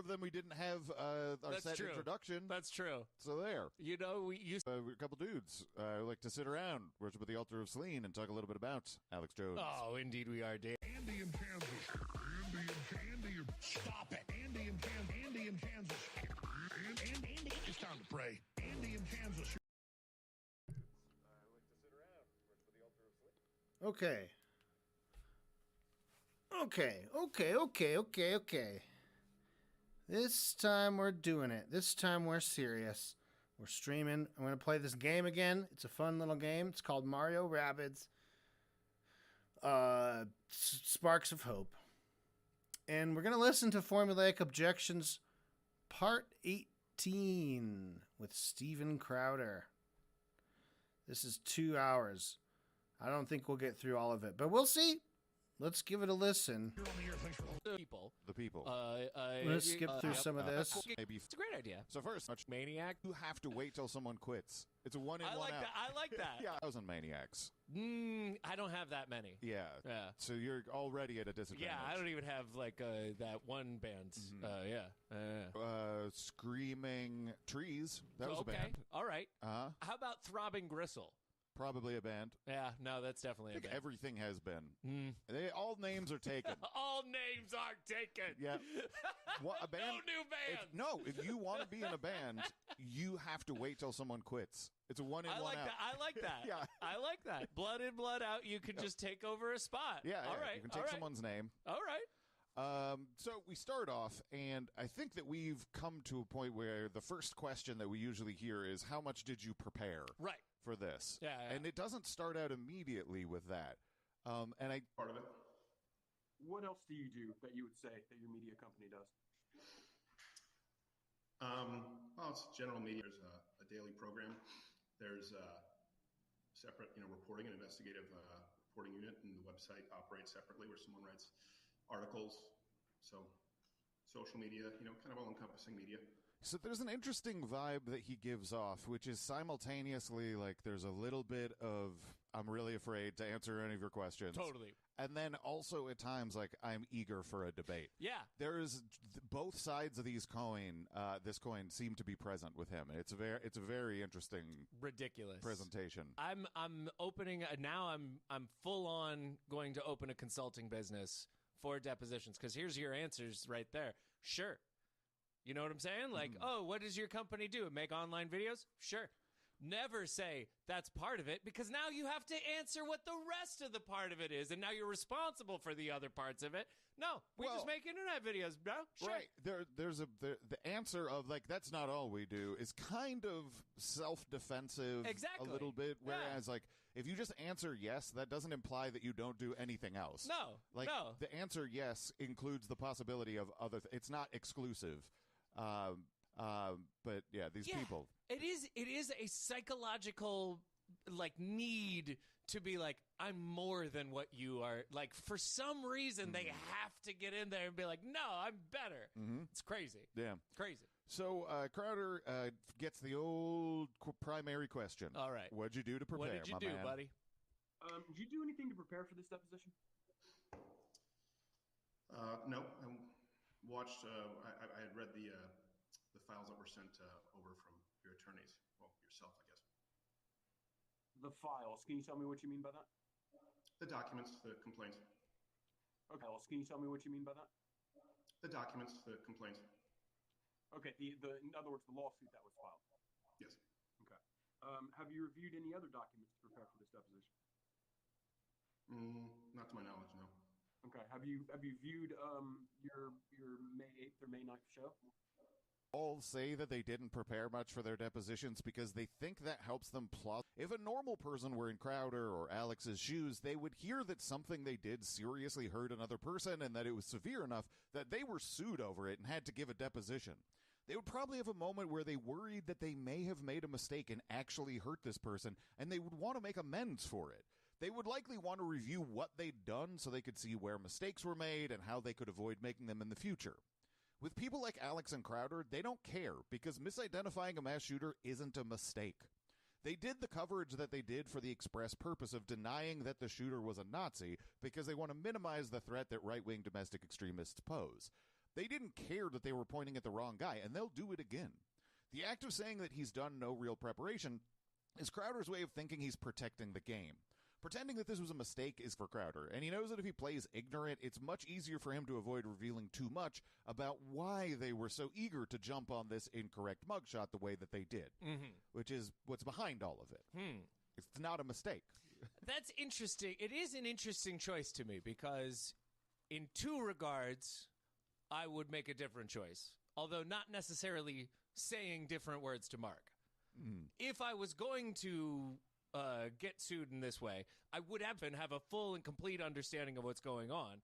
them we didn't have our That's set true. introduction. That's true. So there. You know, we used We're a couple dudes who like to sit around, worship at the altar of Selene, and talk a little bit about Alex Jones. Oh, indeed we are, Dave. Andy in Kansas. Andy. Stop it. Andy in Kansas. Andy. It's time to pray. Andy in Kansas. Okay. This time we're doing it. This time we're serious. We're streaming. I'm going to play this game again. It's a fun little game. It's called Mario Rabbids Sparks of Hope. And we're going to listen to Formulaic Objections Part 18 with Steven Crowder. This is 2 hours. I don't think we'll get through all of it, but we'll see. Let's give it a listen. The people. Let's skip through some of this. Maybe It's a great idea. so first, much Maniac. you have to wait till someone quits. It's a one in, I one like out. that. I like that. Yeah, 1,000 maniacs. I don't have that many. Yeah. Yeah. So you're already at a disadvantage. Yeah, I don't even have like that one band. Screaming Trees. That was a okay. band. All right. Uh-huh. How about Throbbing Gristle? Probably a band. Yeah, no, that's definitely I a think band. everything has been. All names are taken. All names are taken. Yeah. What, a band? No new bands. If you want to be in a band, you have to wait till someone quits. It's a one in, I one like out. that. I like that. Yeah. I like that. Blood in, blood out. You can just take over a spot. Yeah, All yeah. right. You can all take right. someone's name. All right. So we start off, and I think that we've come to a point where the first question that we usually hear is, how much did you prepare Right. for this? Yeah. And it doesn't start out immediately with that. And I Part of it. What else do you do that you would say that your media company does? Well, it's general media. There's a daily program. There's a separate, reporting and investigative reporting unit, and the website operates separately where someone writes articles. So social media, kind of all-encompassing media. So there's an interesting vibe that he gives off, which is simultaneously like there's a little bit of I'm really afraid to answer any of your questions. Totally. And then also at times like I'm eager for a debate. Yeah. There is both sides of this coin seem to be present with him. And it's a very interesting Ridiculous presentation. I'm opening now. I'm full on going to open a consulting business for depositions because here's your answers right there. Sure. You know what I'm saying? Like, oh, what does your company do? Make online videos? Sure. Never say that's part of it because now you have to answer what the rest of the part of it is, and now you're responsible for the other parts of it. No, we just make internet videos, bro. Sure. Right. There's the answer of like that's not all we do is kind of self-defensive Exactly. a little bit. Whereas like if you just answer yes, that doesn't imply that you don't do anything else. No. No. The answer yes includes the possibility of other. It's not exclusive. But yeah, these people. It is a psychological like need to be like I'm more than what you are. Like for some reason they have to get in there and be like, no, I'm better. It's crazy. Yeah. Crazy. So Crowder gets the old primary question. All right. What'd you do to prepare? What did you do, man? buddy? Did you do anything to prepare for this deposition? No, I watched. I had read the files that were sent over from your attorneys. Well, yourself, I guess. The files. Can you tell me what you mean by that? The documents, the complaints. Okay. Can you tell me what you mean by that? The documents, the complaints. Okay. In other words, the lawsuit that was filed. Yes. Okay. Have you reviewed any other documents to prepare for this deposition? Not to my knowledge, no. Okay. Have you viewed your May 8th or May 9th show? All say that they didn't prepare much for their depositions because they think that helps them plot. If a normal person were in Crowder or Alex's shoes, they would hear that something they did seriously hurt another person and that it was severe enough that they were sued over it and had to give a deposition. They would probably have a moment where they worried that they may have made a mistake and actually hurt this person, and they would want to make amends for it. They would likely want to review what they'd done so they could see where mistakes were made and how they could avoid making them in the future. With people like Alex and Crowder, they don't care because misidentifying a mass shooter isn't a mistake. They did the coverage that they did for the express purpose of denying that the shooter was a Nazi because they want to minimize the threat that right-wing domestic extremists pose. They didn't care that they were pointing at the wrong guy, and they'll do it again. The act of saying that he's done no real preparation is Crowder's way of thinking he's protecting the game. Pretending that this was a mistake is for Crowder, and he knows that if he plays ignorant, it's much easier for him to avoid revealing too much about why they were so eager to jump on this incorrect mugshot the way that they did, which is what's behind all of it. It's not a mistake. That's interesting. It is an interesting choice to me because in two regards, I would make a different choice, although not necessarily saying different words to Mark. If I was going to get sued in this way, I would have a full and complete understanding of what's going on.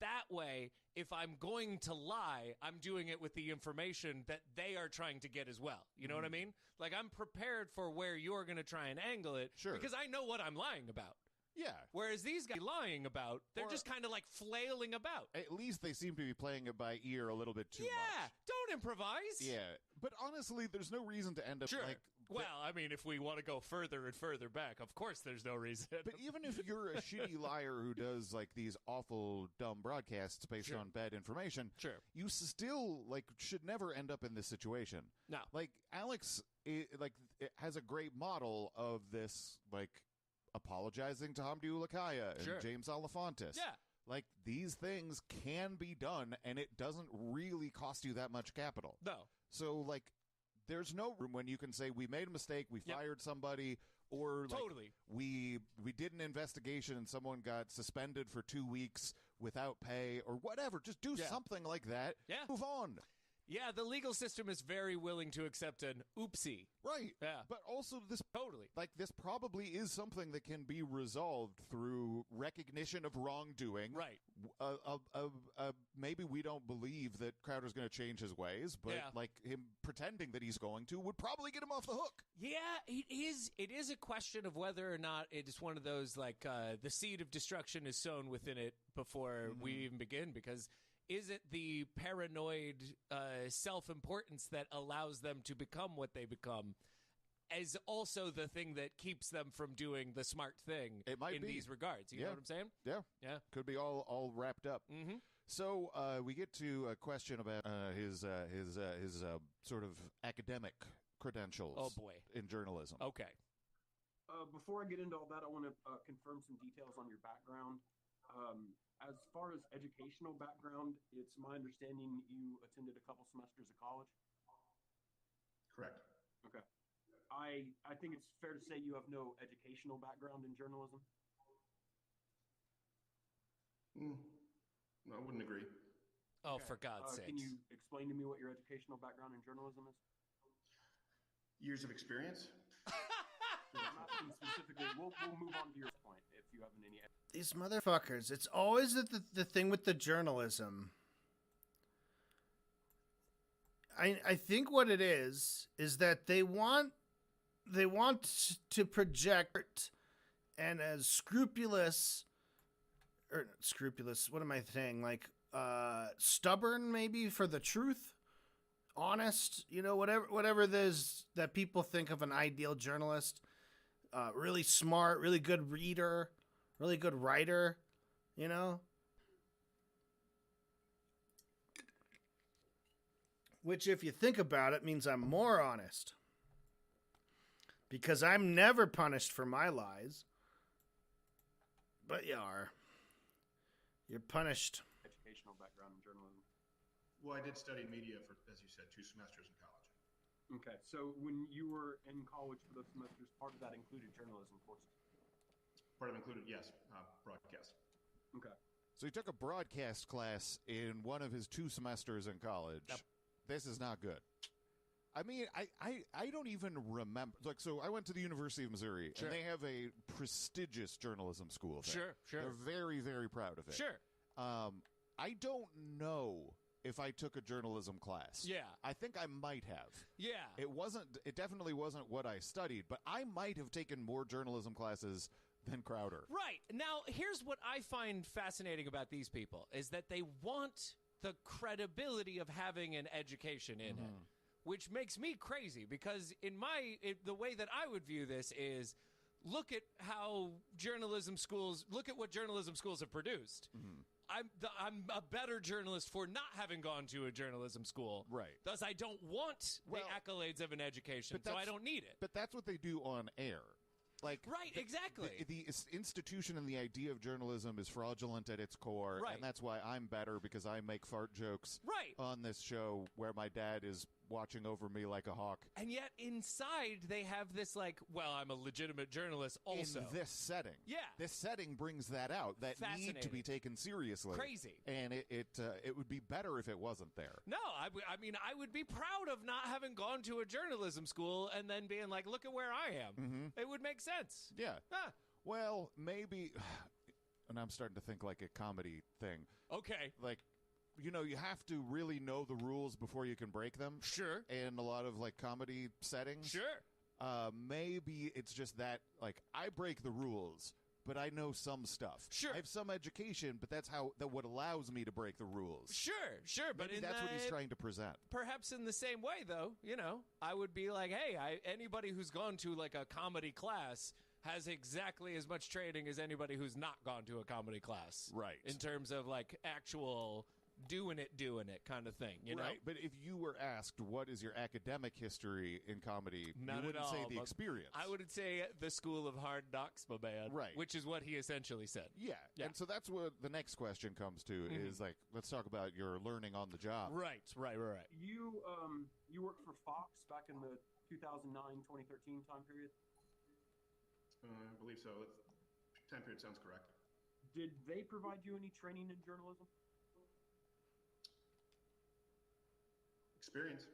That way, if I'm going to lie, I'm doing it with the information that they are trying to get as well. You know what I mean? Like, I'm prepared for where you're going to try and angle it because I know what I'm lying about. Yeah. Whereas these guys lying about, they're just kind of like flailing about. At least they seem to be playing it by ear a little bit too much. Yeah, don't improvise. Yeah, but honestly, there's no reason to end up like... Well, I mean, if we want to go further and further back, of course there's no reason. But even if you're a shitty liar who does, like, these awful, dumb broadcasts based on bad information, you still, like, should never end up in this situation. No. Like, Alex, has a great model of this, like, apologizing to Hamdi Ulukaya and James Alefantis. Yeah. Like, these things can be done, and it doesn't really cost you that much capital. No. So, like, there's no room when you can say we made a mistake, we fired somebody, or like, we did an investigation and someone got suspended for 2 weeks without pay or whatever. Just do something like that. Yeah. Move on. Yeah, the legal system is very willing to accept an oopsie. Right. Yeah. But also this this probably is something that can be resolved through recognition of wrongdoing. Right. Maybe we don't believe that Crowder's going to change his ways, but like him pretending that he's going to would probably get him off the hook. Yeah, it is a question of whether or not it is one of those like the seed of destruction is sown within it before we even begin, because is it the paranoid self-importance that allows them to become what they become as also the thing that keeps them from doing the smart thing in these regards? You know what I'm saying? Yeah. Yeah. Could be all wrapped up. So we get to a question about his sort of academic credentials in journalism. Okay. Before I get into all that, I want to confirm some details on your background. As far as educational background, it's my understanding you attended a couple semesters of college? Correct. Okay. I think it's fair to say you have no educational background in journalism? No, I wouldn't agree. Oh, for God's sake. Can you explain to me what your educational background in journalism is? Years of experience? Not specifically. We'll move on to your point if you haven't any. These motherfuckers. It's always the thing with the journalism. I think what it is that they want to project and as scrupulous, what am I saying? Like, stubborn maybe for the truth, honest, whatever it is that people think of an ideal journalist, really smart, really good reader, really good writer, which if you think about it means I'm more honest. Because I'm never punished for my lies. But you are. You're punished. Educational background in journalism. Well, I did study media for, as you said, 2 semesters in college. Okay, so when you were in college for those semesters, part of that included journalism courses? Part of it included, yes, broadcast. Okay. So he took a broadcast class in one of his 2 semesters in college. Yep. This is not good. I mean, I don't even remember. Like, so I went to the University of Missouri, and they have a prestigious journalism school there. Sure. They're very, very proud of it. Sure. I don't know if I took a journalism class. Yeah. I think I might have. Yeah. It definitely wasn't what I studied, but I might have taken more journalism classes than Crowder. Right. Now, here's what I find fascinating about these people is that they want the credibility of having an education in it, which makes me crazy because the way that I would view this is look at what journalism schools have produced. I'm a better journalist for not having gone to a journalism school. Right. Thus, I don't want the accolades of an education, so I don't need it. But that's what they do on air. Like, right, exactly. The institution and the idea of journalism is fraudulent at its core, right. and that's why I'm better, because I make fart jokes right. on this show where my dad is watching over me like a hawk. And yet inside they have this like, well, I'm a legitimate journalist also. In this setting. Yeah. This setting brings that out, that need to be taken seriously. Crazy. And it would be better if it wasn't there. No, I mean, I would be proud of not having gone to a journalism school and then being like, look at where I am. Mm-hmm. It would make sense. Yeah. Huh. Well, maybe, and I'm starting to think like a comedy thing. Okay. Like, you know, you have to really know the rules before you can break them. Sure. In a lot of, like, comedy settings. Sure. Maybe it's just that, like, I break the rules, but I know some stuff. Sure. I have some education, but that's what allows me to break the rules. Sure. But that's what he's trying to present. Perhaps in the same way, though, you know, I would be like, hey, anybody who's gone to, like, a comedy class has exactly as much training as anybody who's not gone to a comedy class. Right. In terms of, like, actual doing it kind of thing, you know? Right, but if you were asked what is your academic history in comedy, None you wouldn't at say all, the but experience. I would say the School of Hard Knocks, my man. Right. Which is what he essentially said. Yeah. And so that's what the next question comes to is, like, let's talk about your learning on the job. Right. You worked for Fox back in the 2009-2013 time period? I believe so. Time period sounds correct. Did they provide you any training in journalism? Experience.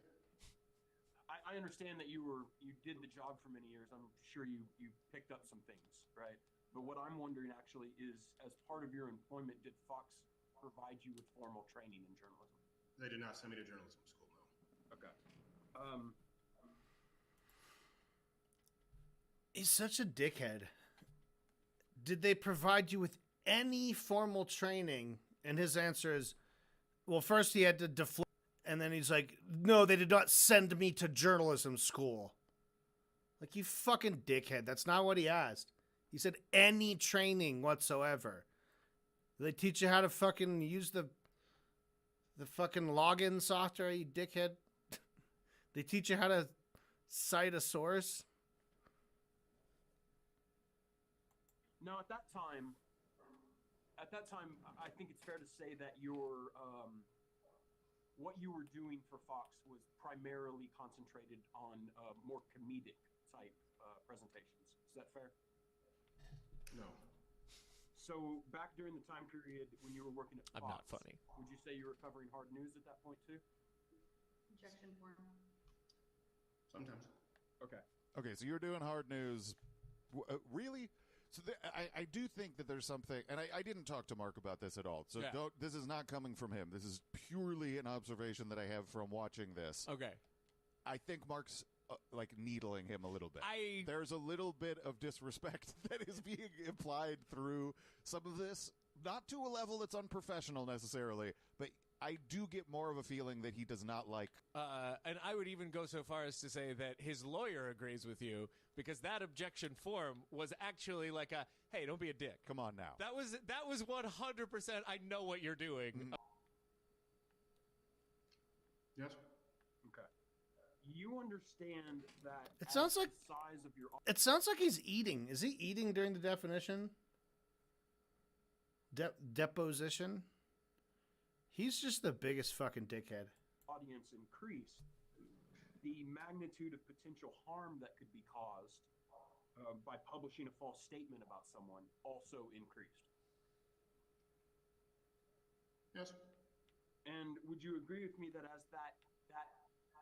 I understand that you did the job for many years. I'm sure you picked up some things, right? But what I'm wondering actually is, as part of your employment, did Fox provide you with formal training in journalism? They did not send me to journalism school, no. Okay. He's such a dickhead. Did they provide you with any formal training? And his answer is, well, first he had to deflect. And then he's like, no, they did not send me to journalism school. Like, you fucking dickhead. That's not what he asked. He said any training whatsoever. They teach you how to fucking use the fucking login software, you dickhead. They teach you how to cite a source. Now, at that time, I think it's fair to say that your what you were doing for Fox was primarily concentrated on more comedic type presentations. Is that fair? No. So back during the time period when you were working at Fox, I'm not funny. Would you say you were covering hard news at that point too? Objection form. Sometimes. Okay, so you're doing hard news. Really? So I do think that there's something, and I didn't talk to Mark about this at all. So this is not coming from him. This is purely an observation that I have from watching this. Okay. I think Mark's like needling him a little bit. I There's a little bit of disrespect that is being implied through some of this, not to a level that's unprofessional necessarily, but I do get more of a feeling that he does not like. And I would even go so far as to say that his lawyer agrees with you, because that objection form was actually like a, hey, don't be a dick. Come on now. That was 100%. I know what you're doing. Yes. Okay. You understand that It sounds like the size of your it sounds like he's eating. Is he eating during the definition? Deposition? He's just the biggest fucking dickhead. audience increased, the magnitude of potential harm that could be caused by publishing a false statement about someone also increased. Yes. And would you agree with me that as that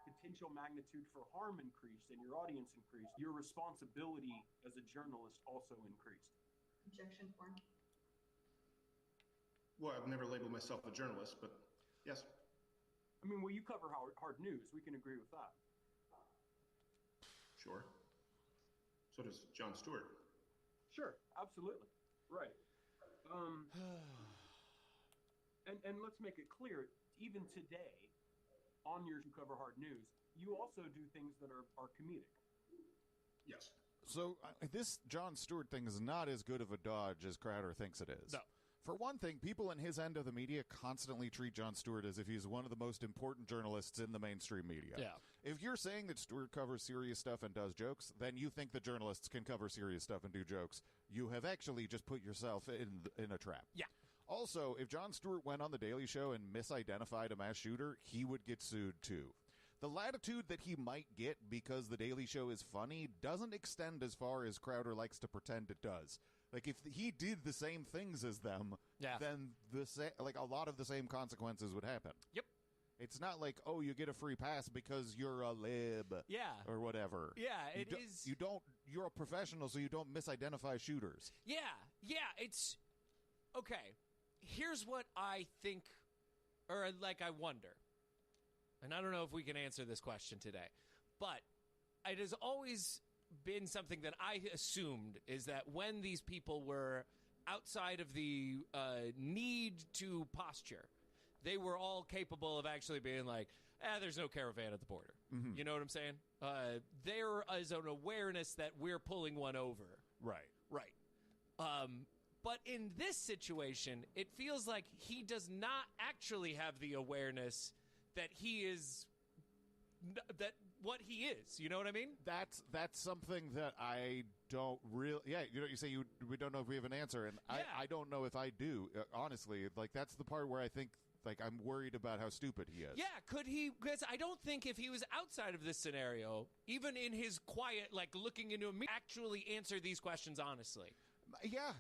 potential magnitude for harm increased and your audience increased, your responsibility as a journalist also increased? Objection form. Well, I've never labeled myself a journalist, but yes. I mean, well, you cover hard news. We can agree with that. Sure. So does Jon Stewart. Sure, absolutely. Right. And let's make it clear, even today, on your To Cover Hard News, you also do things that are comedic. Yes. So this Jon Stewart thing is not as good of a dodge as Crowder thinks it is. No. For one thing, people in his end of the media constantly treat Jon Stewart as if he's one of the most important journalists in the mainstream media. Yeah. If you're saying that Stewart covers serious stuff and does jokes, then you think the journalists can cover serious stuff and do jokes. You have actually just put yourself in a trap. Yeah. Also, if Jon Stewart went on The Daily Show and misidentified a mass shooter, he would get sued too. The latitude that he might get because The Daily Show is funny doesn't extend as far as Crowder likes to pretend it does. Like, if he did the same things as them, then a lot of the same consequences would happen. Yep. It's not like, oh, you get a free pass because you're a lib. Yeah. Or whatever. Yeah, is. You're a professional, so you don't misidentify shooters. Yeah. Yeah, it's. Okay. Here's what I think, or like I wonder. And I don't know if we can answer this question today, but it has always been something that I assumed is that when these people were outside of the need to posture, they were all capable of actually being like, there's no caravan at the border. Mm-hmm. You know what I'm saying? There is an awareness that we're pulling one over. Right. Right. But in this situation, it feels like he does not actually have the awareness that he is that what he is. You know what I mean? That's something that I don't really. Yeah, you say we don't know if we have an answer, and I don't know if I do. Honestly, like that's the part where I think like I'm worried about how stupid he is. Yeah, could he? Because I don't think if he was outside of this scenario, even in his quiet, like looking into me, actually answer these questions honestly. Yeah,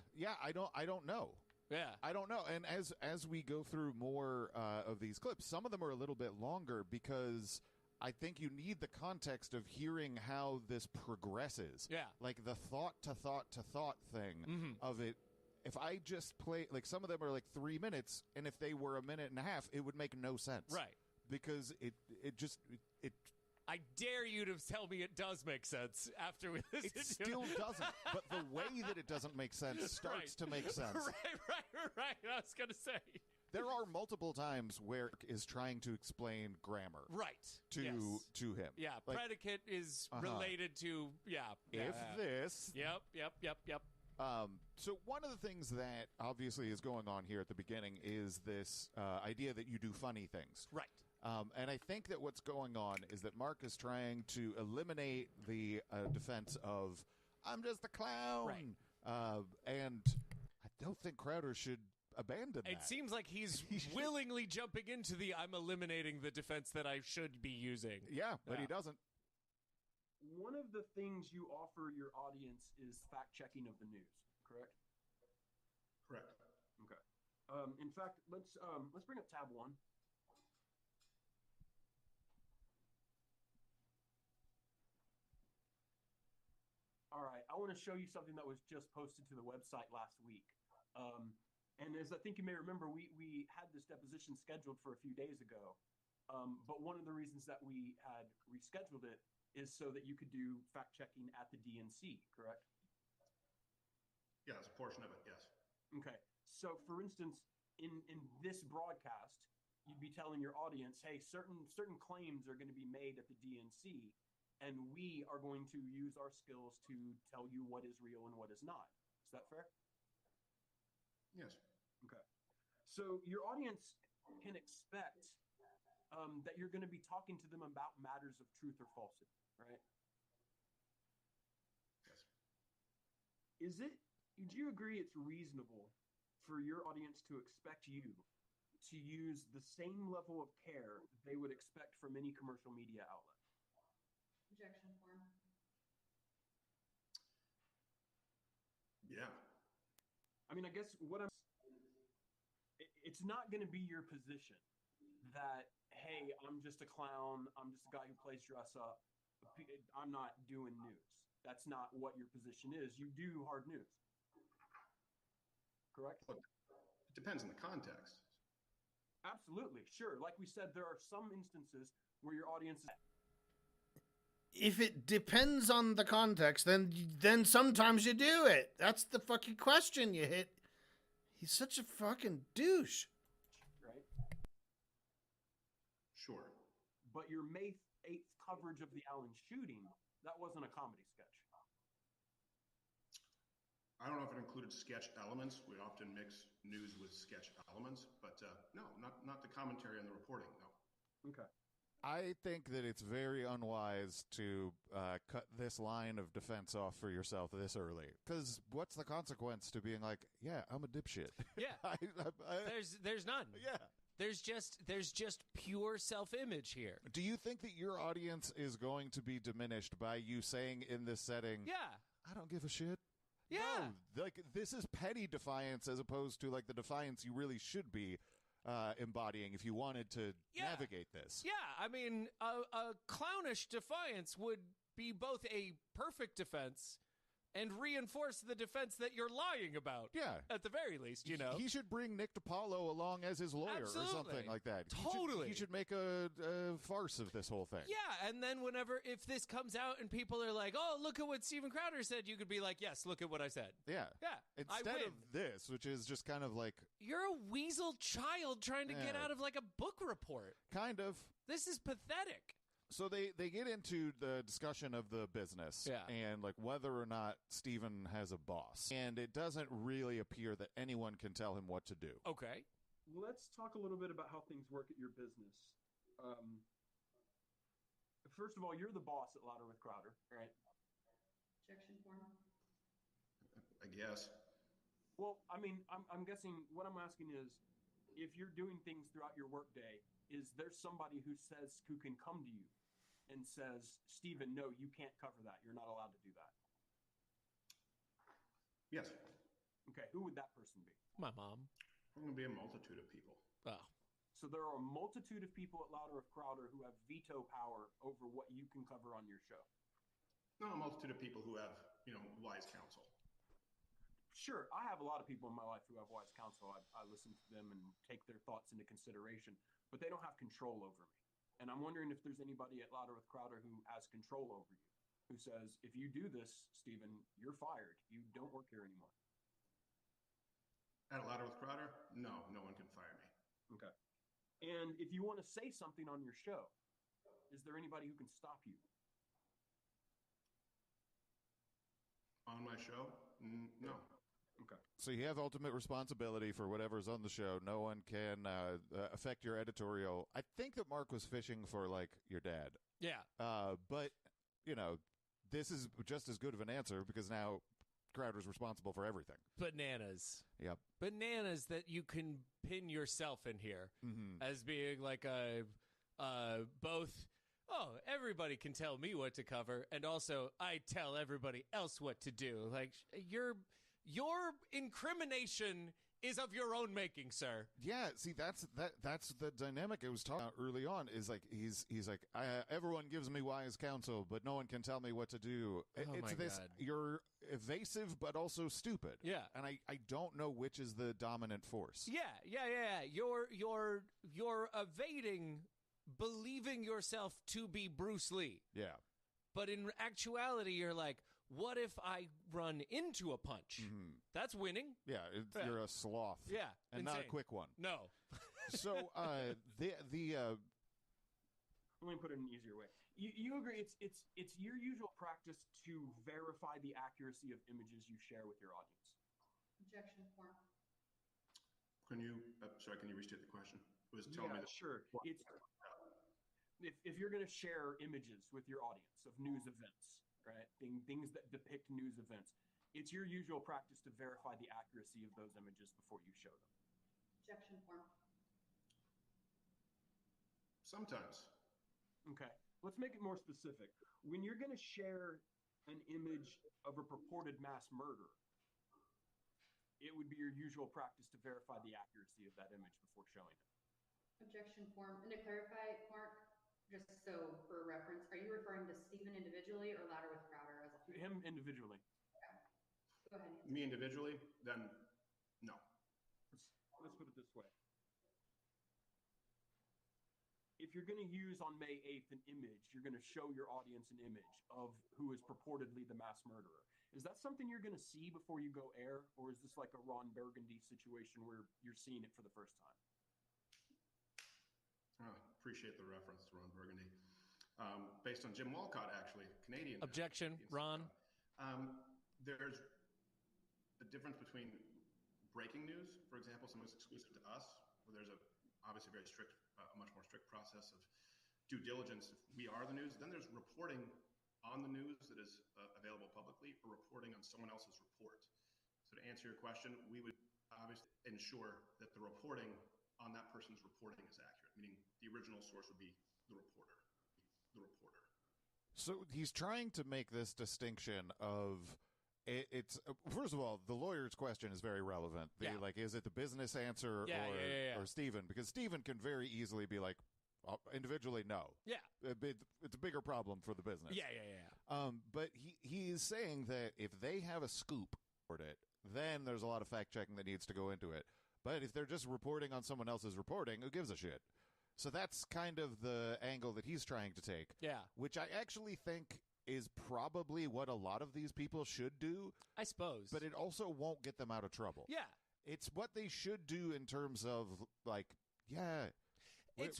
I don't know. Yeah, I don't know. And as we go through more of these clips, some of them are a little bit longer because I think you need the context of hearing how this progresses. Yeah. Like the thought to thought thing of it. If I just play, like some of them are like 3 minutes, and if they were a minute and a half, it would make no sense. Right. Because it I dare you to tell me it does make sense after we listen it still doesn't. But the way that it doesn't make sense starts to make sense. Right. I was going to say. There are multiple times where is trying to explain grammar. Right. To him. Yeah, like, predicate is related to, if this. Yep. So one of the things that obviously is going on here at the beginning is this idea that you do funny things. Right. And I think that what's going on is that Mark is trying to eliminate the defense of, I'm just a clown. Right. And I don't think Crowder should abandon that. It seems like he's willingly jumping into the I'm eliminating the defense that I should be using. Yeah, but he doesn't. One of the things you offer your audience is fact-checking of the news, correct? Correct. Okay. In fact, let's bring up tab 1. All right, I want to show you something that was just posted to the website last week. And as I think you may remember, we had this deposition scheduled for a few days ago. But one of the reasons that we had rescheduled it is so that you could do fact-checking at the DNC, correct? Yeah, it's a portion of it, yes. Okay. So, for instance, in this broadcast, you'd be telling your audience, hey, certain claims are going to be made at the DNC, and we are going to use our skills to tell you what is real and what is not. Is that fair? Yes. Okay. So your audience can expect that you're going to be talking to them about matters of truth or falsity, right? Yes. Do you agree it's reasonable for your audience to expect you to use the same level of care they would expect from any commercial media outlet? Objection form. Yeah. I mean, I guess it's not going to be your position that, hey, I'm just a clown, I'm just a guy who plays dress up, I'm not doing news. That's not what your position is. You do hard news. Correct? Look, it depends on the context. Absolutely. Sure. Like we said, there are some instances where your audience is... If it depends on the context, then sometimes you do it. That's the fucking question you hit. He's such a fucking douche. Right? Sure. But your May 8th coverage of the Allen shooting, that wasn't a comedy sketch. I don't know if it included sketch elements. We often mix news with sketch elements, but no, not the commentary and the reporting. No. Okay. I think that it's very unwise to cut this line of defense off for yourself this early. Because what's the consequence to being like, yeah, I'm a dipshit? Yeah. There's none. Yeah. There's just pure self-image here. Do you think that your audience is going to be diminished by you saying in this setting, Yeah. I don't give a shit? Yeah. No, like, this is petty defiance as opposed to, like, the defiance you really should be embodying if you wanted to navigate this. Yeah, I mean, a clownish defiance would be both a perfect defense and reinforce the defense that you're lying about. Yeah. At the very least, you know. He should bring Nick DiPaolo along as his lawyer Absolutely. or something like that. Totally. He should make a farce of this whole thing. Yeah, and then if this comes out and people are like, oh, look at what Steven Crowder said, you could be like, yes, look at what I said. Yeah. Yeah, Instead I win. of this, which is just kind of like... You're a weasel child trying to get Yeah. out of like a book report. Kind of. This is pathetic. So they get into the discussion of the business and like whether or not Steven has a boss. And it doesn't really appear that anyone can tell him what to do. Okay. Let's talk a little bit about how things work at your business. First of all, you're the boss at Louder with Crowder, right? Objection form. I guess. Well, I mean, I'm guessing what I'm asking is, if you're doing things throughout your workday, is there somebody who can come to you and says, Steven, no, you can't cover that. You're not allowed to do that. Yes. Okay, who would that person be? My mom. There's going to be a multitude of people. Oh. So there are a multitude of people at Louder with Crowder who have veto power over what you can cover on your show. No, a multitude of people who have, wise counsel. Sure, I have a lot of people in my life who have wise counsel. I listen to them and take their thoughts into consideration, but they don't have control over me. And I'm wondering if there's anybody at Louder with Crowder who has control over you, who says, if you do this, Steven, you're fired. You don't work here anymore. At Louder with Crowder? No one can fire me. Okay. And if you want to say something on your show, is there anybody who can stop you? On my show? No. Okay. So you have ultimate responsibility for whatever's on the show. No one can affect your editorial. I think that Mark was fishing for, like, your dad. Yeah. But, this is just as good of an answer because now Crowder's responsible for everything. Bananas. Yep. Bananas that you can pin yourself in here as being like both, oh, everybody can tell me what to cover, and also I tell everybody else what to do. Like, your incrimination is of your own making, sir. Yeah, see, that's the dynamic I was talking about early on. Is like he's like, everyone gives me wise counsel, but no one can tell me what to do. It's my this God. You're evasive, but also stupid. Yeah, and I don't know which is the dominant force. Yeah. You're evading believing yourself to be Bruce Lee. Yeah, but in actuality, you're like, what if I run into a punch? That's winning. Yeah, you're a sloth. Yeah, and insane. not a quick one. No. So the Let me put it in an easier way. You agree it's your usual practice to verify the accuracy of images you share with your audience. Objection form. Can you restate the question? It was telling me that. Sure. It's if you're going to share images with your audience of news events, right? Things that depict news events, it's your usual practice to verify the accuracy of those images before you show them. Objection form. Sometimes. Okay. Let's make it more specific. When you're going to share an image of a purported mass murder, it would be your usual practice to verify the accuracy of that image before showing it. Objection form. And to clarify, Mark, just so for reference, are you referring to Steven individually or Louder with Crowder as a whole? Him individually. Go ahead. Me individually? Then no. Let's put it this way. If you're going to use on May 8th an image, you're going to show your audience an image of who is purportedly the mass murderer. Is that something you're going to see before you go air, or is this like a Ron Burgundy situation where you're seeing it for the first time? Appreciate the reference to Ron Burgundy. Based on Jim Walcott, actually, Canadian. Objection, Ron. There's the difference between breaking news, for example, something that's exclusive to us, where there's obviously very strict, much more strict process of due diligence. If we are the news, then there's reporting on the news that is available publicly, or reporting on someone else's report. So to answer your question, we would obviously ensure that the reporting on that person's reporting is accurate, meaning the original source would be the reporter. So he's trying to make this distinction of it's first of all, the lawyer's question is very relevant. Like, is it the business answer or Stephen? Because Stephen can very easily be like, individually, no. Yeah. It's a bigger problem for the business. Yeah. But he's saying that if they have a scoop for it, then there's a lot of fact checking that needs to go into it. But if they're just reporting on someone else's reporting, who gives a shit? So that's kind of the angle that he's trying to take. Yeah. Which I actually think is probably what a lot of these people should do. I suppose. But it also won't get them out of trouble. Yeah. It's what they should do in terms of, like,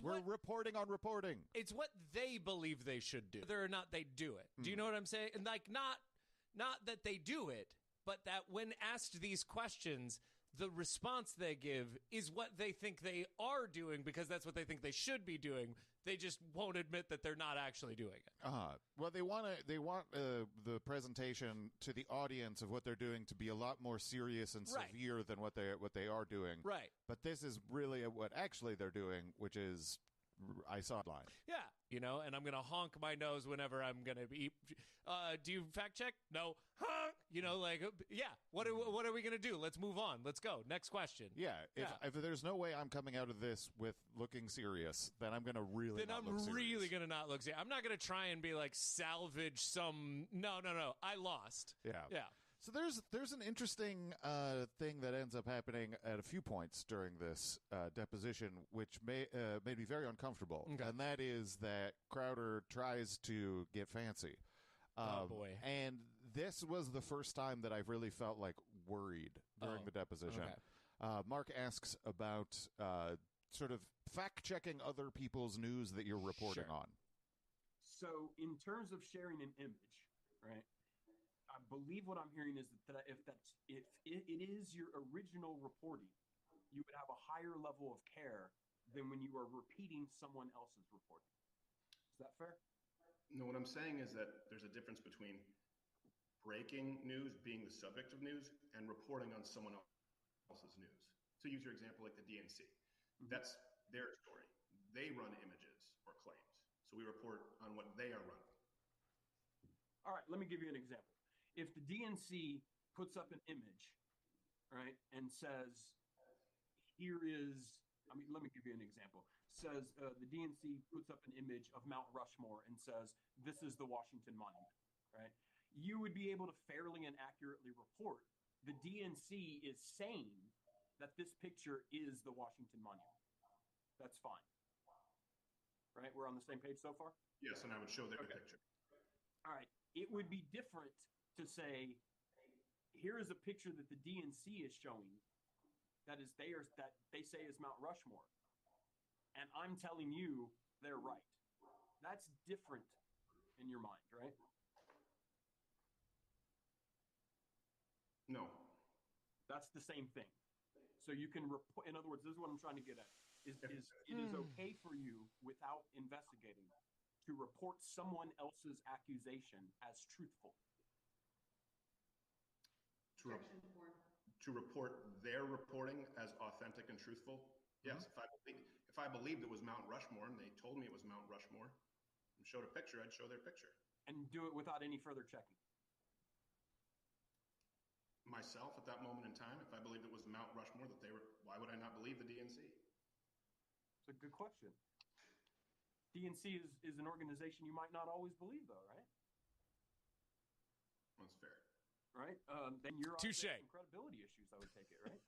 we're reporting on reporting. It's what they believe they should do, whether or not they do it. Do you know what I'm saying? And like, not that they do it, but that when asked these questions, the response they give is what they think they are doing, because that's what they think they should be doing. They just won't admit that they're not actually doing it. Well, they want the presentation to the audience of what they're doing to be a lot more serious and severe than what they are doing. Right. But this is really what actually they're doing, which is I saw it line. Yeah. You know, and I'm going to honk my nose whenever I'm going to be. Do you fact check? No. Honk. You know, like, yeah. What are we going to do? Let's move on. Let's go. Next question. Yeah. If there's no way I'm coming out of this with looking serious, then I'm going to really. Then I'm really going to not look serious. I'm not going to try and be like salvage some. No. I lost. Yeah. Yeah. So there's an interesting thing that ends up happening at a few points during this deposition, which made me very uncomfortable. Okay. And that is that Crowder tries to get fancy. Oh, boy. And this was the first time that I've really felt like worried during the deposition. Okay. Mark asks about sort of fact-checking other people's news that you're reporting on. So in terms of sharing an image, right? I believe what I'm hearing is that if it is your original reporting, you would have a higher level of care than when you are repeating someone else's reporting. Is that fair? No, what I'm saying is that there's a difference between breaking news, being the subject of news, and reporting on someone else's news. So use your example like the DNC. Mm-hmm. That's their story. They run images or claims. So we report on what they are running. All right, let me give you an example. If the DNC puts up an image, right, and says, let me give you an example. Says the DNC puts up an image of Mount Rushmore and says, this is the Washington Monument, right? You would be able to fairly and accurately report the DNC is saying that this picture is the Washington Monument. That's fine. Right? We're on the same page so far? Yes, and I would show their picture. All right. It would be different to say, here is a picture that the DNC is showing that they say is Mount Rushmore, and I'm telling you they're right. That's different in your mind, right? No. That's the same thing. So you can report. In other words, this is what I'm trying to get at. It is okay for you, without investigating, to report someone else's accusation as truthful. To report their reporting as authentic and truthful? Yes. Mm-hmm. If I believed it was Mount Rushmore and they told me it was Mount Rushmore and showed a picture, I'd show their picture. And do it without any further checking. Myself, at that moment in time, if I believed it was Mount Rushmore, why would I not believe the DNC? It's a good question. DNC is an organization you might not always believe, though, right? That's fair. Right? Then you're on Touché. some credibility issues, I would take it, right?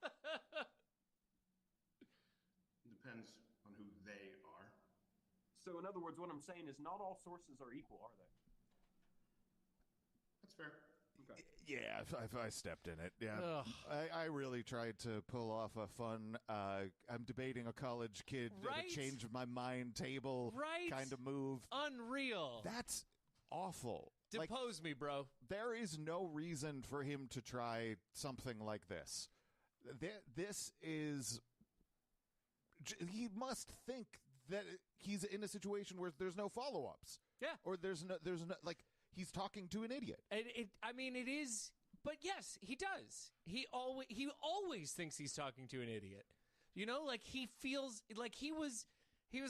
Depends on who they are. So in other words, what I'm saying is not all sources are equal, are they? That's fair. Okay. Yeah, I stepped in it. Yeah, I really tried to pull off a fun, I'm debating a college kid Right? change my mind table Right? kind of move. Unreal. That's awful. Depose me, bro. There is no reason for him to try something like this. This is... He must think that he's in a situation where there's no follow-ups. Yeah. Or there's no, like, he's talking to an idiot. And it is, but yes, he does. He always thinks he's talking to an idiot. You know, like he feels like he was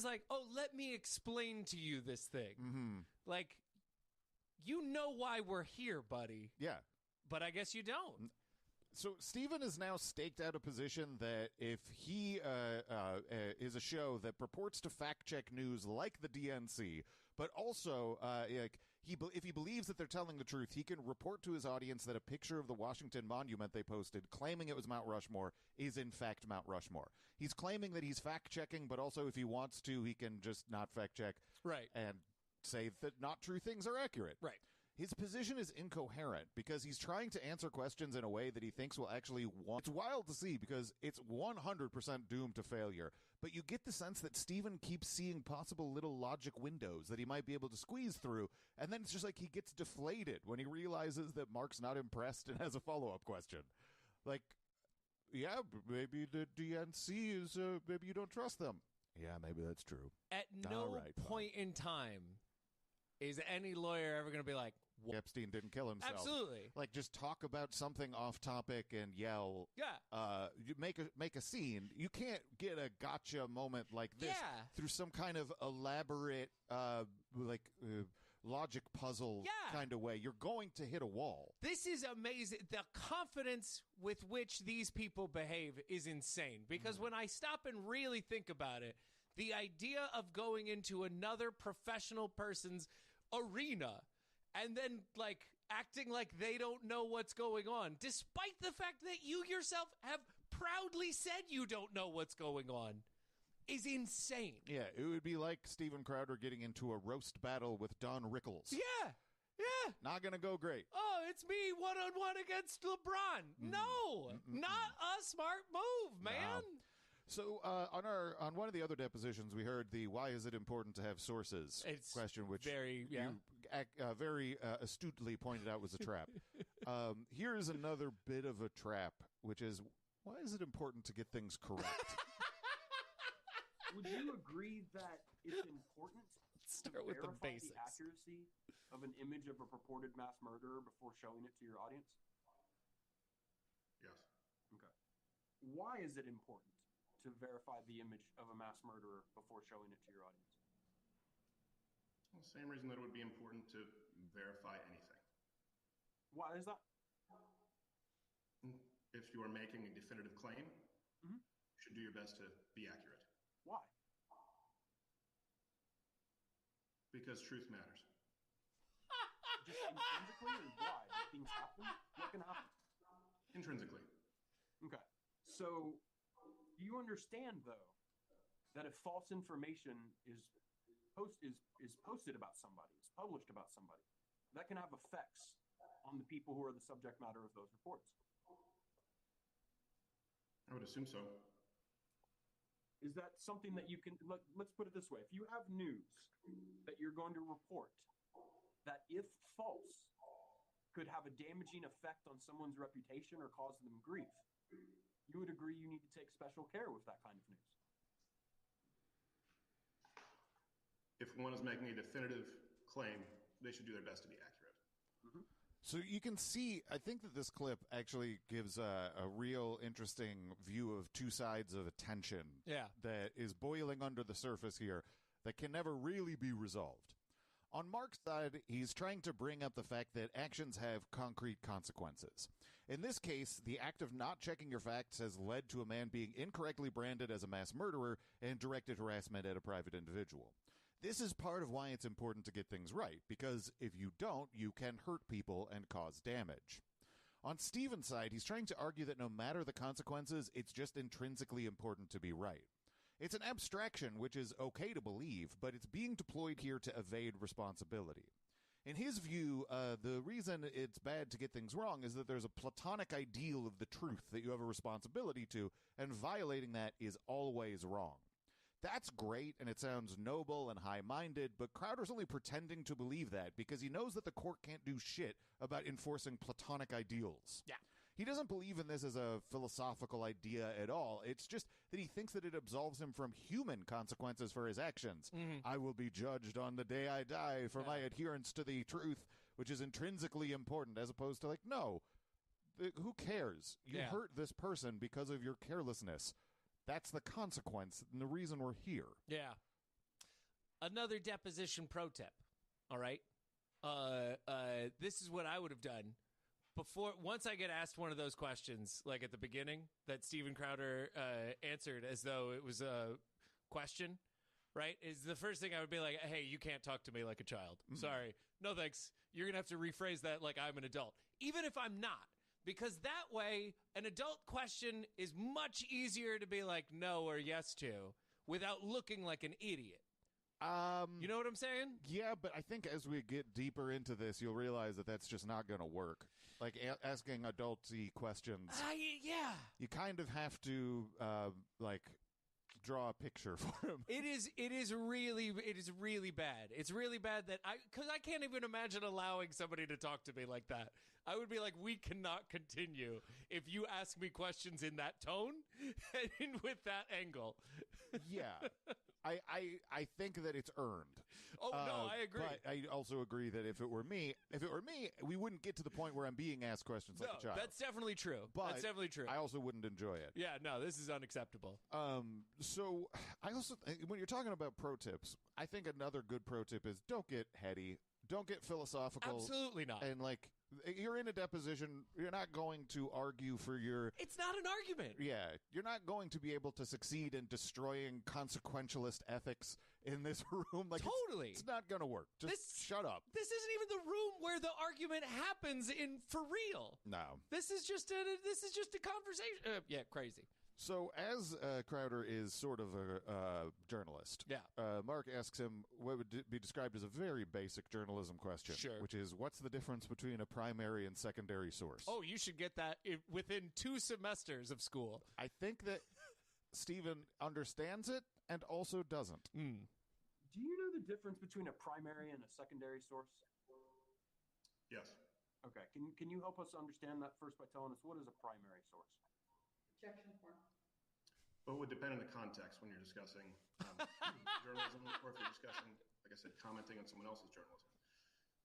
like, oh, let me explain to you this thing. Mm-hmm. Like, you know why we're here, buddy. Yeah. But I guess you don't. So Steven has now staked out a position that if he is a show that purports to fact-check news like the DNC, but also if he believes that they're telling the truth, he can report to his audience that a picture of the Washington Monument they posted claiming it was Mount Rushmore is in fact Mount Rushmore. He's claiming that he's fact-checking, but also if he wants to, he can just not fact-check Right. and say that not true things are accurate. Right. His position is incoherent because he's trying to answer questions in a way that he thinks will actually It's wild to see because it's 100% doomed to failure. But you get the sense that Steven keeps seeing possible little logic windows that he might be able to squeeze through. And then it's just like he gets deflated when he realizes that Mark's not impressed and has a follow-up question. Like, yeah, maybe the DNC is, maybe you don't trust them. Yeah, maybe that's true. At no point in time is any lawyer ever going to be like, what? Epstein didn't kill himself. Absolutely. Like, just talk about something off topic and yell. Yeah. You make a scene. You can't get a gotcha moment like this through some kind of elaborate, logic puzzle kind of way. You're going to hit a wall. This is amazing. The confidence with which these people behave is insane. Because when I stop and really think about it, the idea of going into another professional person's arena and then, like, acting like they don't know what's going on, despite the fact that you yourself have proudly said you don't know what's going on, is insane. Yeah, it would be like Steven Crowder getting into a roast battle with Don Rickles. Yeah. Not going to go great. Oh, it's me one-on-one against LeBron. No, not a smart move, man. No. So on one of the other depositions, we heard the "why is it important to have sources" question, which very very astutely pointed out was a trap. Here's another bit of a trap, which is, why is it important to get things correct? Would you agree that it's important Start to with the verify basics. the accuracy of an image of a purported mass murderer before showing it to your audience? Yes. Okay. Why is it important to verify the image of a mass murderer before showing it to your audience? Well, same reason that it would be important to verify anything. Why is that? If you are making a definitive claim, Mhm. you should do your best to be accurate. Why? Because truth matters. Just intrinsically, or why? Do things happen? What can happen? Intrinsically. Okay. So, do you understand, though, that if false information is posted about somebody, is published about somebody, that can have effects on the people who are the subject matter of those reports? I would assume so. Is that something that you can, let's put it this way. If you have news that you're going to report that, if false, could have a damaging effect on someone's reputation or cause them grief, you would agree you need to take special care with that kind of news? If one is making a definitive claim, they should do their best to be accurate. Mm-hmm. So you can see, I think that this clip actually gives a real interesting view of two sides of a tension that is boiling under the surface here that can never really be resolved. On Mark's side, he's trying to bring up the fact that actions have concrete consequences. In this case, the act of not checking your facts has led to a man being incorrectly branded as a mass murderer and directed harassment at a private individual. This is part of why it's important to get things right, because if you don't, you can hurt people and cause damage. On Steven's side, he's trying to argue that no matter the consequences, it's just intrinsically important to be right. It's an abstraction which is okay to believe, but it's being deployed here to evade responsibility. In his view, the reason it's bad to get things wrong is that there's a platonic ideal of the truth that you have a responsibility to, and violating that is always wrong. That's great, and it sounds noble and high-minded, but Crowder's only pretending to believe that because he knows that the court can't do shit about enforcing Platonic ideals. Yeah. He doesn't believe in this as a philosophical idea at all. It's just that he thinks that it absolves him from human consequences for his actions. I will be judged on the day I die for my adherence to the truth, which is intrinsically important, as opposed to, like, no, who cares? You hurt this person because of your carelessness. That's the consequence and the reason we're here. Yeah. Another deposition pro tip. All right. This is what I would have done. Once I get asked one of those questions, like at the beginning, that Steven Crowder answered as though it was a question, right? Is the first thing I would be like, hey, you can't talk to me like a child. Sorry. No, thanks. You're going to have to rephrase that like I'm an adult, even if I'm not. Because that way, an adult question is much easier to be like no or yes to without looking like an idiot. You know what I'm saying? Yeah, but I think as we get deeper into this, you'll realize that that's just not going to work. Like asking adulty questions. Yeah. You kind of have to draw a picture for him. It is really bad. It's really bad that because I can't even imagine allowing somebody to talk to me like that. I would be like, we cannot continue if you ask me questions in that tone and with that angle. Yeah. I think that it's earned. Oh, no, I agree. But I also agree that if it were me, we wouldn't get to the point where I'm being asked questions like a child. That's definitely true. That's definitely true. I also wouldn't enjoy it. Yeah, no, this is unacceptable. So I also, when you're talking about pro tips, I think another good pro tip is don't get heady. Don't get philosophical. Absolutely not. And you're in a deposition. You're not going to argue for your... It's not an argument. Yeah. You're not going to be able to succeed in destroying consequentialist ethics in this room. Totally. It's not going to work. Just shut up. This isn't even the room where the argument happens for real. No. This is just a conversation. Yeah, crazy. So, as Crowder is sort of a journalist, Mark asks him what would be described as a very basic journalism question, which is, what's the difference between a primary and secondary source? Oh, you should get that within 2 semesters of school. I think that Stephen understands it and also doesn't. Do you know the difference between a primary and a secondary source? Yes. Okay. Can you help us understand that first by telling us what is a primary source? Objection form. Well, it would depend on the context when you're discussing journalism, or if you're discussing, like I said, commenting on someone else's journalism.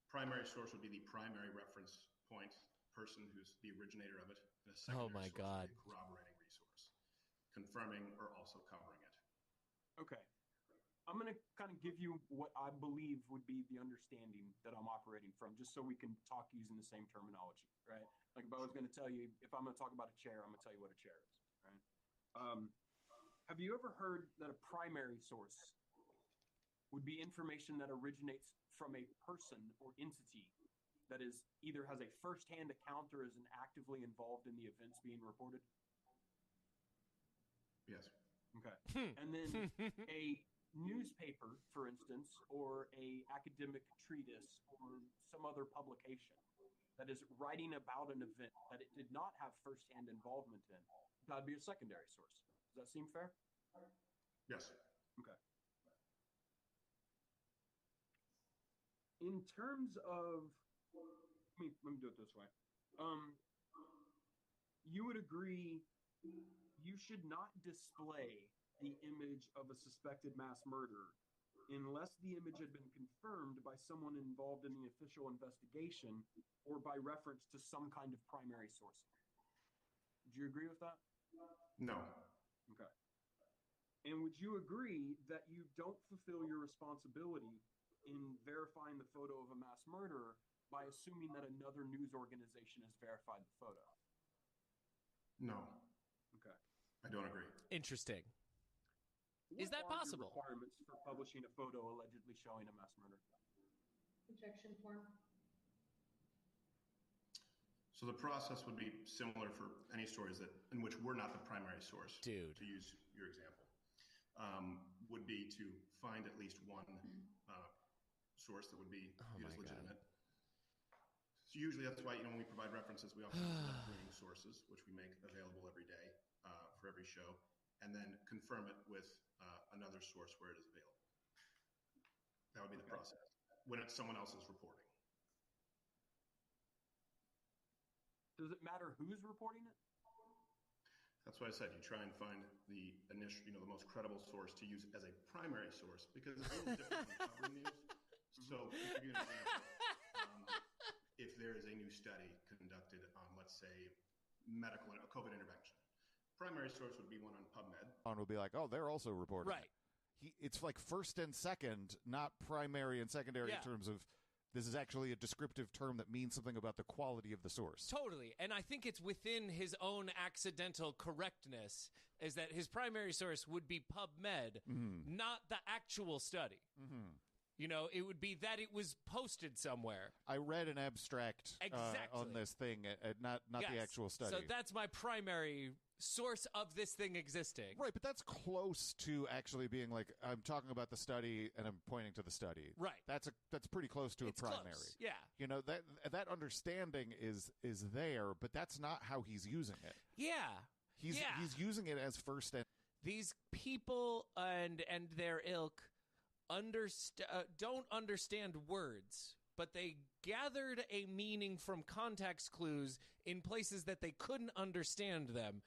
Primary source would be the primary reference point, person who's the originator of it, and a secondary source would be a corroborating resource, confirming or also covering it. Okay. I'm going to kind of give you what I believe would be the understanding that I'm operating from, just so we can talk using the same terminology, right? Like if I was going to tell you, if I'm going to talk about a chair, I'm going to tell you what a chair is, right? Have you ever heard that a primary source would be information that originates from a person or entity that is either has a first-hand account or is actively involved in the events being reported? Yes. Okay. And then a newspaper, for instance, or a academic treatise or some other publication that is writing about an event that it did not have first-hand involvement in, that'd be a secondary source. Does that seem fair? Yes. Okay. In terms of, let me do it this way. You would agree you should not display the image of a suspected mass murder unless the image had been confirmed by someone involved in the official investigation or by reference to some kind of primary source. Would you agree with that? No. Okay. And would you agree that you don't fulfill your responsibility in verifying the photo of a mass murderer by assuming that another news organization has verified the photo? No. Okay. I don't agree. Interesting. Is that What are possible? your requirements for publishing a photo allegedly showing a mass murder? Objection form. So the process would be similar for any stories in which we're not the primary source. Dude. To use your example, would be to find at least one source that would be viewed as legitimate. So usually that's why, when we provide references, we also have left-leaning sources, which we make available every day for every show. and then confirm it with another source where it is available. That would be the process when it's someone else's reporting. Does it matter who's reporting it? That's why I said you try and find the initial, the most credible source to use as a primary source, because it's a little different from covering news. So, to give you an example, if there is a new study conducted on, let's say, a COVID intervention, primary source would be one on PubMed. On will be like, oh, they're also reporting. Right. It's like first and second, not primary and secondary in terms of this is actually a descriptive term that means something about the quality of the source. Totally. And I think it's within his own accidental correctness is that his primary source would be PubMed, not the actual study. It would be that it was posted somewhere. I read an abstract on this thing, not the actual study. So that's my primary source of this thing existing. Right, but that's close to actually being like, I'm talking about the study and I'm pointing to the study. Right. That's pretty close to It's a primary. close. Yeah. That understanding is there, but that's not how he's using it. Yeah. He's using it as first and these people and their ilk don't understand words, but they gathered a meaning from context clues in places that they couldn't understand them,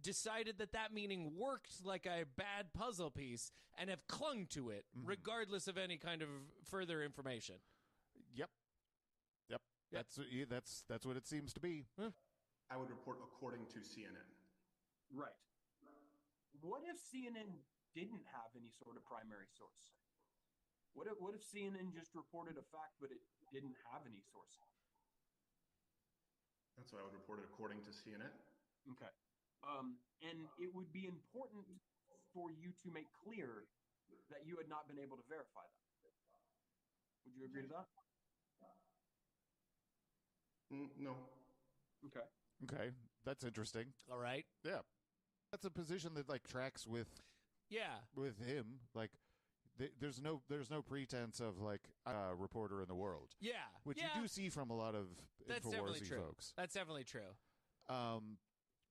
decided that meaning worked like a bad puzzle piece, and have clung to it regardless of any kind of further information. Yep. That's what it seems to be. I would report according to CNN. Right. What if CNN didn't have any sort of primary source? What if CNN just reported a fact, but it didn't have any source? That's why I would report it according to CNN. Okay. And it would be important for you to make clear that you had not been able to verify that. Would you agree to that? No. Okay. That's interesting. All right. Yeah. That's a position that tracks with him. There's no pretense of reporter in the world. Yeah. Which you do see from a lot of InfoWarsy folks. That's definitely true.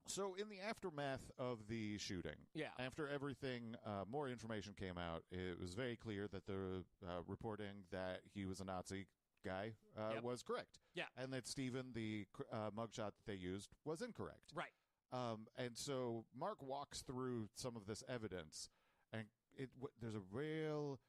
So in the aftermath of the shooting, after everything, more information came out. It was very clear that the reporting that he was a Nazi guy was correct. Yeah. And that Stephen, the mugshot that they used, was incorrect. Right. And so Mark walks through some of this evidence, and there's a real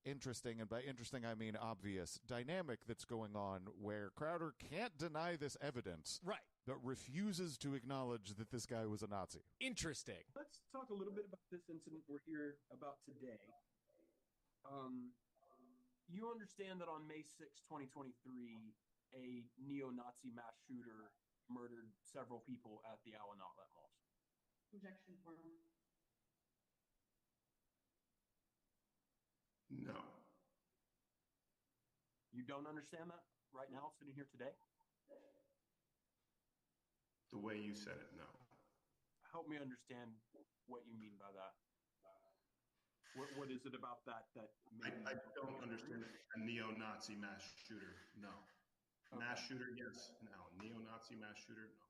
interesting, and by interesting I mean obvious, dynamic that's going on where Crowder can't deny this evidence, right, but refuses to acknowledge that this guy was a Nazi. Interesting. Let's talk a little bit about this incident we're here about today. You understand that on May 6, 2023, a neo-Nazi mass shooter murdered several people at the Allen Outlet Malls. Objection form. No. You don't understand that right now, sitting here today? The way you said it, no. Help me understand what you mean by that. What is it about that I don't understand a neo-Nazi mass shooter, no. Okay. Mass shooter, yes. No. Neo-Nazi mass shooter, no.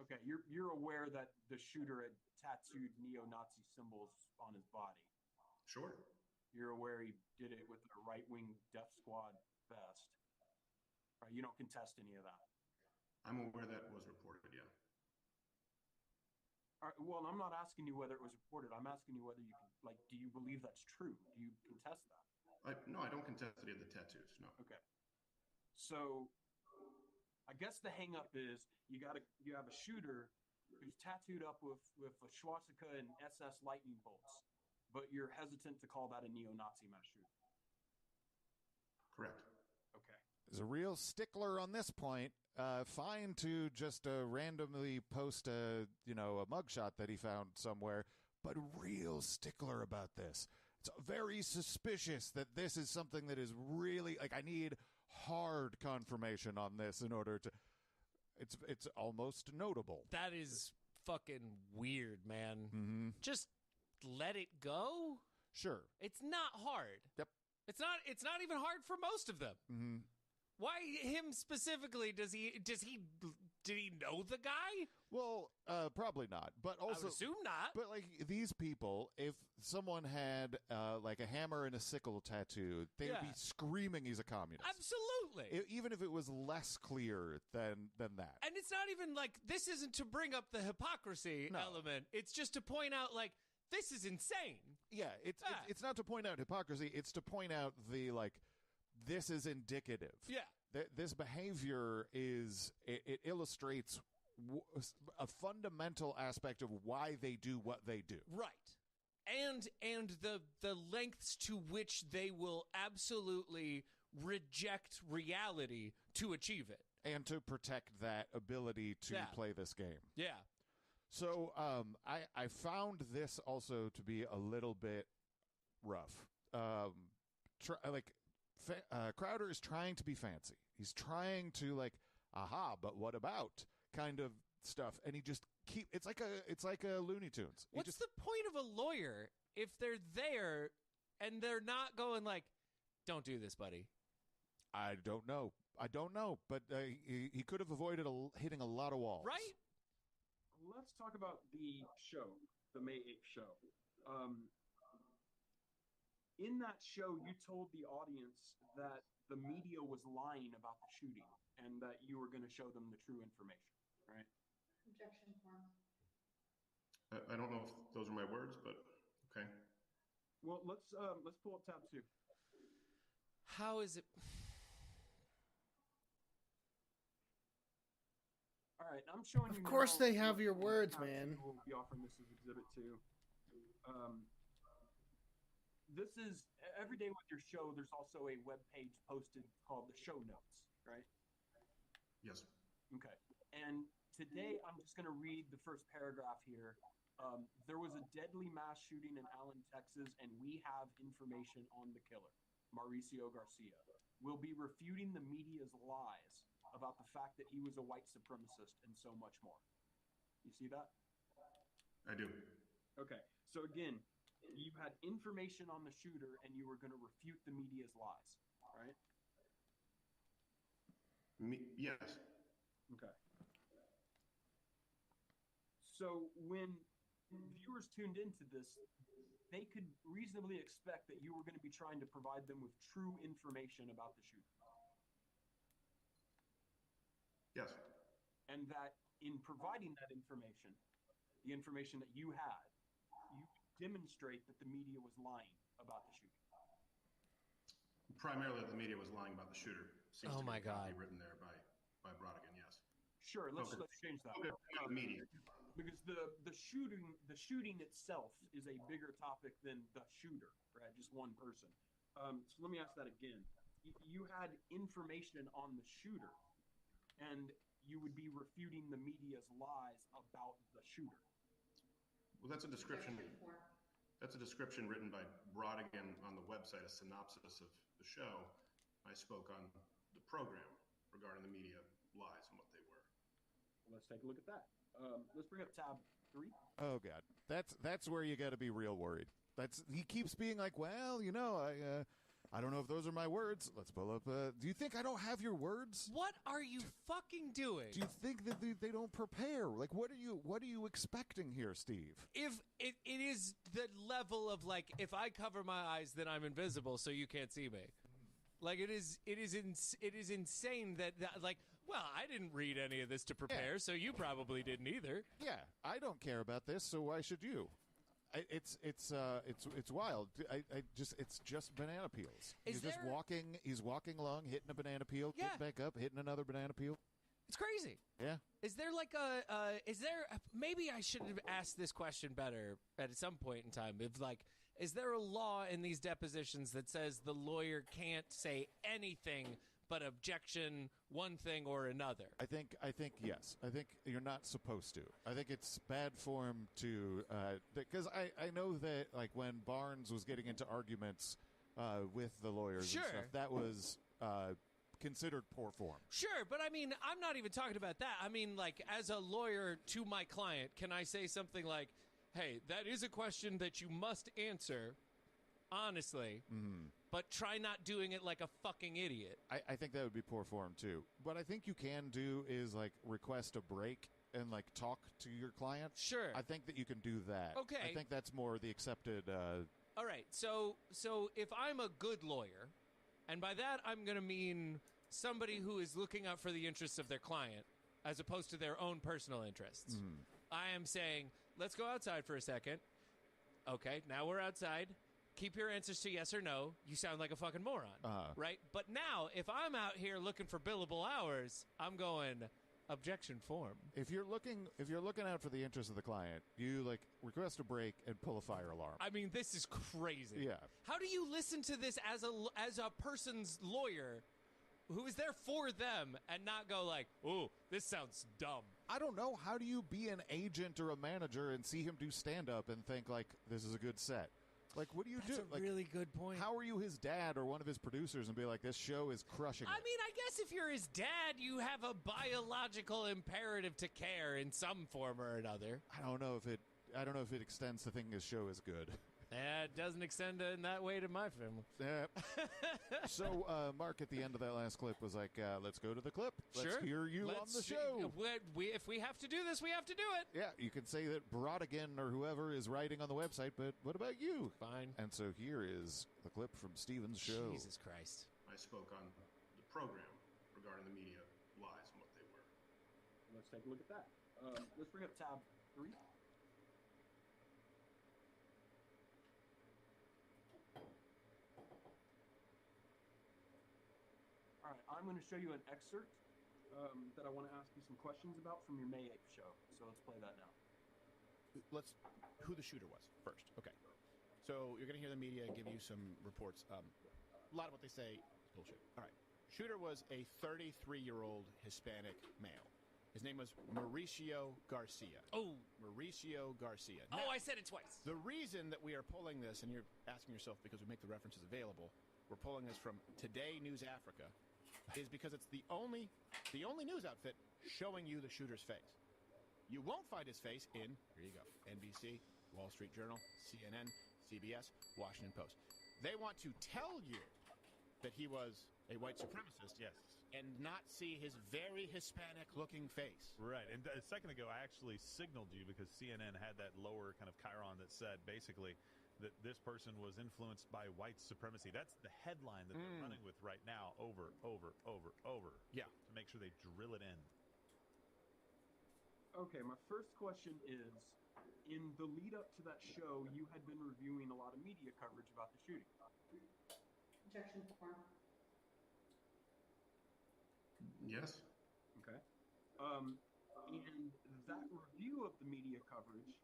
Okay, you're aware that the shooter had tattooed neo-Nazi symbols on his body? Sure. You're aware he did it with a right-wing Death Squad vest? Right, you don't contest any of that? I'm aware that was reported, yeah. All right, well, I'm not asking you whether it was reported. I'm asking you whether you can, do you believe that's true? Do you contest that? No, I don't contest any of the tattoos, no. Okay. So, I guess the hang-up is you have a shooter who's tattooed up with a swastika and SS lightning bolts, but you're hesitant to call that a neo-Nazi mass shooter. Correct. Okay. There's a real stickler on this point. Fine to just randomly post a mugshot that he found somewhere, but real stickler about this. It's very suspicious that this is something that is really I need hard confirmation on this in order to. It's almost notable. That is fucking weird, man. Mm-hmm. Just let it go. Sure. It's not hard. Yep. It's not even hard for most of them. Mm-hmm. Why him specifically? Does he Did he know the guy? Well, probably not. But I would also, assume not. but like these people, if someone had like a hammer and a sickle tattoo, they would be screaming he's a communist. Absolutely. Even if it was less clear than that. And it's not even like, this isn't to bring up the hypocrisy element. It's just to point out, like, this is insane. Yeah, it's not to point out hypocrisy. It's to point out the, like, this is indicative. Yeah. This behavior it illustrates a fundamental aspect of why they do what they do. Right. And the lengths to which they will absolutely reject reality to achieve it. And to protect that ability to play this game. Yeah. So I found this also to be a little bit rough. Crowder is trying to be fancy. He's trying to like, but what about kind of stuff, and he just it's like a Looney Tunes. What's the point of a lawyer if they're there and they're not going like, don't do this, buddy? I don't know, but he could have avoided hitting a lot of walls, right? Let's talk about the show, the May 8th show. In that show, you told the audience that the media was lying about the shooting and that you were going to show them the true information, right? Objection form. I don't know if those are my words, but okay. Well, let's pull up tab 2. How is it? All right, I'm showing you. Of course, they have your words, tab man. 2. We'll be offering this as Exhibit 2. This is every day with your show. There's also a web page posted called the show notes, right? Yes. Okay. And today I'm just going to read the first paragraph here. There was a deadly mass shooting in Allen, Texas, and we have information on the killer, Mauricio Garcia. We'll be refuting the media's lies about the fact that he was a white supremacist and so much more. You see that? I do. Okay. So again, you had information on the shooter and you were going to refute the media's lies, right? Yes. Okay. So when viewers tuned into this, they could reasonably expect that you were going to be trying to provide them with true information about the shooter. Yes. And that in providing that information, the information that you had, you demonstrate that the media was lying about the shooting. Primarily, the media was lying about the shooter. Seems Oh to my be God. written there by Brodigan. Yes. Sure, let's change that. Media. Because the shooting itself is a bigger topic than the shooter, right? Just one person. So let me ask that again. You had information on the shooter, and you would be refuting the media's lies about the shooter. Well, that's a description. Objection form. That's a description written by Brodigan on the website, a synopsis of the show. I spoke on the program regarding the media lies and what they were. Let's take a look at that. Let's bring up tab 3. Oh God, that's where you got to be real worried. He keeps being like, well, I don't know if those are my words. Let's pull up. Do you think I don't have your words? What are you fucking doing? Do you think that they don't prepare? Like, what are you expecting here, Steve? If it is the level of like, if I cover my eyes, then I'm invisible, so you can't see me. Like it is insane that like, well, I didn't read any of this to prepare, so you probably didn't either. Yeah, I don't care about this, so why should you? It's wild. It's just banana peels. He's walking along, hitting a banana peel, Yeah. getting back up, hitting another banana peel. It's crazy. Yeah. Is there like maybe I should have asked this question better at some point in time. If like, is there a law in these depositions that says the lawyer can't say anything but objection one thing or another? I think yes. I think you're not supposed to. I think it's bad form to because I know that like when Barnes was getting into arguments with the lawyers Sure. and stuff, that was considered poor form. Sure, but I mean, I'm not even talking about that. I mean, like, as a lawyer to my client, can I say something like, hey, that is a question that you must answer honestly, but try not doing it like a fucking idiot. I think that would be poor form too. What I think you can do is like request a break and like talk to your client. Sure. I think that you can do that. Okay. I think that's more the accepted. All right. So if I'm a good lawyer, and by that I'm going to mean somebody who is looking out for the interests of their client as opposed to their own personal interests. I am saying, let's go outside for a second. Okay, now we're outside. Keep your answers to yes or no. You sound like a fucking moron, right? But now, if I'm out here looking for billable hours, I'm going objection form. If you're looking out for the interest of the client, you like request a break and pull a fire alarm. I mean, this is crazy. Yeah. How do you listen to this as a person's lawyer who is there for them and not go like, "Ooh, this sounds dumb"? I don't know. How do you be an agent or a manager and see him do stand-up and think like this is a good set? Like, what do you do? That's a really good point. How are you his dad or one of his producers and be like, this show is crushing it? I mean, I guess if you're his dad, you have a biological imperative to care in some form or another. I don't know if it extends to thinking his show is good. It doesn't extend in that way to my family. So, Mark, at the end of that last clip was like, let's go to the clip. Let's Sure. hear you on the show. If we have to do this, we have to do it. Yeah, you can say that Brodigan or whoever is writing on the website, but what about you? Fine. And so here is the clip from Steven's show. Jesus Christ. I spoke on the program regarding the media lies and what they were. Let's take a look at that. Let's bring up tab 3. All right, I'm going to show you an excerpt that I want to ask you some questions about from your May 8th show. So let's play that now. Who the shooter was first. Okay. So you're going to hear the media give you some reports. A lot of what they say is bullshit. All right. Shooter was a 33-year-old Hispanic male. His name was Mauricio Garcia. Oh. Mauricio Garcia. Oh, Now, I said it twice. the reason that we are pulling this, and you're asking yourself because we make the references available, we're pulling this from Today News Africa, is because it's the only news outfit showing you the shooter's face. You won't find his face in, here you go, NBC, Wall Street Journal, CNN, CBS, Washington Post. They want to tell you that he was a white supremacist, Yes. and not see his very Hispanic-looking face. Right. And a second ago, I actually signaled you because CNN had that lower kind of chyron that said basically that this person was influenced by white supremacy. That's the headline that they're running with right now over. Yeah. To make sure they drill it in. Okay, my first question is, in the lead up to that show, you had been reviewing a lot of media coverage about the shooting. Objection form. Yes. Okay. And that review of the media coverage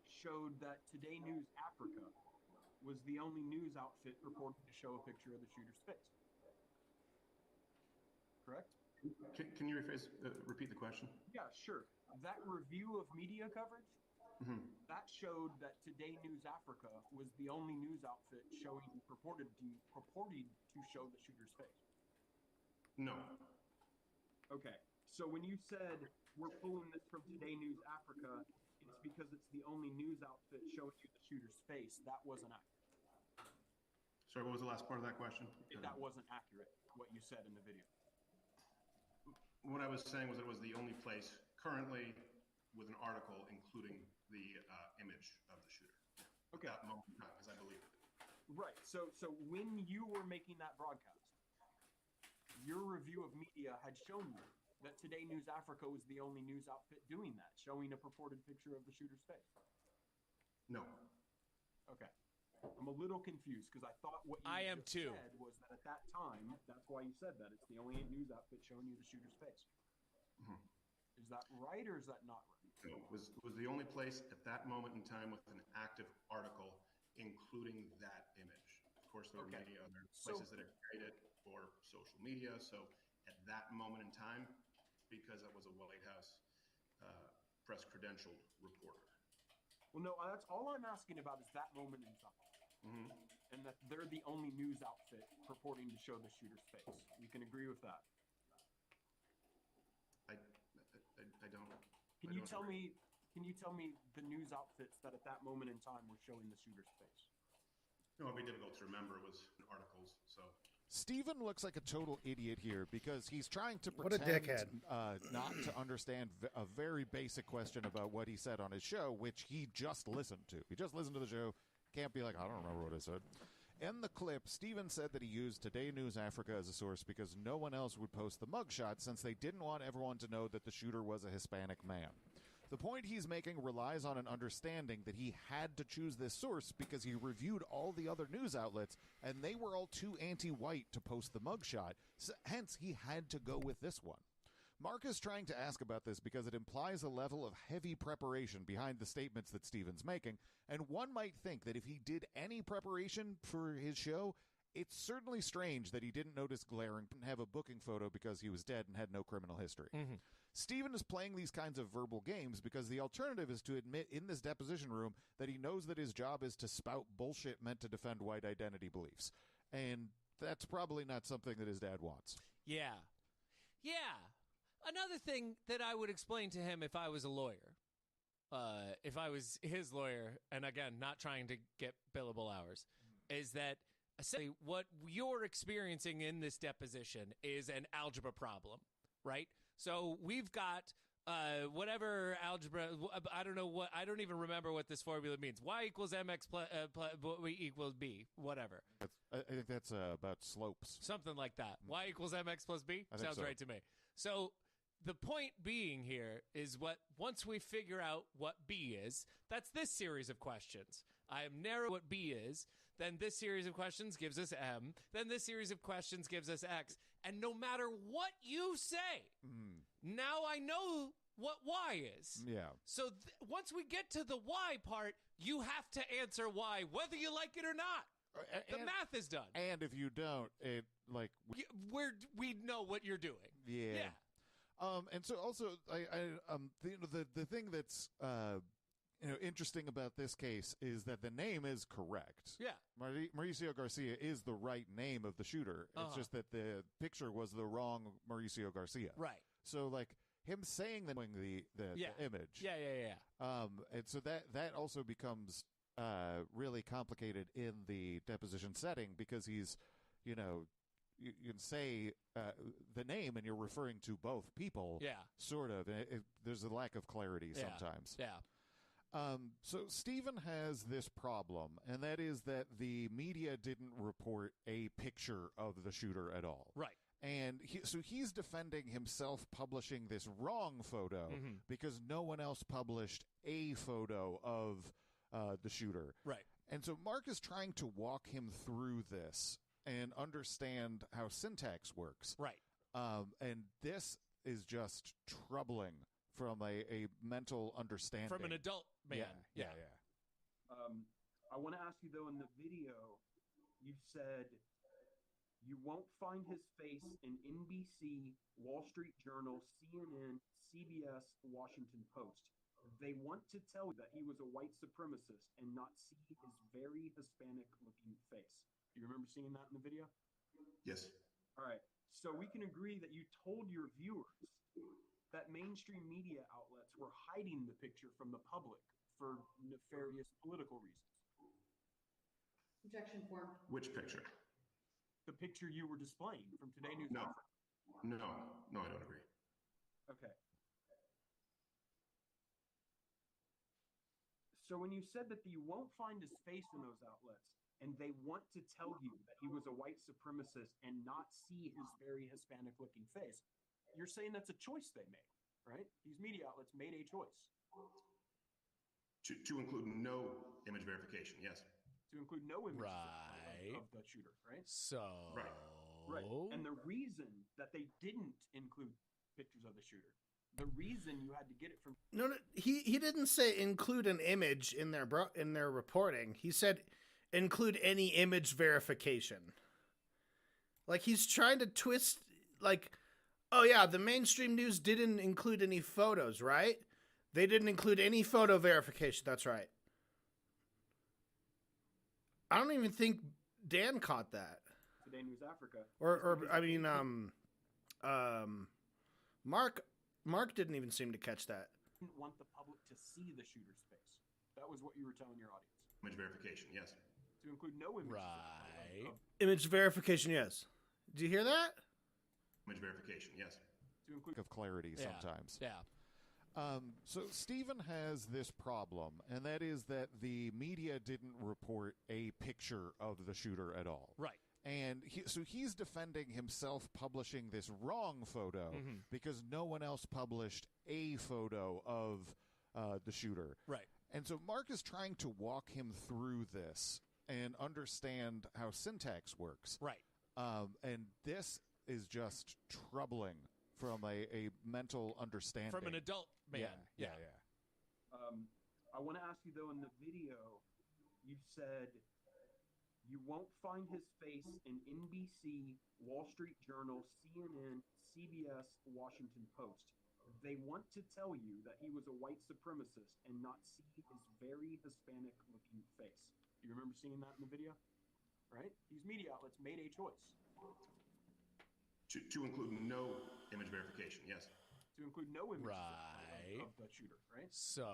showed that Today News Africa was the only news outfit reported to show a picture of the shooter's face. Correct? Can you repeat the question? Yeah, sure. That review of media coverage, that showed that Today News Africa was the only news outfit purported to show the shooter's face. No. Okay, so when you said we're pulling this from Today News Africa, it's because it's the only news outfit showing you the shooter's face. That wasn't accurate. Sorry, what was the last part of that question? That wasn't accurate, what you said in the video. What I was saying was that it was the only place currently with an article including the image of the shooter. Okay. At that moment in time, because I believe it. Right, so when you were making that broadcast, your review of media had shown you that Today News Africa was the only news outfit doing that, showing a purported picture of the shooter's face. No. Okay. I'm a little confused because I thought what you I am just too. said was that at that time, that's why you said that. It's the only news outfit showing you the shooter's face. Is that right or is that not right? No, it was the only place at that moment in time with an active article including that image. Of course, there were many other places that had carried it for social media. So at that moment in time, because I was a White House press credentialed reporter. Well, no, that's all I'm asking about is that moment in time. And that they're the only news outfit purporting to show the shooter's face. You can agree with that. I don't. Can you tell me the news outfits that at that moment in time were showing the shooter's face? No, it'd be difficult to remember. It was in articles, so. Steven looks like a total idiot here because he's trying to What a pretend dickhead. not to understand a very basic question about what he said on his show, which he just listened to. He just listened to the show. Can't be like, I don't remember what I said. In the clip, Steven said that he used Today News Africa as a source because no one else would post the mugshot since they didn't want everyone to know that the shooter was a Hispanic man. The point he's making relies on an understanding that he had to choose this source because he reviewed all the other news outlets and they were all too anti-white to post the mugshot, so hence he had to go with this one. Mark is trying to ask about this because it implies a level of heavy preparation behind the statements that Steven's making, and one might think that if he did any preparation for his show, it's certainly strange that he didn't notice glaring and have a booking photo because he was dead and had no criminal history. Mm-hmm. Steven is playing these kinds of verbal games because the alternative is to admit in this deposition room that he knows that his job is to spout bullshit meant to defend white identity beliefs. And that's probably not something that his dad wants. Yeah. Another thing that I would explain to him if I was a lawyer, if I was his lawyer, and again, not trying to get billable hours, is that essentially what you're experiencing in this deposition is an algebra problem, right? So we've got whatever algebra, I don't even remember what this formula means. Y equals mx equals b, whatever. I think that's about slopes. Something like that. Y equals mx plus b? Sounds so. right to me. So the point being here is once we figure out what b is, that's this series of questions. I am narrow what b is, then this series of questions gives us m, then this series of questions gives us x, and no matter what you say, now I know what y is. Yeah. So once we get to the y part, you have to answer y, whether you like it or not. The math is done. And if you don't, it like we know what you're doing. Yeah. And so also, the thing that's interesting about this case is that the name is correct. Yeah. Mauricio Garcia is the right name of the shooter. It's just that the picture was the wrong Mauricio Garcia. Right. So like him saying the image. Yeah. And so that also becomes really complicated in the deposition setting because he's, you can say the name and you're referring to both people. Yeah. Sort of. There's a lack of clarity sometimes. Yeah. So Steven has this problem, and that is that the media didn't report a picture of the shooter at all. Right. And so he's defending himself publishing this wrong photo because no one else published a photo of the shooter. Right. And so Mark is trying to walk him through this and understand how syntax works. Right. And this is just troubling from a mental understanding. From an adult man. Yeah. I want to ask you, though, in the video, you said you won't find his face in NBC, Wall Street Journal, CNN, CBS, Washington Post. They want to tell you that he was a white supremacist and not see his very Hispanic-looking face. Do you remember seeing that in the video? Yes. All right. So we can agree that you told your viewers that mainstream media outlets were hiding the picture from the public for nefarious political reasons. Objection form. Which picture? The picture you were displaying from Today News No. Africa. No, I don't agree. Okay. So when you said that you won't find his face in those outlets, and they want to tell you that he was a white supremacist and not see his very Hispanic-looking face, you're saying that's a choice they made, right? These media outlets made a choice. To include no image verification, yes. To include no images Right. of the shooter, right? So. Right. And the reason that they didn't include pictures of the shooter, the reason you had to get it from... No, he didn't say include an image in their reporting. He said include any image verification. Like he's trying to twist, like, oh yeah, the mainstream news didn't include any photos, right? They didn't include any photo verification. That's right. I don't even think Dan caught that. Today News Africa. Mark didn't even seem to catch that. Didn't want the public to see the shooter's face. That was what you were telling your audience. Image verification, yes. To include no images. Right. Image verification, yes. Do you hear that? Image verification, yes. To include Of clarity sometimes. Yeah. So Stephen has this problem, and that is that the media didn't report a picture of the shooter at all. Right. And so he's defending himself publishing this wrong photo because no one else published a photo of the shooter. Right. And so Mark is trying to walk him through this and understand how syntax works. Right. And this is just troubling from a mental understanding. From an adult man. Yeah. I want to ask you, though, in the video, you said you won't find his face in NBC, Wall Street Journal, CNN, CBS, Washington Post. They want to tell you that he was a white supremacist and not see his very Hispanic-looking face. You remember seeing that in the video? Right? These media outlets made a choice. To include no image verification, yes. To include no images Right. of the shooter, right? So.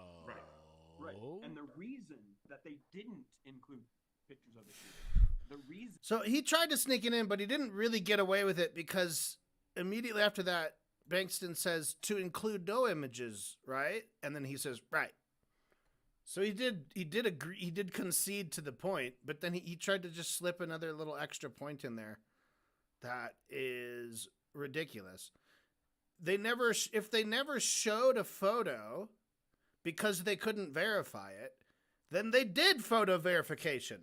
Right. And the reason that they didn't include pictures of the shooter, the reason. So he tried to sneak it in, but he didn't really get away with it because immediately after that, Bankston says to include no images, right? And then he says, right. So he did agree, he did concede to the point, but then he tried to just slip another little extra point in there. That is ridiculous. If they never showed a photo because they couldn't verify it, then they did photo verification.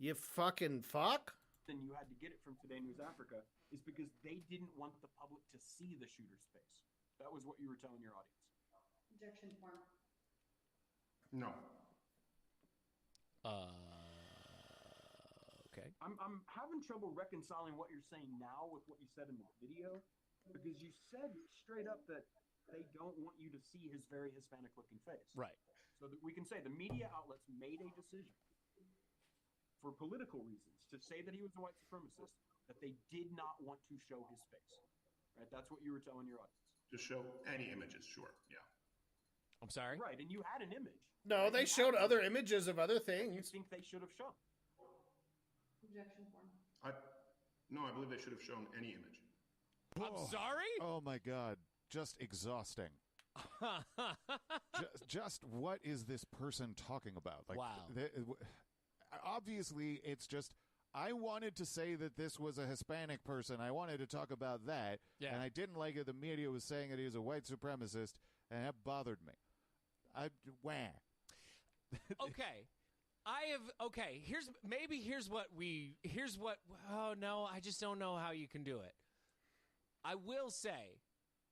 You fucking fuck. Then you had to get it from Today News Africa is because they didn't want the public to see the shooter's face. That was what you were telling your audience. Objection form. No. Okay. I'm having trouble reconciling what you're saying now with what you said in the video, because you said straight up that they don't want you to see his very Hispanic-looking face. Right. So that we can say the media outlets made a decision for political reasons to say that he was a white supremacist, that they did not want to show his face. Right? That's what you were telling your audience. Just show any images, sure, yeah. I'm sorry? Right, and you had an image. No, right? they showed other images of other You things. think they should have shown? Objection form. No, I believe they should have shown any image. I'm sorry? Oh my God. Just exhausting. just what is this person talking about? Like, Wow. Obviously, it's just, I wanted to say that this was a Hispanic person. I wanted to talk about that. Yeah. And I didn't like it. The media was saying that he was a white supremacist, and that bothered me. Okay. Oh no, I just don't know how you can do it. I will say,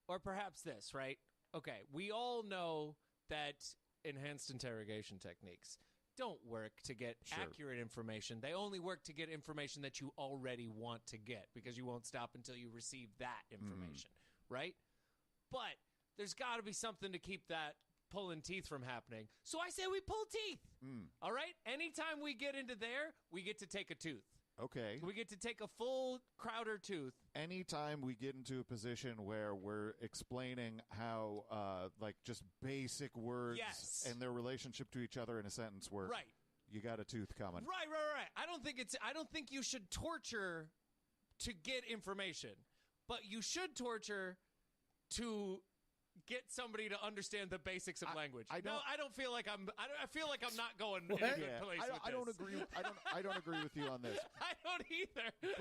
or perhaps this, right? Okay, we all know that enhanced interrogation techniques don't work to get accurate information. They only work to get information that you already want to get, because you won't stop until you receive that information, right? But there's got to be something to keep that pulling teeth from happening. So I say we pull teeth. All right? Anytime we get into there, we get to take a tooth. Okay. We get to take a full Crowder tooth. Anytime we get into a position where we're explaining how, just basic words and their relationship to each other in a sentence work, right? You got a tooth coming. Right. I don't think you should torture to get information, but you should torture to get somebody to understand the basics of language. I don't feel like I'm not going in a good place. I don't agree. I don't agree with you on this. I don't either.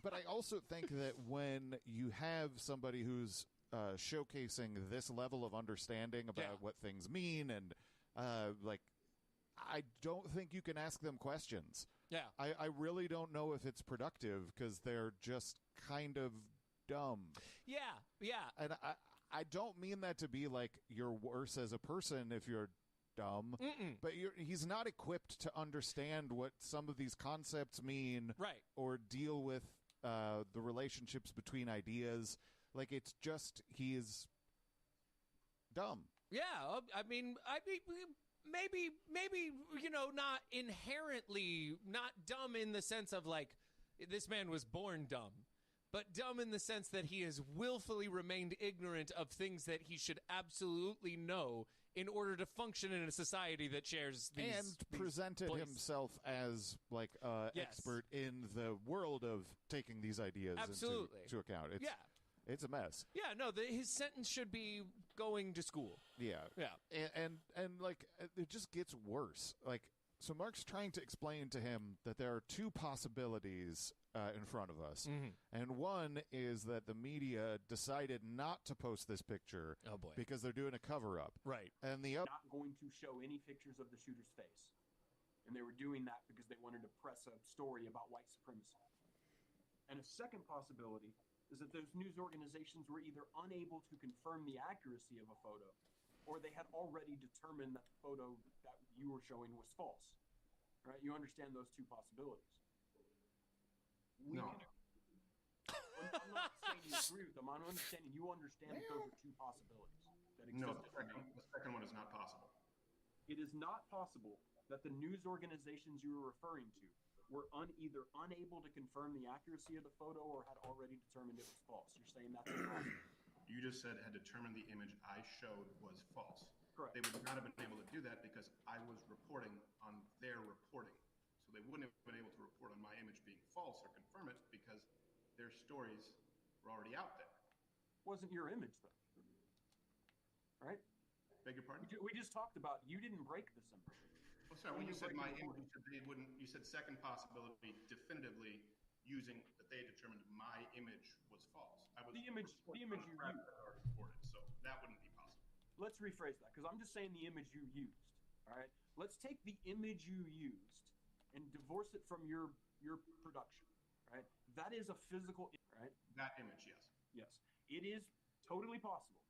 But I also think that when you have somebody who's showcasing this level of understanding about what things mean, and I don't think you can ask them questions. Yeah. I really don't know if it's productive, because they're just kind of dumb. Yeah. And I don't mean that to be like you're worse as a person if you're dumb, but he's not equipped to understand what some of these concepts mean, right? Or deal with the relationships between ideas. Like, it's just, he is dumb. Yeah, I mean, maybe not inherently not dumb in the sense of like this man was born dumb. But dumb in the sense that he has willfully remained ignorant of things that he should absolutely know in order to function in a society that shares these and presented places. himself as like Yes. expert in the world of taking these ideas Absolutely. into account. It's a mess. Yeah, no, his sentence should be going to school. Yeah. Yeah. And like it just gets worse. Like, so Mark's trying to explain to him that there are two possibilities in front of us. Mhm. And one is that the media decided not to post this picture Oh, boy. because they're doing a cover-up. Right. And the other... Not going to show any pictures of the shooter's face. And they were doing that because they wanted to press a story about white supremacy. And a second possibility is that those news organizations were either unable to confirm the accuracy of a photo, or they had already determined that the photo that you were showing was false. Right? You understand those two possibilities. No. I'm not saying you agree with them. I'm understanding you understand that those are two possibilities that exist. No, the second one is not possible. It is not possible that the news organizations you were referring to were either unable to confirm the accuracy of the photo or had already determined it was false. You're saying that's impossible. You just said had determined the image I showed was false. Correct. They would not have been able to do that because I was reporting on their reporting. So they wouldn't have been able to report on my image being false or confirm it because their stories were already out there. Wasn't your image, though. Right? Beg your pardon? We just talked about you didn't break the symbol. Oh, sorry, when you said break my the image, report. you said they wouldn't. You said second possibility definitively using that they determined my image was false. I was The image you used. reported, so that wouldn't be possible. Let's rephrase that because I'm just saying the image you used. All right. Let's take the image you used and divorce it from your production. Right. That is a physical. Right. That image, yes. Yes. It is totally possible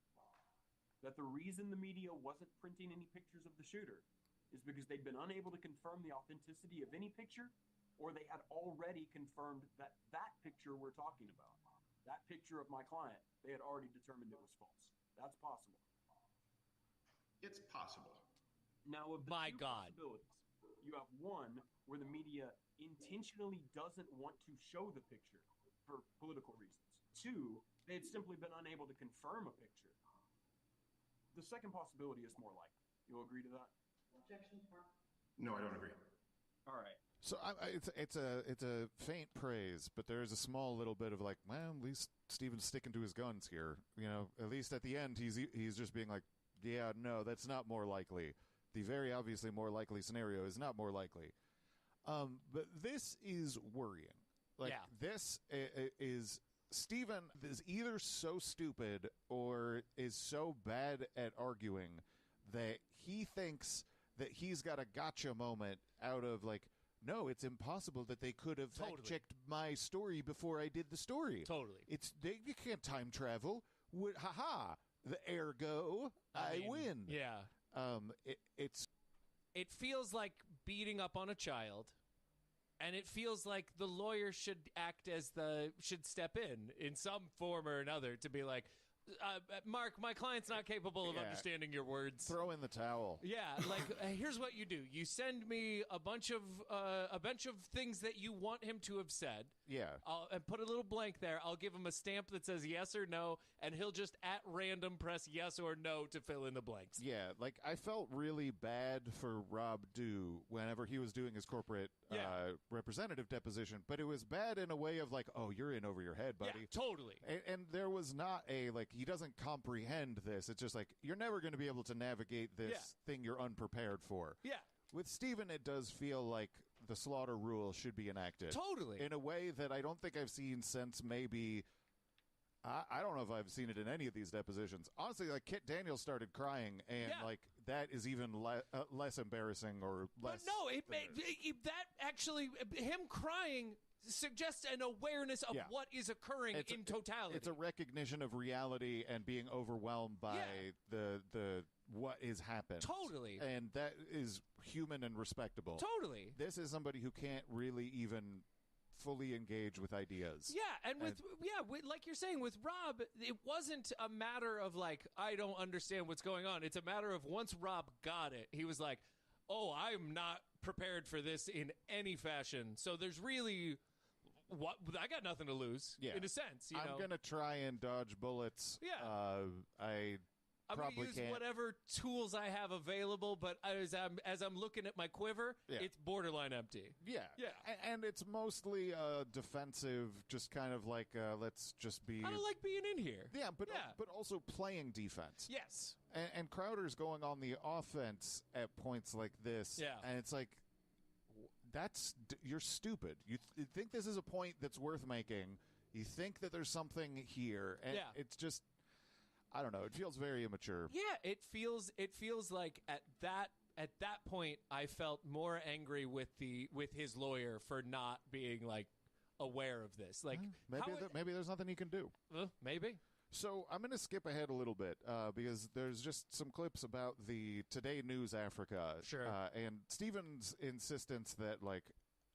that the reason the media wasn't printing any pictures of the shooter is because they'd been unable to confirm the authenticity of any picture, or they had already confirmed that that picture we're talking about, that picture of my client, they had already determined it was false. That's possible. It's possible. Now, of the My two God. possibilities, you have one where the media intentionally doesn't want to show the picture for political reasons. Two, they had simply been unable to confirm a picture. The second possibility is more likely. You'll agree to that? Objection for. No, I don't agree. All right. So it's a faint praise, but there is a small little bit of like, well, at least Steven's sticking to his guns here. You know, at least at the end, he's just being like, yeah, no, that's not more likely. The very obviously more likely scenario is not more likely. But this is worrying. Like, this is Steven is either so stupid or is so bad at arguing that he thinks that he's got a gotcha moment out of like, no, it's impossible that they could have fact-checked my story before I did the story. Totally. You can't time travel. Ha-ha. The ergo, I win. Yeah. It feels like beating up on a child, and it feels like the lawyer should step in some form or another to be like, Mark, my client's not capable of understanding your words. Throw in the towel. Yeah, like here's what you do: you send me a bunch of things that you want him to have said. Yeah, and put a little blank there. I'll give him a stamp that says yes or no, and he'll just at random press yes or no to fill in the blanks. Yeah, like I felt really bad for Rob Dew whenever he was doing his corporate representative deposition, but it was bad in a way of like, oh, you're in over your head, buddy. Yeah, totally. And there was not a like he doesn't comprehend this. It's just like you're never going to be able to navigate this thing you're unprepared for. Yeah. With Steven, it does feel like the slaughter rule should be enacted. Totally. In a way that I don't think I've seen since maybe... I don't know if I've seen it in any of these depositions. Honestly, like Kit Daniels started crying, and like that is even less embarrassing or less... But no, that actually... Him crying suggests an awareness of what is occurring in totality. It's a recognition of reality and being overwhelmed by the what is happened. Totally. And that is human and respectable. Totally. This is somebody who can't really even fully engage with ideas. Yeah, and with like you're saying, with Rob, it wasn't a matter of like, I don't understand what's going on. It's a matter of once Rob got it, he was like, oh, I'm not prepared for this in any fashion. So there's really... I got nothing to lose, in a sense. I'm going to try and dodge bullets. Yeah. I'm going to probably use can't. whatever tools I have available, but as I'm looking at my quiver, it's borderline empty. Yeah. And it's mostly defensive, just kind of like, let's just be... I don't like being in here. Yeah, but also playing defense. Yes. And Crowder's going on the offense at points like this. Yeah. And it's like, you're stupid. You think this is a point that's worth making. You think that there's something here. And it's just, I don't know. It feels very immature. Yeah, it feels like at that point I felt more angry with his lawyer for not being like aware of this. Like maybe there's nothing he can do. Maybe. So I'm going to skip ahead a little bit because there's just some clips about the Today News Africa. Sure. And Stephen's insistence that, like,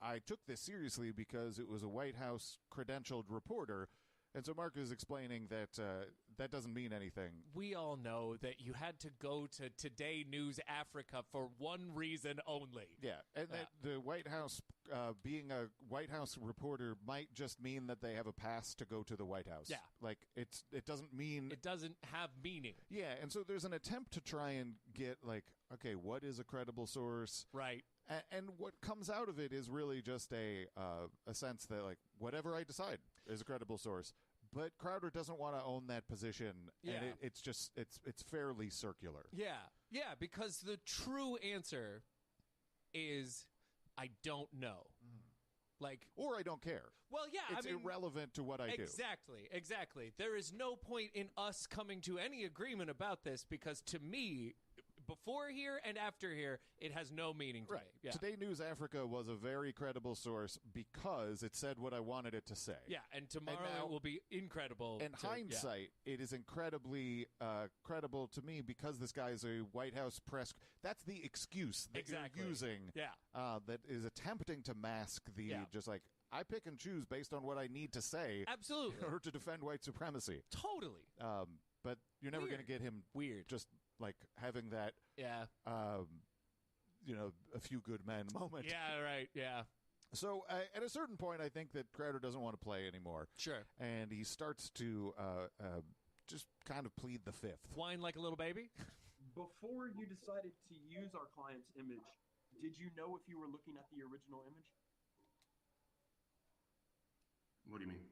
I took this seriously because it was a White House credentialed reporter. And so Mark is explaining that that doesn't mean anything. We all know that you had to go to Today News Africa for one reason only. Yeah, and that the White House, being a White House reporter, might just mean that they have a pass to go to the White House. Yeah. Like, it doesn't mean... It doesn't have meaning. Yeah, and so there's an attempt to try and get, like, okay, what is a credible source? Right. And what comes out of it is really just a sense that, like, whatever I decide is a credible source. But Crowder doesn't want to own that position, and it's just it's fairly circular. Yeah, because the true answer is I don't know. Like, or I don't care. Well, yeah, it's irrelevant to what I do. Exactly. There is no point in us coming to any agreement about this because to me, before here and after here, it has no meaning to me. Yeah. Today News Africa was a very credible source because it said what I wanted it to say. Yeah, and tomorrow it will be incredible. In hindsight, it is incredibly credible to me because this guy is a White House press... That's the excuse that you're using that is attempting to mask the just like, I pick and choose based on what I need to say. Absolutely. In order to defend white supremacy. Totally. But you're never going to get him just... like having that, a few good men moment. Yeah, right, yeah. So at a certain point, I think that Crowder doesn't want to play anymore. Sure. And he starts to just kind of plead the fifth. Whine like a little baby? Before you decided to use our client's image, did you know if you were looking at the original image? What do you mean?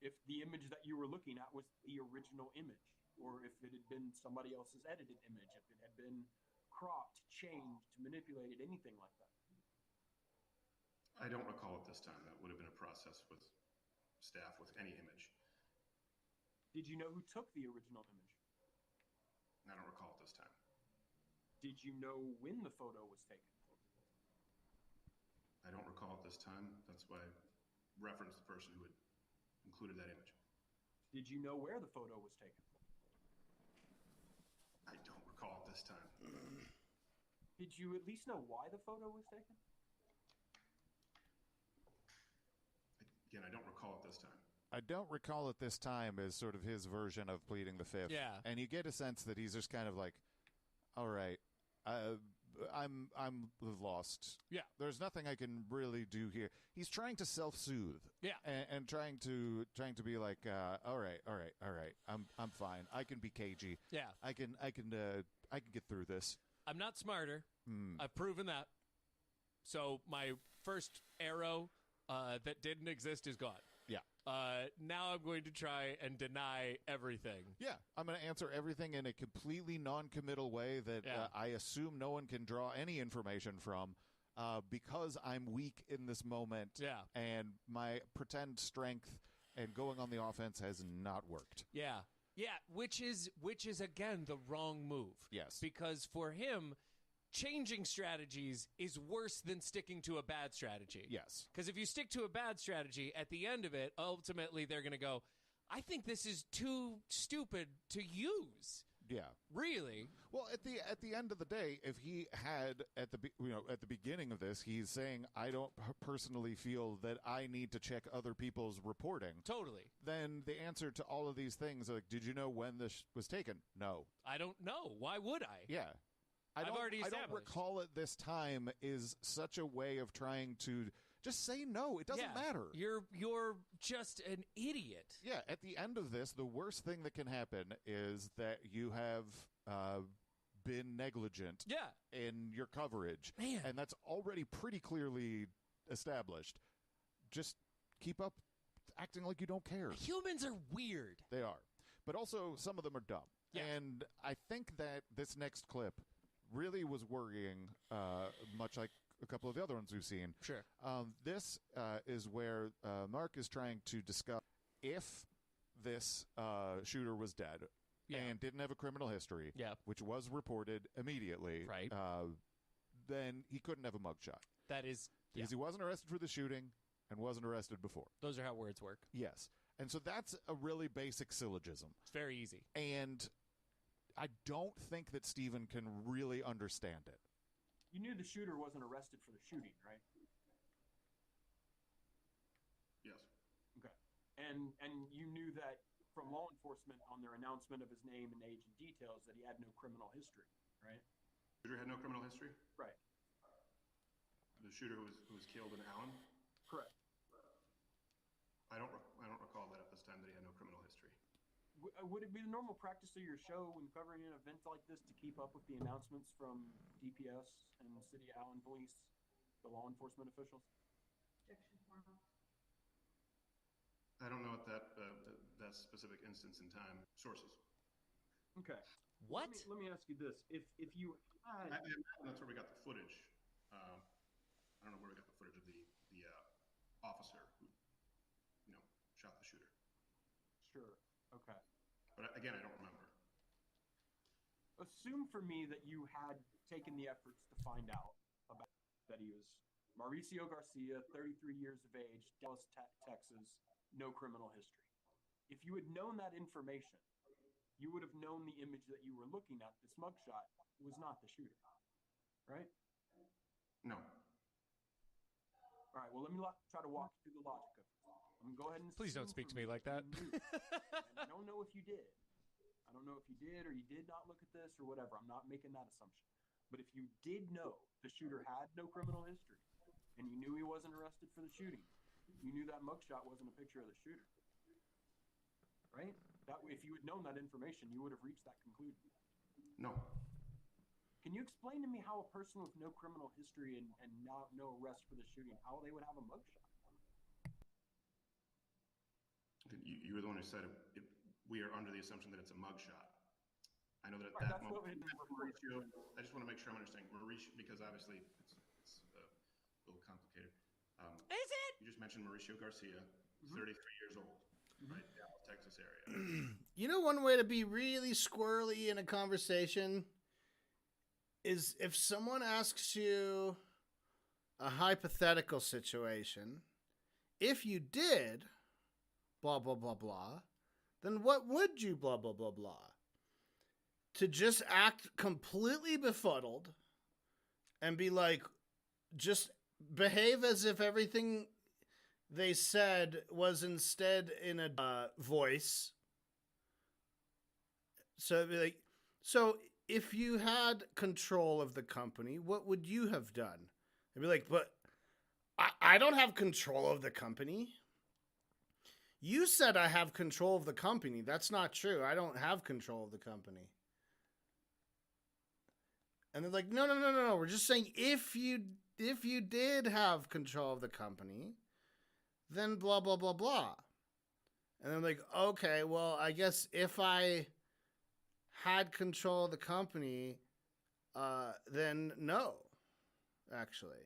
If the image that you were looking at was the original image. Or if it had been somebody else's edited image, if it had been cropped, changed, manipulated, anything like that. I don't recall at this time. That would have been a process with staff with any image. Did you know who took the original image? I don't recall at this time. Did you know when the photo was taken? I don't recall at this time. That's why I referenced the person who had included that image. Did you know where the photo was taken? I don't recall at this time. Did you at least know why the photo was taken? Again, I don't recall at this time. I don't recall at this time is sort of his version of pleading the fifth. Yeah. And you get a sense that he's just kind of like, all right, I'm lost. Yeah. There's nothing I can really do here. He's trying to self-soothe. Yeah. And trying to be like, all right. I'm fine. I can be cagey. Yeah. I can get through this. I'm not smarter. I've proven that. So my first arrow that didn't exist is gone. Yeah. Now I'm going to try and deny everything. Yeah, I'm going to answer everything in a completely non-committal way that I assume no one can draw any information from because I'm weak in this moment. Yeah. And my pretend strength and going on the offense has not worked. Yeah. Yeah, which is again the wrong move. Yes. Because for him, changing strategies is worse than sticking to a bad strategy. Yes. Because if you stick to a bad strategy, at the end of it, ultimately they're going to go, I think this is too stupid to use. Yeah. Really? Well, at the end of the day, if he had at the beginning of this, he's saying, I don't personally feel that I need to check other people's reporting. Totally. Then the answer to all of these things, like, did you know when this was taken? No. I don't know. Why would I? Yeah. I I've already established. don't recall at this time is such a way of trying to Just say no. It doesn't matter. You're just an idiot. Yeah, at the end of this, the worst thing that can happen is that you have been negligent in your coverage. Man. And that's already pretty clearly established. Just keep up acting like you don't care. Humans are weird. They are. But also, some of them are dumb. Yeah. And I think that this next clip really was worrying, much like a couple of the other ones we've seen. Sure. This is where Mark is trying to discuss if this shooter was dead and didn't have a criminal history, which was reported immediately, right? Then he couldn't have a mugshot. That is... Because he wasn't arrested for the shooting and wasn't arrested before. Those are how words work. Yes. And so that's a really basic syllogism. It's very easy. And I don't think that Steven can really understand it. You knew the shooter wasn't arrested for the shooting, right? Yes. Okay. And you knew that from law enforcement on their announcement of his name and age and details that he had no criminal history, right? Shooter had no criminal history? Right. The shooter who was killed in Allen? Correct. I don't recall that at this time that he had no criminal history. Would it be the normal practice of your show when covering an event like this to keep up with the announcements from DPS and the City of Allen Police, the law enforcement officials? Objection form. I don't know at that specific instance in time. Sources. Okay. What? Let me ask you this: if you had, I imagine that's where we got the footage. I don't know where we got the footage of the officer who, shot the shooter. Sure. Okay. But again, I don't remember. Assume for me that you had taken the efforts to find out about that he was Mauricio Garcia, 33 years of age, Dallas, Texas, no criminal history. If you had known that information, you would have known the image that you were looking at, this mugshot, was not the shooter. Right? No. All right, well, let me try to walk you through the logic of it. I'm going to go ahead and please don't speak to me like that. And I don't know if you did. I don't know if you did or you did not look at this or whatever. I'm not making that assumption. But if you did know the shooter had no criminal history and you knew he wasn't arrested for the shooting, you knew that mugshot wasn't a picture of the shooter. Right? That way, if you had known that information, you would have reached that conclusion. No. Can you explain to me how a person with no criminal history and no arrest for the shooting, how they would have a mugshot? You were the one who said we are under the assumption that it's a mugshot. I know that at Right, that that's moment, Mauricio, I just want to make sure I'm understanding. Mauricio, because obviously it's a little complicated. Is it? You just mentioned Mauricio Garcia, 33 years old, right? Dallas, Texas area. You know, one way to be really squirrely in a conversation is if someone asks you a hypothetical situation, if you did blah, blah, blah, blah, then what would you blah, blah, blah, blah? To just act completely befuddled and be like, just behave as if everything they said was instead in a voice. So it'd be like, so if you had control of the company, what would you have done? They'd be like, but I don't have control of the company. You said I have control of the company. That's not true. I don't have control of the company. And they're like, no. We're just saying if you did have control of the company, then blah, blah, blah, blah. And they're like, okay, well, I guess if I had control of the company, then no, actually.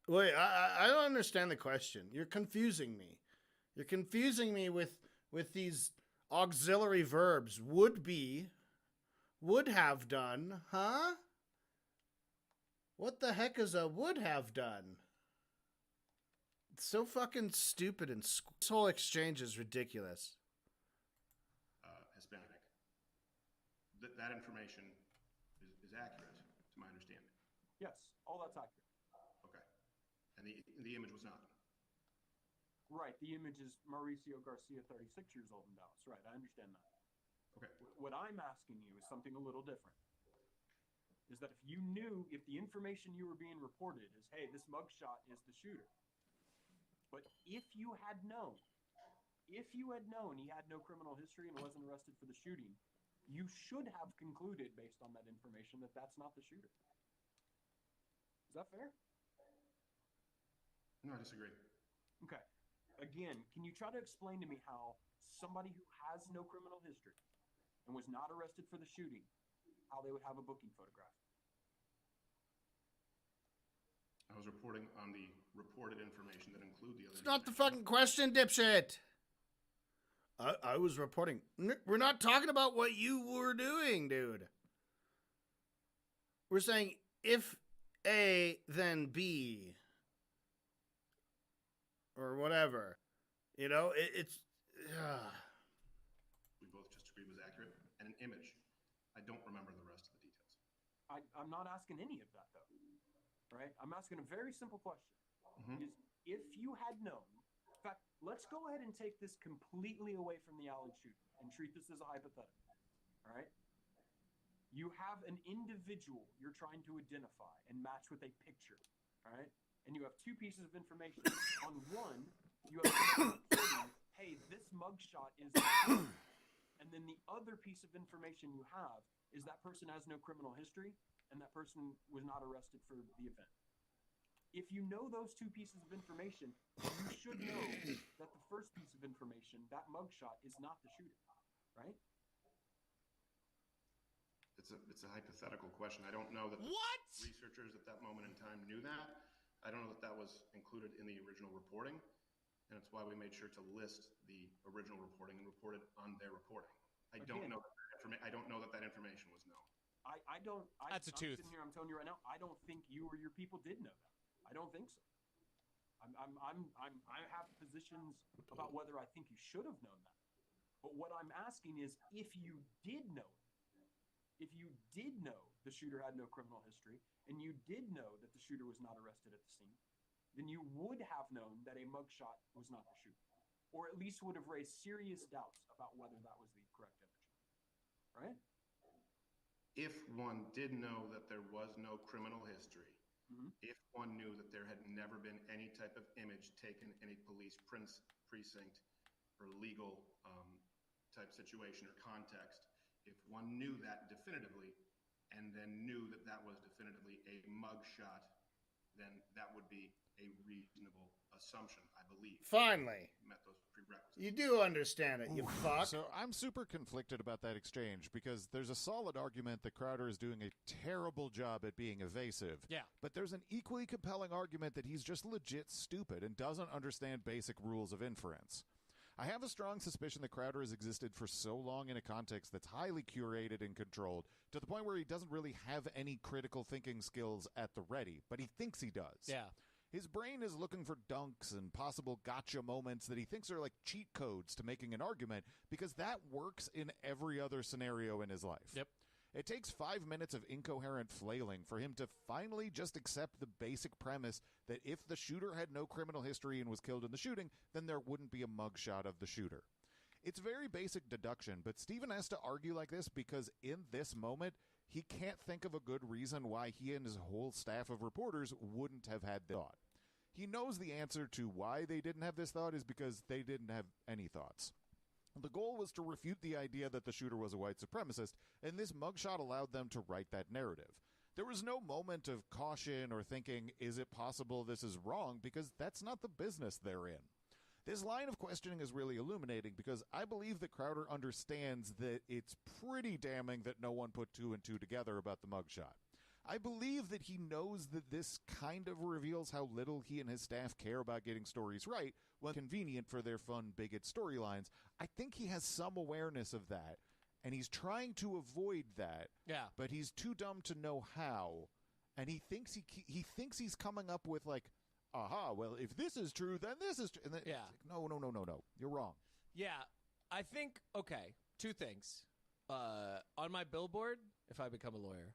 Wait, I don't understand the question. You're confusing me. You're confusing me with these auxiliary verbs. Would be, would have done, huh? What the heck is a would have done? It's so fucking stupid and this whole exchange is ridiculous. Hispanic. That information is accurate, to my understanding. Yes, all that's accurate. Okay. And the image was not. Right, the image is Mauricio Garcia, 36 years old in Dallas. Right, I understand that. Okay. What I'm asking you is something a little different. is that if the information you were being reported is, hey, this mugshot is the shooter, but if you had known he had no criminal history and wasn't arrested for the shooting, you should have concluded based on that information that that's not the shooter. Is that fair? No, I disagree. Okay. Again, can you try to explain to me how somebody who has no criminal history and was not arrested for the shooting, how they would have a booking photograph? I was reporting on the reported information that include the other. It's not the fucking question, dipshit. I was reporting. We're not talking about what you were doing, dude. We're saying if A, then B. Or whatever. You know, it's... We both just agreed was accurate. And an image. I don't remember the rest of the details. I'm not asking any of that, though. Right? I'm asking a very simple question. Mm-hmm. Is if you had known... In fact, let's go ahead and take this completely away from the Allen shooting and treat this as a hypothetical. All right? You have an individual you're trying to identify and match with a picture. All right? And you have two pieces of information. On one, you have saying, hey, this mugshot is the shooter. And then the other piece of information you have is that person has no criminal history and that person was not arrested for the event. If you know those two pieces of information, you should know that the first piece of information, that mugshot, is not the shooter, right? It's a hypothetical question. I don't know that researchers at that moment in time knew that. I don't know that that was included in the original reporting, and it's why we made sure to list the original reporting and report it on their reporting. I don't know that information was known. That's a tooth. I'm sitting here, I'm telling you right now, I don't think you or your people did know that. I don't think so. I have positions about whether I think you should have known that. But what I'm asking is, if you did know it, if you did know the shooter had no criminal history, and you did know that the shooter was not arrested at the scene, then you would have known that a mugshot was not the shooter, or at least would have raised serious doubts about whether that was the correct image, right? If one did know that there was no criminal history, if one knew that there had never been any type of image taken in a police precinct or legal type situation or context, if one knew that definitively and then knew that that was definitively a mugshot, then that would be a reasonable assumption, I believe. Finally. Met those prerequisites. You do understand it, you fuck. So I'm super conflicted about that exchange because there's a solid argument that Crowder is doing a terrible job at being evasive. Yeah. But there's an equally compelling argument that he's just legit stupid and doesn't understand basic rules of inference. I have a strong suspicion that Crowder has existed for so long in a context that's highly curated and controlled to the point where he doesn't really have any critical thinking skills at the ready, but he thinks he does. Yeah. His brain is looking for dunks and possible gotcha moments that he thinks are like cheat codes to making an argument because that works in every other scenario in his life. Yep. It takes 5 minutes of incoherent flailing for him to finally just accept the basic premise that if the shooter had no criminal history and was killed in the shooting, then there wouldn't be a mugshot of the shooter. It's very basic deduction, but Stephen has to argue like this because in this moment, he can't think of a good reason why he and his whole staff of reporters wouldn't have had the thought. He knows the answer to why they didn't have this thought is because they didn't have any thoughts. The goal was to refute the idea that the shooter was a white supremacist, and this mugshot allowed them to write that narrative. There was no moment of caution or thinking, is it possible this is wrong, because that's not the business they're in. This line of questioning is really illuminating because I believe that Crowder understands that it's pretty damning that no one put two and two together about the mugshot. I believe that he knows that this kind of reveals how little he and his staff care about getting stories right when convenient for their fun bigot storylines. I think he has some awareness of that, and he's trying to avoid that. Yeah. But he's too dumb to know how, and he thinks he's coming up with like, aha, well, if this is true, then this is true. And then Yeah. it's like, no, you're wrong. Yeah, I think, okay, two things. On my billboard, if I become a lawyer,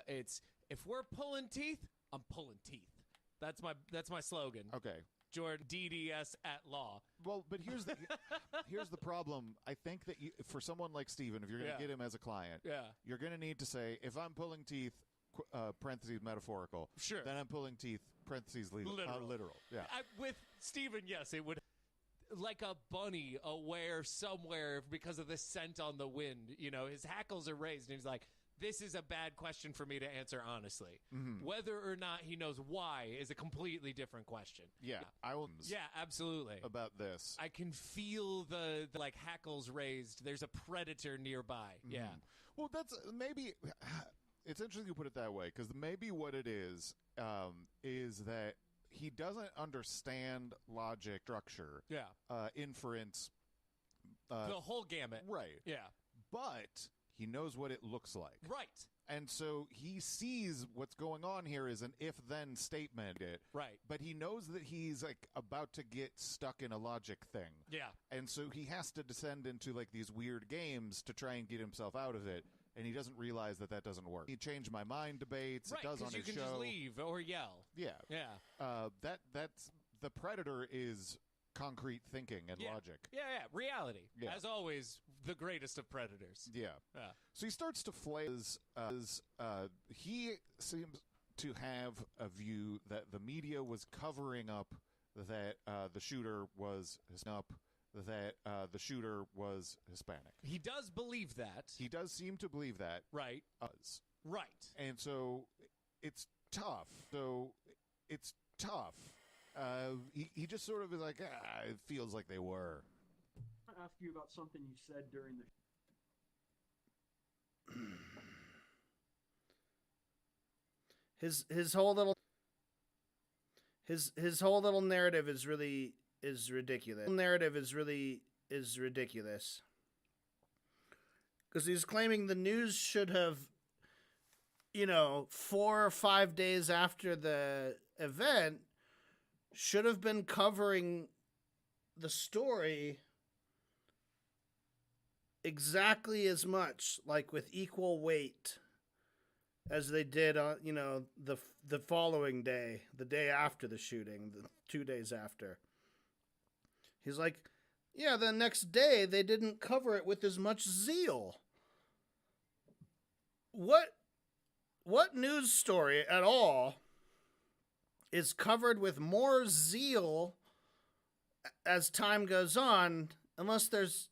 it's, if we're pulling teeth, I'm pulling teeth. That's my slogan. Okay. Jordan, DDS at law. Well, but here's the problem. I think that for someone like Steven, if you're going to get him as a client, you're going to need to say, if I'm pulling teeth, parentheses metaphorical, then I'm pulling teeth, parentheses literal. Yeah. With Steven, yes, it would. Like a bunny aware somewhere because of the scent on the wind. You know, his hackles are raised, and he's like, this is a bad question for me to answer honestly. Whether or not he knows why is a completely different question. Yeah, I will. Yeah, absolutely. About this, I can feel the like hackles raised. There's a predator nearby. Yeah. Well, that's maybe. It's interesting you put it that way, because maybe what it is that he doesn't understand logic, structure, inference, the whole gamut. Right. Yeah. But he knows what it looks like. Right. And so he sees what's going on here is an if-then statement. Right. But he knows that he's like about to get stuck in a logic thing. Yeah. And so he has to descend into like these weird games to try and get himself out of it. And he doesn't realize that doesn't work. He changed my mind debates. Right, it does on his show. Because you can just leave or yell. Yeah. Yeah. That's the Predator is concrete thinking and logic. Yeah. Reality. Yeah. As always, the greatest of predators. Yeah. So he starts to flail. He seems to have a view that the media was covering up that the shooter was Hispanic. He does believe that. He does seem to believe that. Right. Right. And so it's tough. He just sort of is like, it feels like they were. I want to ask you about something you said during the his whole little narrative is ridiculous. Is ridiculous. Because he's claiming the news should have, 4 or 5 days after the event, should have been covering the story exactly as much, like with equal weight, as they did on, the following day, the day after the shooting, the 2 days after. He's like, yeah, the next day they didn't cover it with as much zeal. What news story at all is covered with more zeal as time goes on, unless there's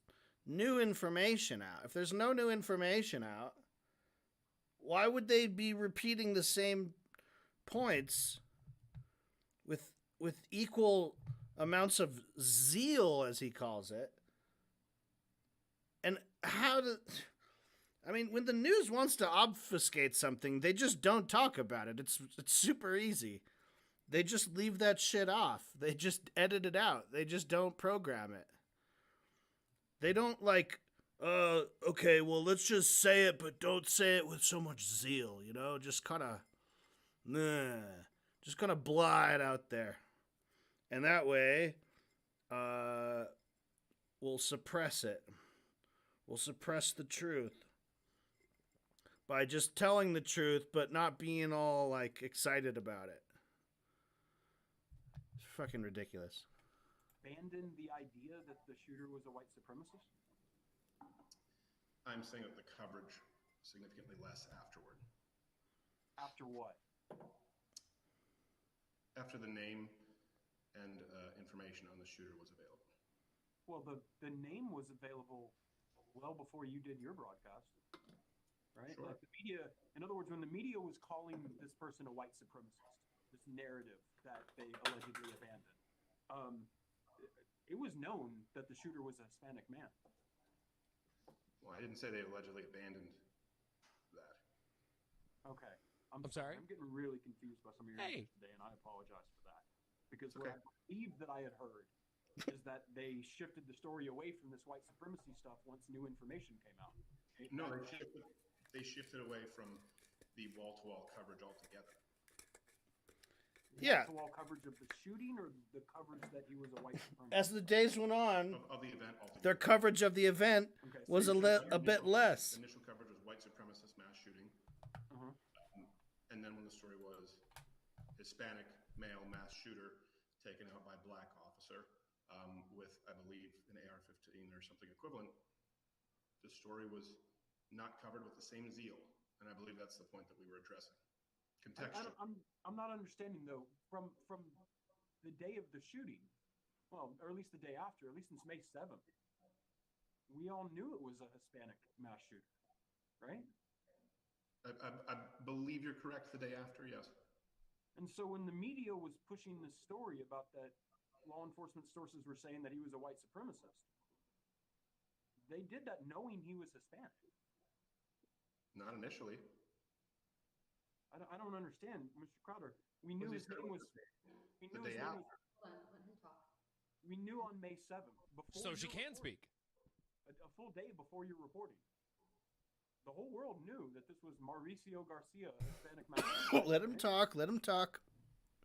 new information out? If there's no new information out, why would they be repeating the same points with equal amounts of zeal, as he calls it? And when the news wants to obfuscate something, they just don't talk about it. It's super easy. They just leave that shit off. They just edit it out. They just don't program it. They don't okay, well, let's just say it, but don't say it with so much zeal, just kind of blah it out there. And that way, we'll suppress it. We'll suppress the truth by just telling the truth, but not being all, excited about it. It's fucking ridiculous. Abandon the idea that the shooter was a white supremacist? I'm saying that the coverage significantly less afterward. After what? After the name and information on the shooter was available. Well, the name was available well before you did your broadcast, right? Sure. Like the media, in other words, when the media was calling this person a white supremacist, this narrative that they allegedly abandoned, it was known that the shooter was a Hispanic man. Well, I didn't say they allegedly abandoned that. Okay. I'm sorry? I'm getting really confused by some of your answers today, and I apologize for that. Because what I believe that I had heard is that they shifted the story away from this white supremacy stuff once new information came out. No, they shifted away from the wall-to-wall coverage altogether. Yeah. Wall coverage of the shooting, or the coverage that he was a white supremacist? As the days went on, Of the event altogether. their coverage of the event was a bit less. Initial coverage was white supremacist mass shooting. Uh-huh. And then when the story was Hispanic male mass shooter, taken out by a black officer with, I believe, an AR-15 or something equivalent. The story was not covered with the same zeal, and I believe that's the point that we were addressing. Contextual. I'm not understanding though. From the day of the shooting, well, or at least the day after, at least since May 7th, we all knew it was a Hispanic mass shooter, right? I believe you're correct. The day after, yes. And so when the media was pushing this story about that, law enforcement sources were saying that he was a white supremacist. They did that knowing he was Hispanic. Not initially. I don't understand, Mr. Crowder. We knew his name was. We knew his name was. Hold on, let him talk. We knew on May 7th. So she can speak. A full day before your reporting. The whole world knew that this was Mauricio Garcia, a Hispanic man. Let him talk. Let him talk.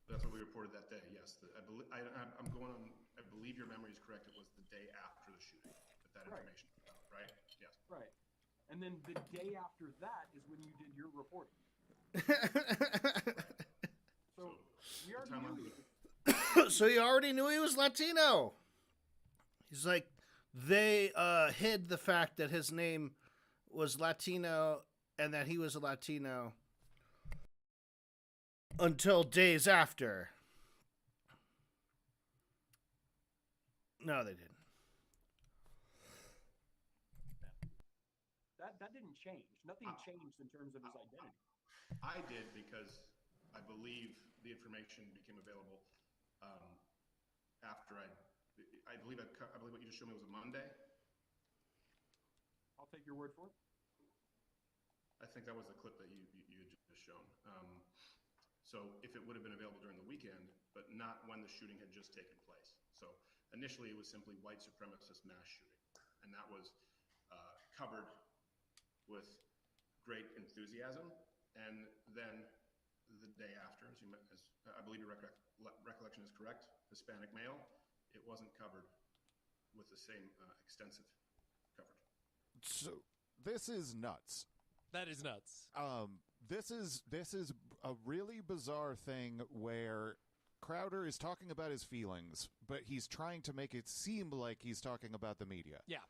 That's what we reported that day. Yes, I'm going on. I believe your memory is correct. It was the day after the shooting that information came out, right? Yes. Right. And then the day after that is when you did your reporting. So we already knew. So you already knew he was Latino. He's like, they hid the fact that his name was Latino and that he was a Latino until days after. No, they didn't. That didn't change. Nothing changed in terms of his identity. I did because I believe the information became available after I believe what you just showed me was a Monday. I'll take your word for it. I think that was the clip that you had just shown. So if it would have been available during the weekend, but not when the shooting had just taken place. So initially it was simply white supremacist mass shooting, and that was covered with great enthusiasm. And then the day after, as I believe your recollection is correct, Hispanic male, it wasn't covered with the same extensive coverage. So this is nuts. That is nuts. This is a really bizarre thing where Crowder is talking about his feelings, but he's trying to make it seem like he's talking about the media. Yeah.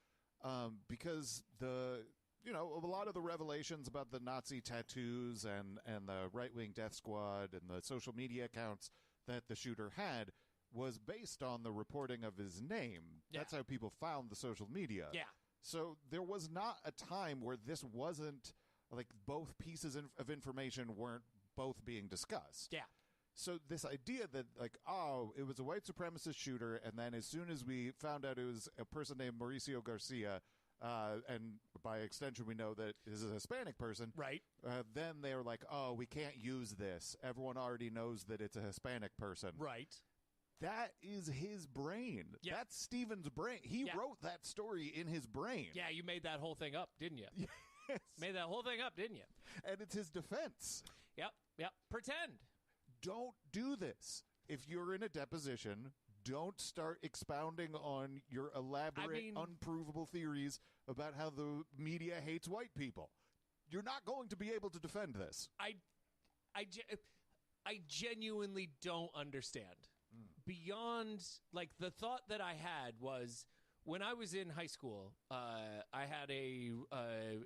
Because a lot of the revelations about the Nazi tattoos and the right-wing death squad and the social media accounts that the shooter had was based on the reporting of his name. Yeah. That's how people found the social media. Yeah. So there was not a time where this wasn't, like, both pieces of information weren't both being discussed. Yeah. So this idea that, like, it was a white supremacist shooter, and then as soon as we found out it was a person named Mauricio Garcia, and by extension we know that this is a Hispanic person, right? Then they were like, we can't use this. Everyone already knows that it's a Hispanic person. Right. That is his brain. Yeah. That's Steven's brain. He wrote that story in his brain. Yeah, you made that whole thing up, didn't you? Yes. Made that whole thing up, didn't you? And it's his defense. Yep. Pretend. Don't do this. If you're in a deposition, don't start expounding on your elaborate, unprovable theories about how the media hates white people. You're not going to be able to defend this. I genuinely don't understand. Beyond, like, the thought that I had was when I was in high school, I had a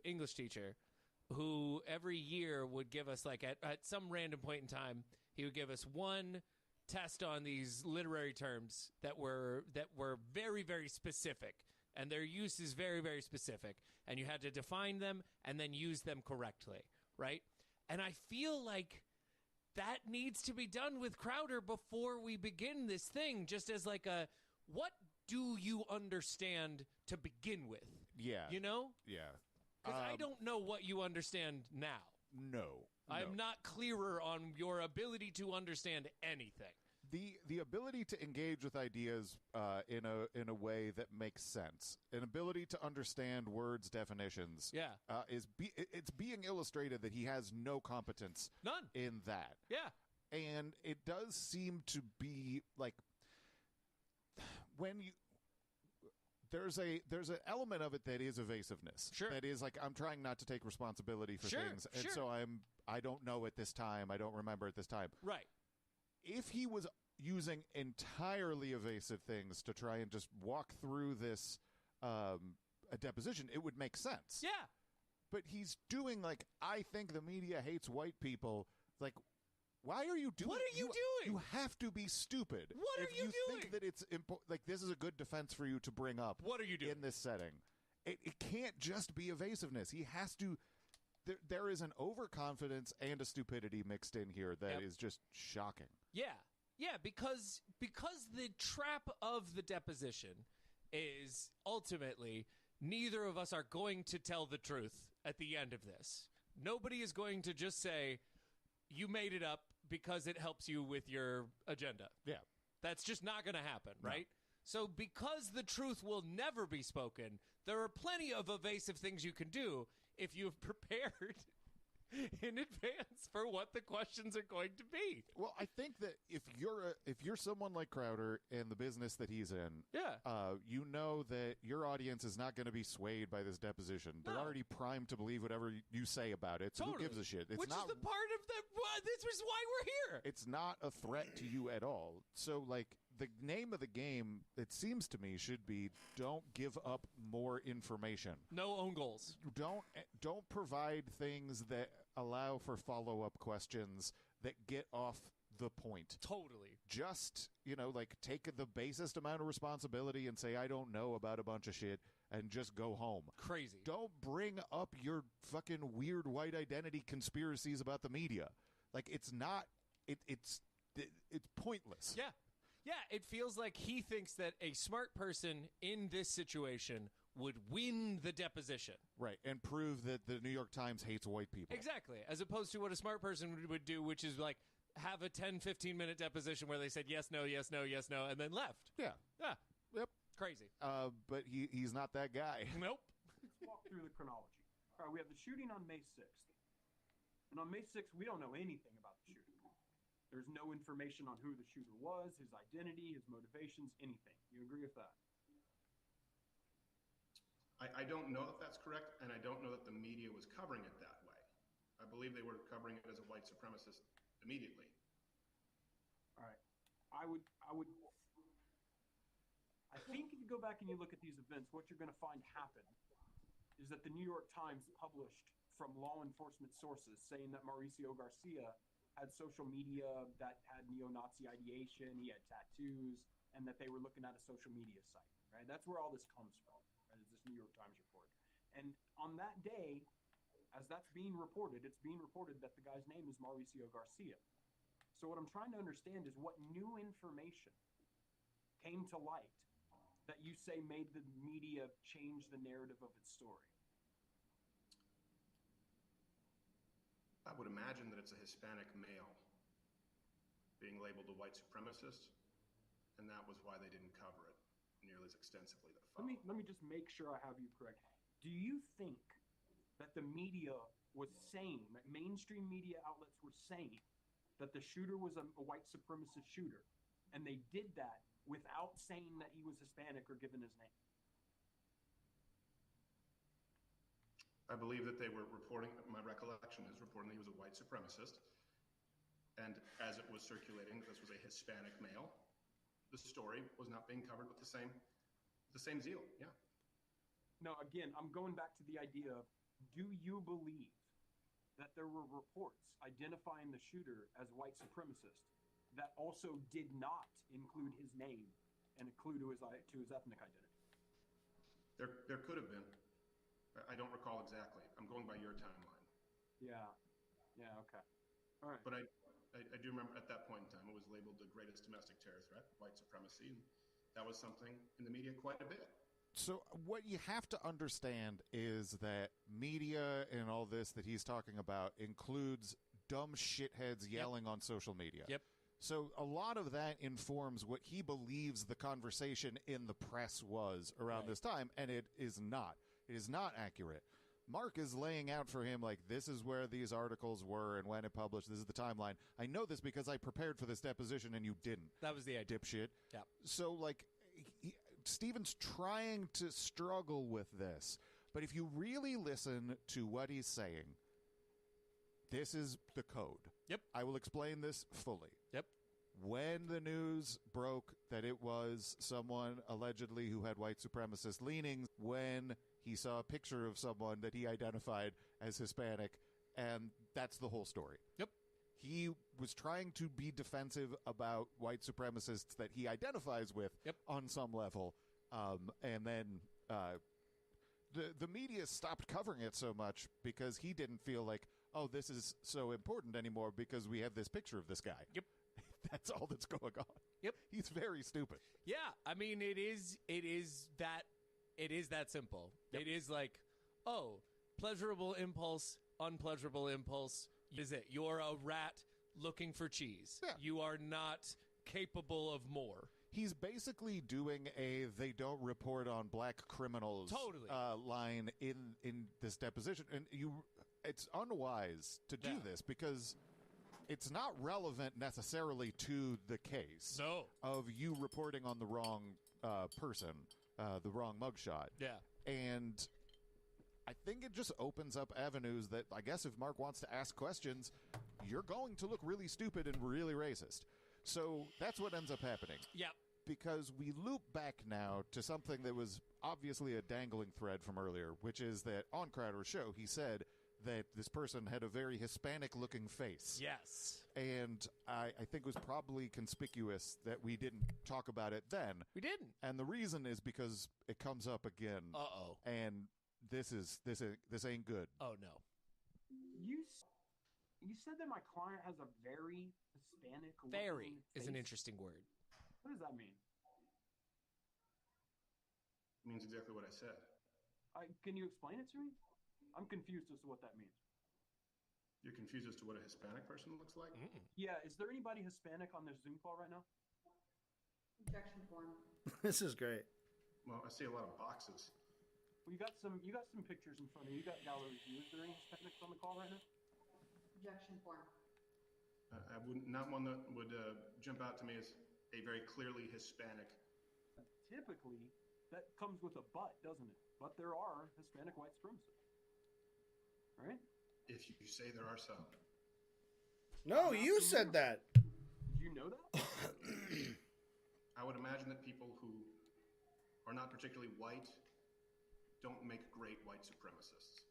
English teacher who every year would give us, like, at some random point in time, he would give us one test on these literary terms that were very, very specific, and their use is very, very specific, and you had to define them and then use them correctly, right? And I feel like that needs to be done with Crowder before we begin this thing, just as like what do you understand to begin with? Yeah. You know? Yeah. Because I don't know what you understand now. No. I'm not clearer on your ability to understand anything. The ability to engage with ideas in a way that makes sense, an ability to understand words, definitions, it's being illustrated that he has no competence, none, in that. Yeah, and it does seem to be like when you. There's an element of it that is evasiveness. Sure. That is like, I'm trying not to take responsibility for things, and so I don't know at this time. I don't remember at this time. Right. If he was using entirely evasive things to try and just walk through this a deposition, it would make sense. Yeah. But he's doing like, I think the media hates white people. Like, why are you doing? What are you doing? You have to be stupid. What are you doing? If you think that it's like this is a good defense for you to bring up. What are you doing in this setting? It can't just be evasiveness. He has to. There is an overconfidence and a stupidity mixed in here that is just shocking. Yeah, because the trap of the deposition is ultimately neither of us are going to tell the truth at the end of this. Nobody is going to just say, you made it up because it helps you with your agenda. Yeah. That's just not going to happen, right? So because the truth will never be spoken, there are plenty of evasive things you can do if you've prepared in advance for what the questions are going to be. Well, I think that if you're someone like Crowder and the business that he's in, you know that your audience is not going to be swayed by this deposition. They're already primed to believe whatever you say about it. So who gives a shit? It's Which not, is the part of the. This is why we're here. It's not a threat to you at all. So, like, the name of the game, it seems to me, should be don't give up more information. No own goals. Don't provide things that allow for follow-up questions that get off the point. Totally. Just, like, take the basest amount of responsibility and say, I don't know about a bunch of shit, and just go home. Crazy. Don't bring up your fucking weird white identity conspiracies about the media. Like, it's not... It's pointless. Yeah. Yeah, it feels like he thinks that a smart person in this situation would win the deposition. Right, and prove that the New York Times hates white people. Exactly, as opposed to what a smart person would do, which is like have a 10, 15-minute deposition where they said yes, no, yes, no, yes, no, and then left. Yeah. Yeah. Yep. Crazy. But he's not that guy. Nope. Let's walk through the chronology. All right, we have the shooting on May 6th. And on May 6th, we don't know anything about the shooting. There's no information on who the shooter was, his identity, his motivations, anything. You agree with that? I don't know if that's correct, and I don't know that the media was covering it that way. I believe they were covering it as a white supremacist immediately. All right. I think if you go back and you look at these events, what you're going to find happen is that the New York Times published from law enforcement sources saying that Mauricio Garcia had social media that had neo-Nazi ideation, he had tattoos, and that they were looking at a social media site, right? That's where all this comes from, right? Is this New York Times report. And on that day, as that's being reported, it's being reported that the guy's name is Mauricio Garcia. So what I'm trying to understand is what new information came to light that you say made the media change the narrative of its story? I would imagine that it's a Hispanic male being labeled a white supremacist, and that was why they didn't cover it nearly as extensively. Let me just make sure I have you correct. Do you think that the media was saying, that mainstream media outlets were saying that the shooter was a white supremacist shooter, and they did that without saying that he was Hispanic or given his name? I believe that they were reporting, my recollection is reporting that he was a white supremacist. And as it was circulating, this was a Hispanic male. The story was not being covered with the same zeal. Yeah. No, again, I'm going back to the idea of, do you believe that there were reports identifying the shooter as white supremacist that also did not include his name and a clue to his ethnic identity? There could have been. I don't recall exactly. I'm going by your timeline. Yeah. Okay. All right. But I do remember at that point in time, it was labeled the greatest domestic terror threat, white supremacy. And that was something in the media quite a bit. So what you have to understand is that media and all this that he's talking about includes dumb shitheads yelling on social media. Yep. So a lot of that informs what he believes the conversation in the press was around this time, and it is not. It is not accurate. Mark is laying out for him, like, this is where these articles were and when it published. This is the timeline. I know this because I prepared for this deposition and you didn't. That was the idea. Dipshit. Yeah. So, like, Stephen's trying to struggle with this. But if you really listen to what he's saying, this is the code. Yep. I will explain this fully. Yep. when the news broke that it was someone allegedly who had white supremacist leanings, when he saw a picture of someone that he identified as Hispanic, and that's the whole story. Yep. He was trying to be defensive about white supremacists that he identifies with on some level, and then the media stopped covering it so much because he didn't feel like, oh, this is so important anymore because we have this picture of this guy. Yep. That's all that's going on. Yep. He's very stupid. Yeah, I mean, it is that simple. Yep. It is like, oh, pleasurable impulse, unpleasurable impulse. Is it? You're a rat looking for cheese. Yeah. You are not capable of more. He's basically doing a "they don't report on black criminals" line in this deposition, and it's unwise to do this because it's not relevant necessarily to the case of you reporting on the wrong person, the wrong mugshot. Yeah. And I think it just opens up avenues that I guess if Mark wants to ask questions, you're going to look really stupid and really racist. So that's what ends up happening. Yeah. Because we loop back now to something that was obviously a dangling thread from earlier, which is that on Crowder's show, he said that this person had a very Hispanic-looking face. Yes. And I think it was probably conspicuous that we didn't talk about it then. We didn't. And the reason is because it comes up again. Uh-oh. And this ain't good. Oh, no. You said that my client has a very Hispanic Very face. is an interesting word. What does that mean? It means exactly what I said. Can you explain it to me? I'm confused as to what that means. You're confused as to what a Hispanic person looks like? Yeah, is there anybody Hispanic on this Zoom call right now? Objection form. This is great. Well, I see a lot of boxes. Well, you got some pictures in front of you. You got gallery view. Is there any Hispanics on the call right now? Objection form. I wouldn't, not one that would jump out to me as a very clearly Hispanic. Typically, that comes with a but, doesn't it? But there are Hispanic white supremacists. Right? If you say there are some. No, you said that. Did you know that? I would imagine that people who are not particularly white don't make great white supremacists.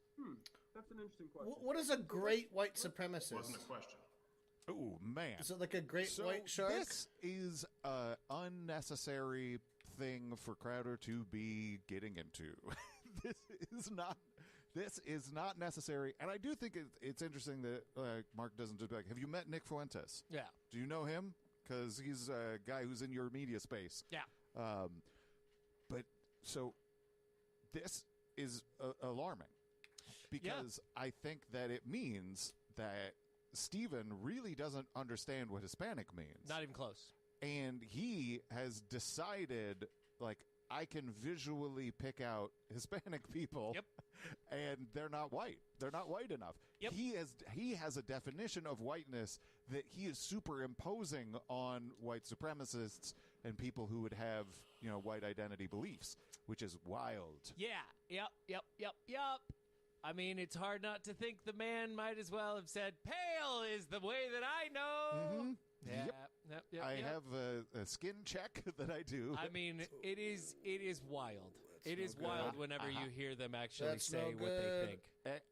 That's an interesting question. What is a great white supremacist? Wasn't a question. Oh, man. Is it like a great white shark? This is an unnecessary thing for Crowder to be getting into. This is not necessary. And I do think it's interesting that Mark doesn't just be like, have you met Nick Fuentes? Yeah. Do you know him? Because he's a guy who's in your media space. Yeah. But so this is alarming because I think that it means that Steven really doesn't understand what Hispanic means. Not even close. And he has decided, like, I can visually pick out Hispanic people. Yep. And they're not white. They're not white enough. Yep. He has a definition of whiteness that he is superimposing on white supremacists and people who would have, white identity beliefs, which is wild. Yeah. Yep. I mean, it's hard not to think the man might as well have said, pale is the way that I know. Mm-hmm. Yep. I have a skin check that I do. I mean, it is wild. It is wild whenever you hear them actually say what they think.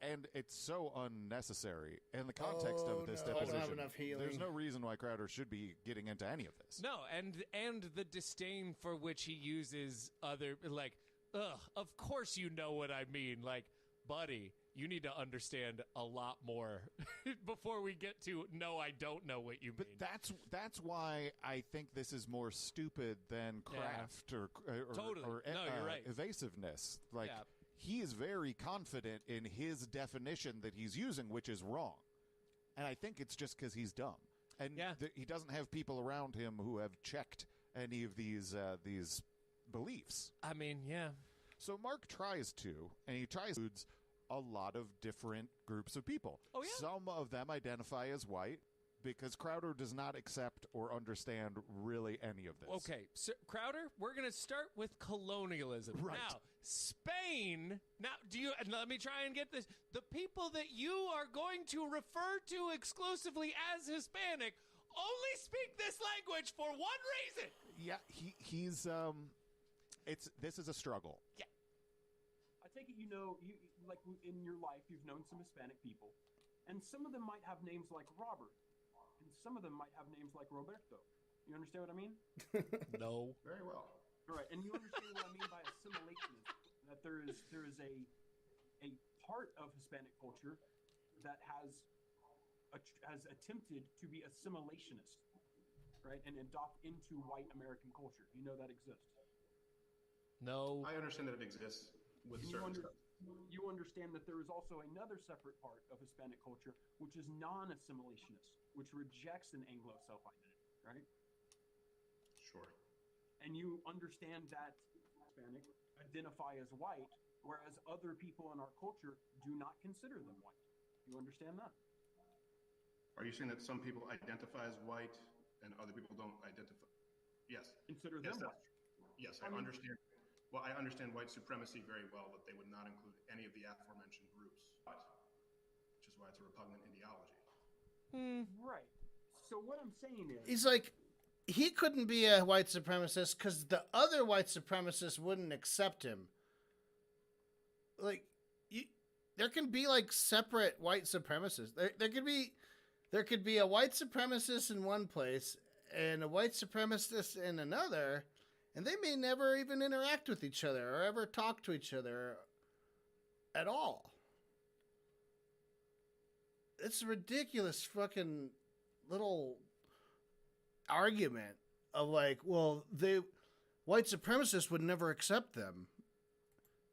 And it's so unnecessary. In the context of this deposition, I don't have enough healing. There's no reason why Crowder should be getting into any of this. No, and the disdain for which he uses other, like, of course you know what I mean. Like, buddy, you need to understand a lot more before we get to, no, I don't know what you mean. But that's why I think this is more stupid than craft or totally. No, you're right. Evasiveness. Like, he is very confident in his definition that he's using, which is wrong. And I think it's just because he's dumb. And he doesn't have people around him who have checked any of these beliefs. I mean, yeah. So Mark tries to, and he tries to include a lot of different groups of people. Oh, yeah? Some of them identify as white because Crowder does not accept or understand really any of this. Okay, so Crowder, we're going to start with colonialism. Right. Now, Spain, let me try and get this. The people that you are going to refer to exclusively as Hispanic only speak this language for one reason. Yeah, he's this is a struggle. Yeah. I take it you like in your life you've known some Hispanic people, and some of them might have names like Robert, and some of them might have names like Roberto. You understand what I mean? No. Very well. All right, and you understand what I mean by assimilationism, that there is a part of Hispanic culture that has attempted to be assimilationist, right, and adopt into white American culture. You know that exists. No. I understand that it exists with certain stuff. You understand that there is also another separate part of Hispanic culture which is non-assimilationist, which rejects an Anglo self-identity, right? Sure. And you understand that Hispanic identify as white, whereas other people in our culture do not consider them white. You understand that? Are you saying that some people identify as white and other people don't identify? Yes. Consider Yes, them that's white. true. Yes, I understand. Well, I understand white supremacy very well, that they would not include any of the aforementioned groups, which is why it's a repugnant ideology. Right. So what I'm saying is, He's like, he couldn't be a white supremacist because the other white supremacists wouldn't accept him. Like, there can be like separate white supremacists. There could be a white supremacist in one place and a white supremacist in another, and they may never even interact with each other or ever talk to each other at all. It's a ridiculous fucking little argument of like, well, white supremacists would never accept them.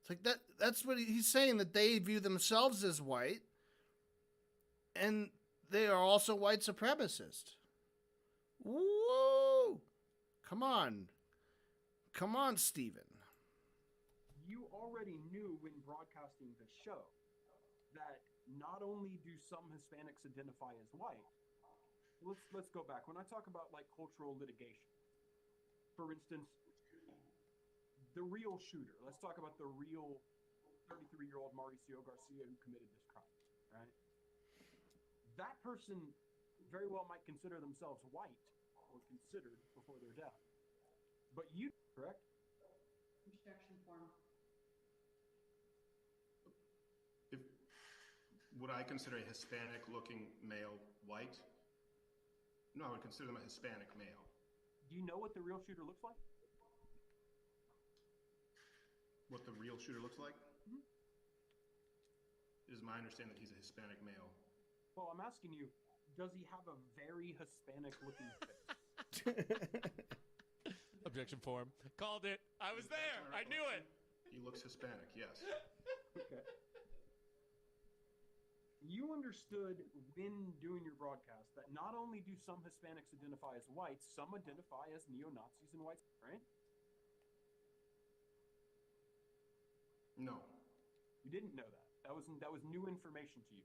It's like that's what he's saying, that they view themselves as white and they are also white supremacists. Woo! Come on, Stephen. you already knew when broadcasting the show that not only do some Hispanics identify as white. Let's go back. When I talk about like cultural litigation, for instance, the real shooter. Let's talk about the real 33-year-old Mauricio Garcia who committed this crime, right? That person very well might consider themselves white or considered before their death. But you, correct? Objection form. Would I consider a Hispanic-looking male white? No, I would consider them a Hispanic male. Do you know what the real shooter looks like? What the real shooter looks like? Mm-hmm. It is my understanding that he's a Hispanic male. Well, I'm asking you, does he have a very Hispanic-looking face? Objection form. Called it. I was there. I knew it. He looks Hispanic, yes. Okay. You understood when doing your broadcast that not only do some Hispanics identify as whites, some identify as neo-Nazis and whites, right? No. You didn't know that. That was new information to you.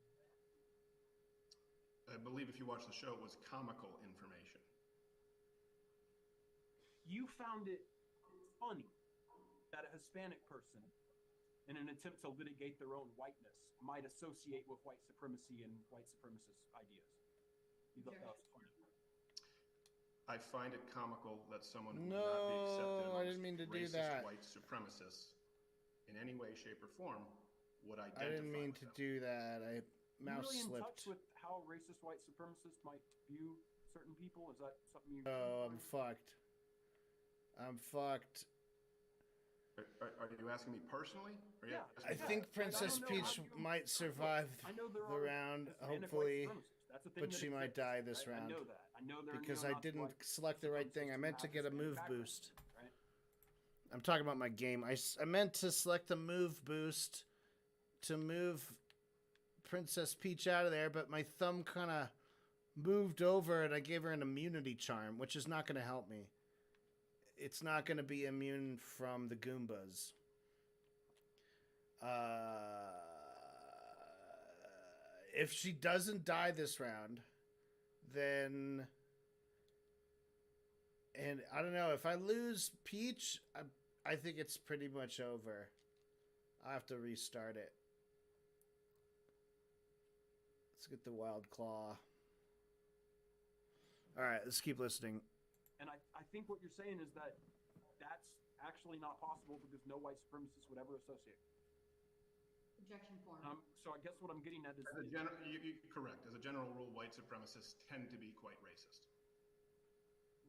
I believe if you watch the show, it was comical information. You found it funny that a Hispanic person, in an attempt to litigate their own whiteness, might associate with white supremacy and white supremacist ideas. You thought that was funny. I find it comical that someone who No, would not be accepted I didn't mean to do racist that. white supremacists in any way, shape, or form would identify. I didn't mean with to them. do that. I mouse You really in slipped. touch with how racist white supremacists might view certain people? Is that something you... Oh, I'm fucked. I'm fucked. Are you asking me personally? Or Yeah. I Yeah. think Princess I don't know Peach how you- might survive I know there the are round, Hispanic hopefully, white supremacists. That's a thing but that she might exists, die this right? round. I know that. I know there are because I neo-Nazi didn't white select the right thing. I supremacists meant who to have get a Hispanic move background, boost. right? I'm talking about my game. I meant to select the move boost to move Princess Peach out of there, but my thumb kind of moved over and I gave her an immunity charm, which is not going to help me. It's not going to be immune from the Goombas. If she doesn't die this round, then... And I don't know, if I lose Peach, I think it's pretty much over. I have to restart it. Let's get the Wild Claw. All right, let's keep listening. And I think what you're saying is that that's actually not possible because no white supremacist would ever associate. Objection form. So I guess what I'm getting at is... Correct. As a general rule, white supremacists tend to be quite racist.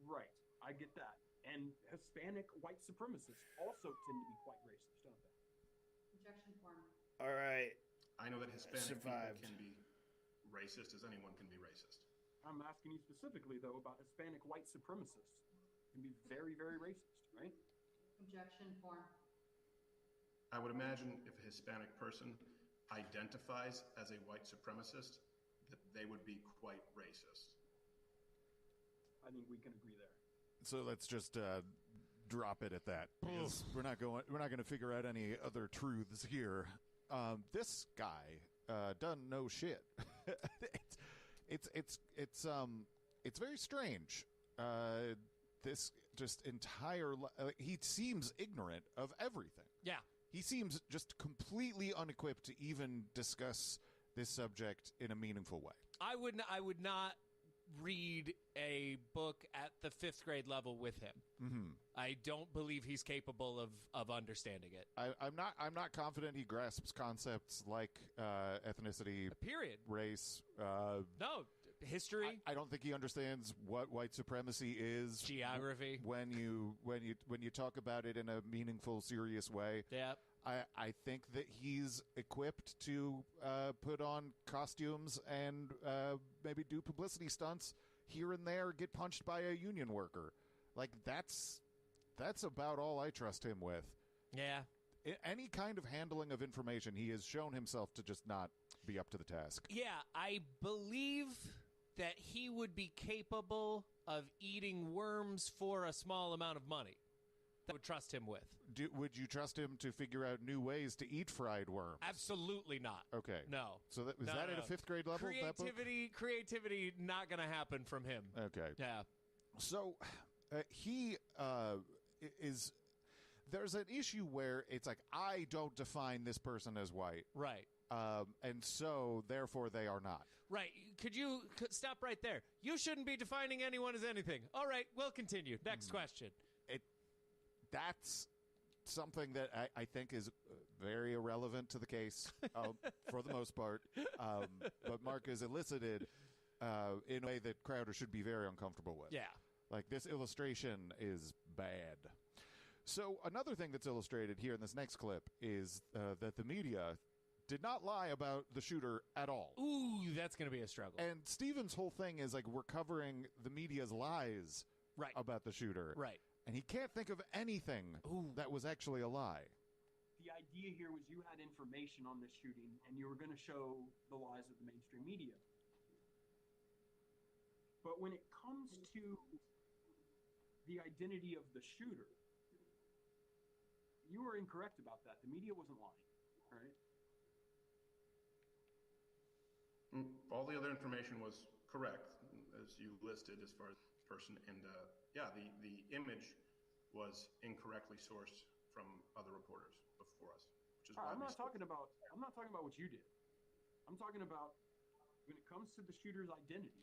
Right. I get that. And Hispanic white supremacists also tend to be quite racist, don't they? Objection form. All right. I know that Hispanic Survived. people can be racist as anyone can be racist. I'm asking you specifically, though, about Hispanic white supremacists. Can be very, very racist, right? Objection form. I would imagine if a Hispanic person identifies as a white supremacist, that they would be quite racist. I think we can agree there. So let's just drop it at that, because we're not going to figure out any other truths here. This guy doesn't know shit. It's very strange. This just entire he seems ignorant of everything. Yeah. He seems just completely unequipped to even discuss this subject in a meaningful way. I would not read a book at the 5th grade level with him. Mm-hmm. I don't believe he's capable of understanding it. I'm not confident he grasps concepts like ethnicity, Period. race. No, history. I don't think he understands what white supremacy is. Geography. When you talk about it in a meaningful, serious way. Yeah. I think that he's equipped to put on costumes and maybe do publicity stunts here and there, get punched by a union worker. Like, that's about all I trust him with. Yeah. Any kind of handling of information, he has shown himself to just not be up to the task. Yeah, I believe that he would be capable of eating worms for a small amount of money. That I would trust him with. Would you trust him to figure out new ways to eat fried worms? Absolutely not. Okay. No. So was that at a 5th grade level? Creativity, not going to happen from him. Okay. Yeah. So he is. There's an issue where it's like, I don't define this person as white. Right. And so, therefore, they are not. Right. Could you stop right there? You shouldn't be defining anyone as anything. All right, we'll continue. Next question. That's something that I think is very irrelevant to the case for the most part. But Mark has elicited in a way that Crowder should be very uncomfortable with. Yeah. Like, this illustration is bad. So another thing that's illustrated here in this next clip is that the media did not lie about the shooter at all. Ooh, that's going to be a struggle. And Steven's whole thing is like, we're covering the media's lies about the shooter. Right. And he can't think of anything that was actually a lie. The idea here was you had information on this shooting and you were going to show the lies of the mainstream media. But when it comes to the identity of the shooter, you were incorrect about that. The media wasn't lying, right? All the other information was correct, as you listed, as far as person. And the image was incorrectly sourced from other reporters before us, which is why I'm not talking about what you did. I'm talking about when it comes to the shooter's identity.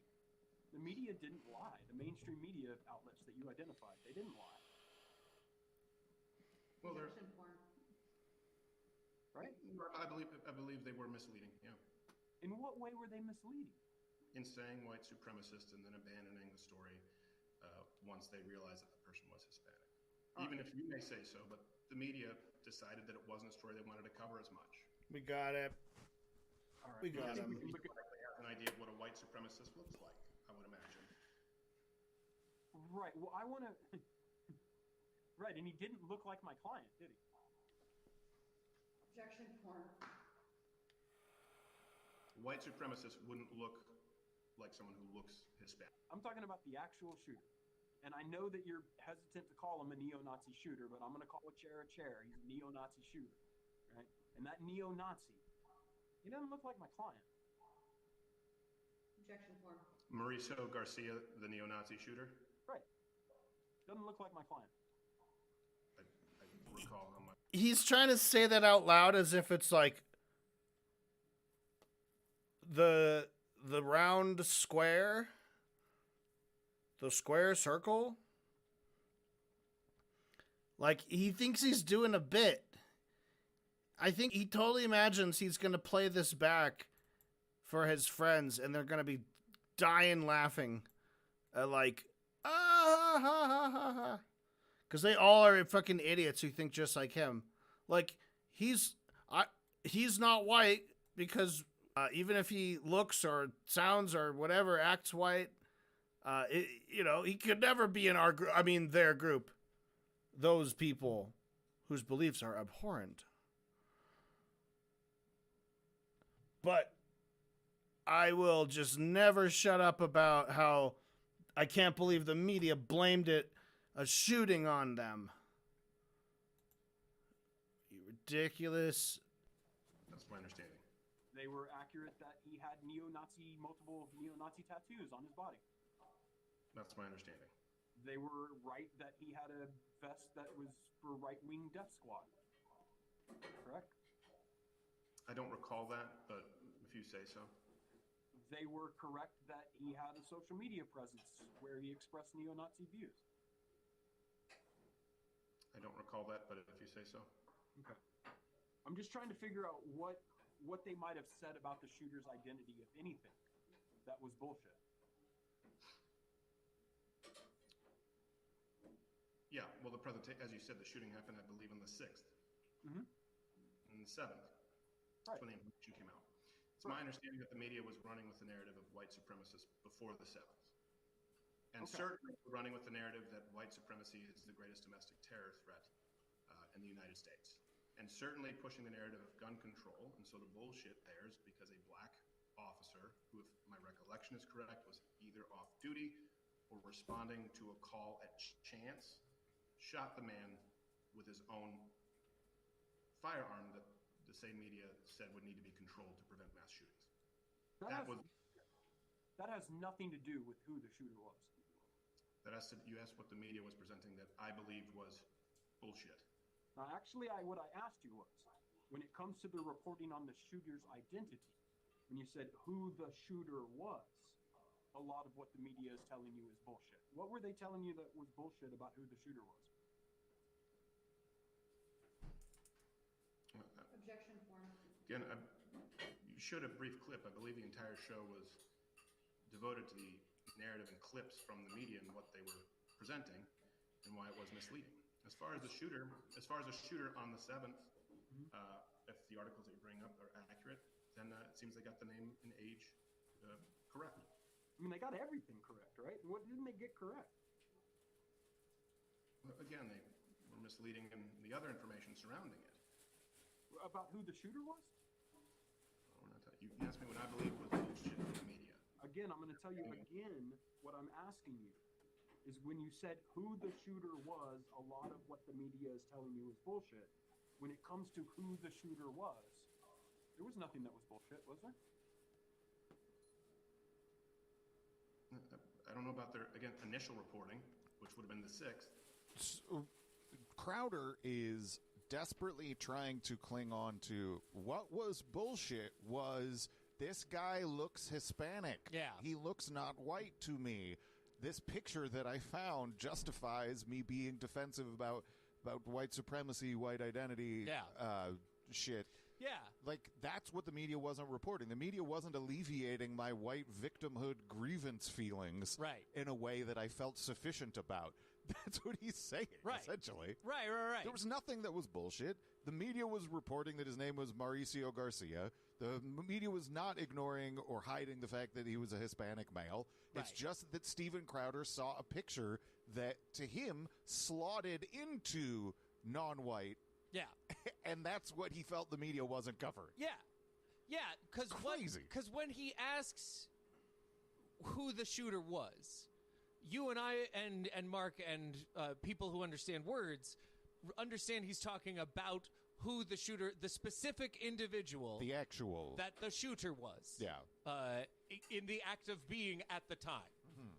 The media didn't lie. The mainstream media outlets that you identified, they didn't lie. Well, Objection form. Right? I believe they were misleading. Yeah. In what way were they misleading? In saying white supremacist and then abandoning the story once they realized that the person was Hispanic. Even if you may say so, but the media decided that it wasn't a story they wanted to cover as much. We got it. All right. We got him. They have an idea of what a white supremacist looks like, I would imagine. Right. Well, I want to... Right, and he didn't look like my client, did he? Objection form. White supremacists wouldn't look like someone who looks Hispanic. I'm talking about the actual shooter. And I know that you're hesitant to call him a neo-Nazi shooter, but I'm going to call a chair. He's a neo-Nazi shooter, right? And that neo-Nazi, he doesn't look like my client. Objection form. Mauricio Garcia, the neo-Nazi shooter? Right. Doesn't look like my client. I recall how much. He's trying to say that out loud as if it's like the round square the square circle. Like, he thinks he's doing a bit. I think he totally imagines he's going to play this back for his friends, and they're going to be dying laughing at, like, ah, ha, ha, ha, ha. Because they all are fucking idiots who think just like him. Like, he's not white because even if he looks or sounds or whatever, acts white, he could never be in our group. I mean, their group. Those people whose beliefs are abhorrent. But I will just never shut up about how I can't believe the media blamed it a shooting on them. You ridiculous. That's my understanding. They were accurate that he had multiple neo-Nazi tattoos on his body. That's my understanding. They were right that he had a vest that was for right-wing death squad. Correct? I don't recall that, but if you say so. They were correct that he had a social media presence where he expressed neo-Nazi views. I don't recall that, but if you say so. Okay. I'm just trying to figure out what they might have said about the shooter's identity, if anything, that was bullshit. Yeah, well, as you said, the shooting happened, I believe, on the 6th. Mm-hmm. And the 7th. That's when the information came out. It's my understanding that the media was running with the narrative of white supremacists before the 7th. And certainly running with the narrative that white supremacy is the greatest domestic terror threat in the United States. And certainly pushing the narrative of gun control. And so the bullshit there is because a black officer, who, if my recollection is correct, was either off duty or responding to a call at chance, shot the man with his own firearm that the same media said would need to be controlled to prevent mass shootings. That has nothing to do with who the shooter was. You asked what the media was presenting that I believed was bullshit. Now, actually, what I asked you was, when it comes to the reporting on the shooter's identity, when you said who the shooter was, a lot of what the media is telling you is bullshit. What were they telling you that was bullshit about who the shooter was? Objection form. Again, you showed a brief clip. I believe the entire show was devoted to the narrative and clips from the media and what they were presenting and why it was misleading. As far as the shooter on the 7th, if the articles that you bring up are accurate, then it seems they got the name and age correct. I mean, they got everything correct, right? What didn't they get correct? Again, they were misleading in the other information surrounding it. About who the shooter was? You asked me what I believe was bullshit in the media. Again, I'm going to tell you again what I'm asking you is when you said who the shooter was, a lot of what the media is telling you is bullshit. When it comes to who the shooter was, there was nothing that was bullshit, was there? I don't know about their, again, initial reporting, which would have been the 6th. So, Crowder is desperately trying to cling on to what was bullshit was this guy looks Hispanic. Yeah. He looks not white to me. This picture that I found justifies me being defensive about white supremacy, white identity, shit. Yeah. Like, that's what the media wasn't reporting. The media wasn't alleviating my white victimhood grievance feelings in a way that I felt sufficient about. That's what he's saying, essentially. Right. There was nothing that was bullshit. The media was reporting that his name was Mauricio Garcia. The media was not ignoring or hiding the fact that he was a Hispanic male. It's just that Steven Crowder saw a picture that, to him, slotted into non-white. Yeah. And that's what he felt the media wasn't covering. Yeah. Yeah, Crazy. Because when he asks who the shooter was, you and I and Mark and people who understand words understand he's talking about who the shooter, the specific individual, the actual that the shooter was. Yeah. In the act of being at the time,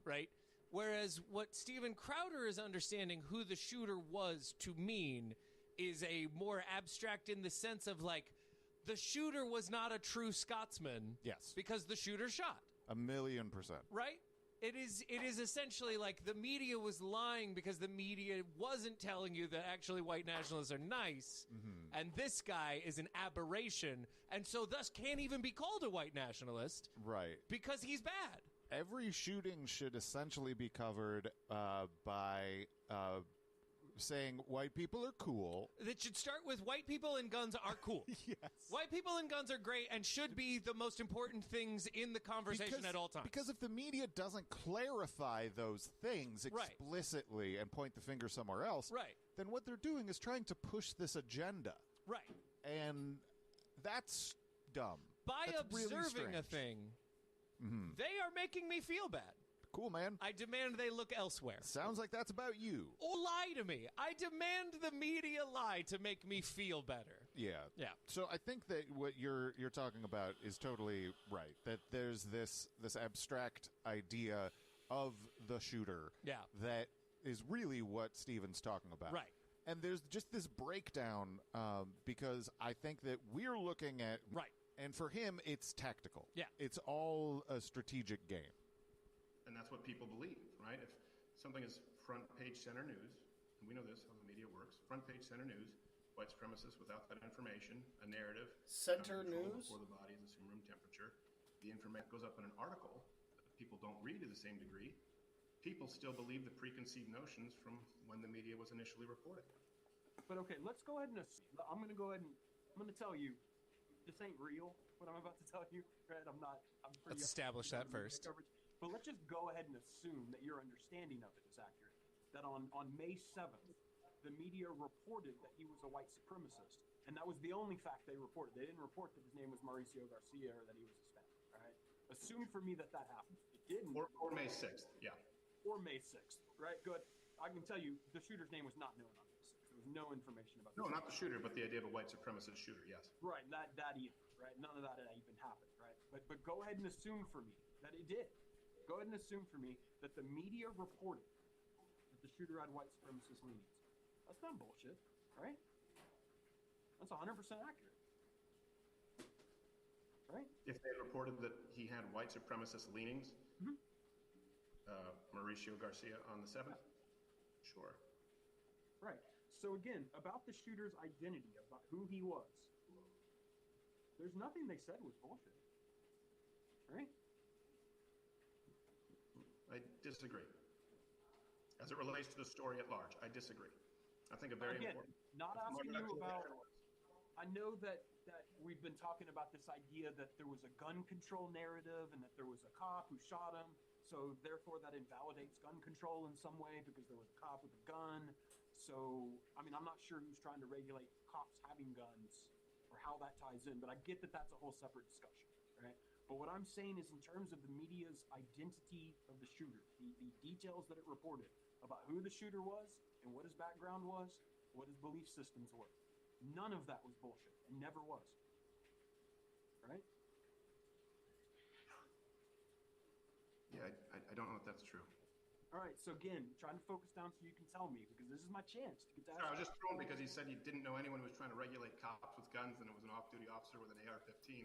right? Whereas what Steven Crowder is understanding who the shooter was to mean is a more abstract in the sense of, like, the shooter was not a true Scotsman. Yes. Because the shooter shot. 1,000,000%. Right? It is essentially like the media was lying because the media wasn't telling you that actually white nationalists are nice, and this guy is an aberration, and so thus can't even be called a white nationalist, Right. because he's bad. Every shooting should essentially be covered by saying white people are cool. That should start with white people and guns are cool. Yes. White people and guns are great and should be the most important things in the conversation at all times. Because if the media doesn't clarify those things Right. explicitly and point the finger somewhere else, Right. then what they're doing is trying to push this agenda. Right. And that's dumb. By That's really observing a strange. thing, they are making me feel bad. Cool, man. I demand they look elsewhere. Sounds like that's about you. Or lie to me. I demand the media lie to make me feel better. Yeah. Yeah. So I think that what you're talking about is totally right. That there's this abstract idea of the shooter Yeah. that is really what Steven's talking about. Right. And there's just this breakdown because I think that we're looking at Right. And for him, it's tactical. Yeah. It's all a strategic game. And that's what people believe, right? If something is front page center news, and we know this, how the media works, front page center news, white supremacists without that information, a narrative, Center gun control news? before the body is assumed room temperature, the information goes up in an article that people don't read to the same degree, people still believe the preconceived notions from when the media was initially reporting. But okay, let's go ahead and assume. I'm going to go ahead and I'm going to tell you, this ain't real. What I'm about to tell you, right? I'm pretty. Let's establish that first. Coverage. But let's just go ahead and assume that your understanding of it is accurate. That on May 7th, the media reported that he was a white supremacist, and that was the only fact they reported. They didn't report that his name was Mauricio Garcia or that he was Hispanic. All right. Assume for me that happened. It didn't. Or May 6th, yeah. Or May 6th, right? Good. I can tell you the shooter's name was not known on May 6th. There was no information about. No, not the shooter, but the idea of a white supremacist shooter. Yes. Right. That either. Right. None of that even happened. Right. But go ahead and assume for me that it did. Go ahead and assume for me that the media reported that the shooter had white supremacist leanings. That's not bullshit, right? That's 100% accurate, right? If they reported that he had white supremacist leanings, Mauricio Garcia on the 7th, sure. Right. So again, about the shooter's identity, about who he was, there's nothing they said was bullshit, right? I disagree. As it relates to the story at large, I disagree. I think a very Again, important. not asking you about. I know that we've been talking about this idea that there was a gun control narrative and that there was a cop who shot him. So therefore, that invalidates gun control in some way because there was a cop with a gun. So I mean, I'm not sure who's trying to regulate cops having guns or how that ties in, but I get that that's a whole separate discussion, right? But what I'm saying is in terms of the media's identity of the shooter, the details that it reported about who the shooter was and what his background was, what his belief systems were, none of that was bullshit and never was. Right? Yeah, I don't know if that's true. All right, so again, trying to focus down so you can tell me because this is my chance to get to I was just thrown because he said he didn't know anyone who was trying to regulate cops with guns and it was an off-duty officer with an AR-15.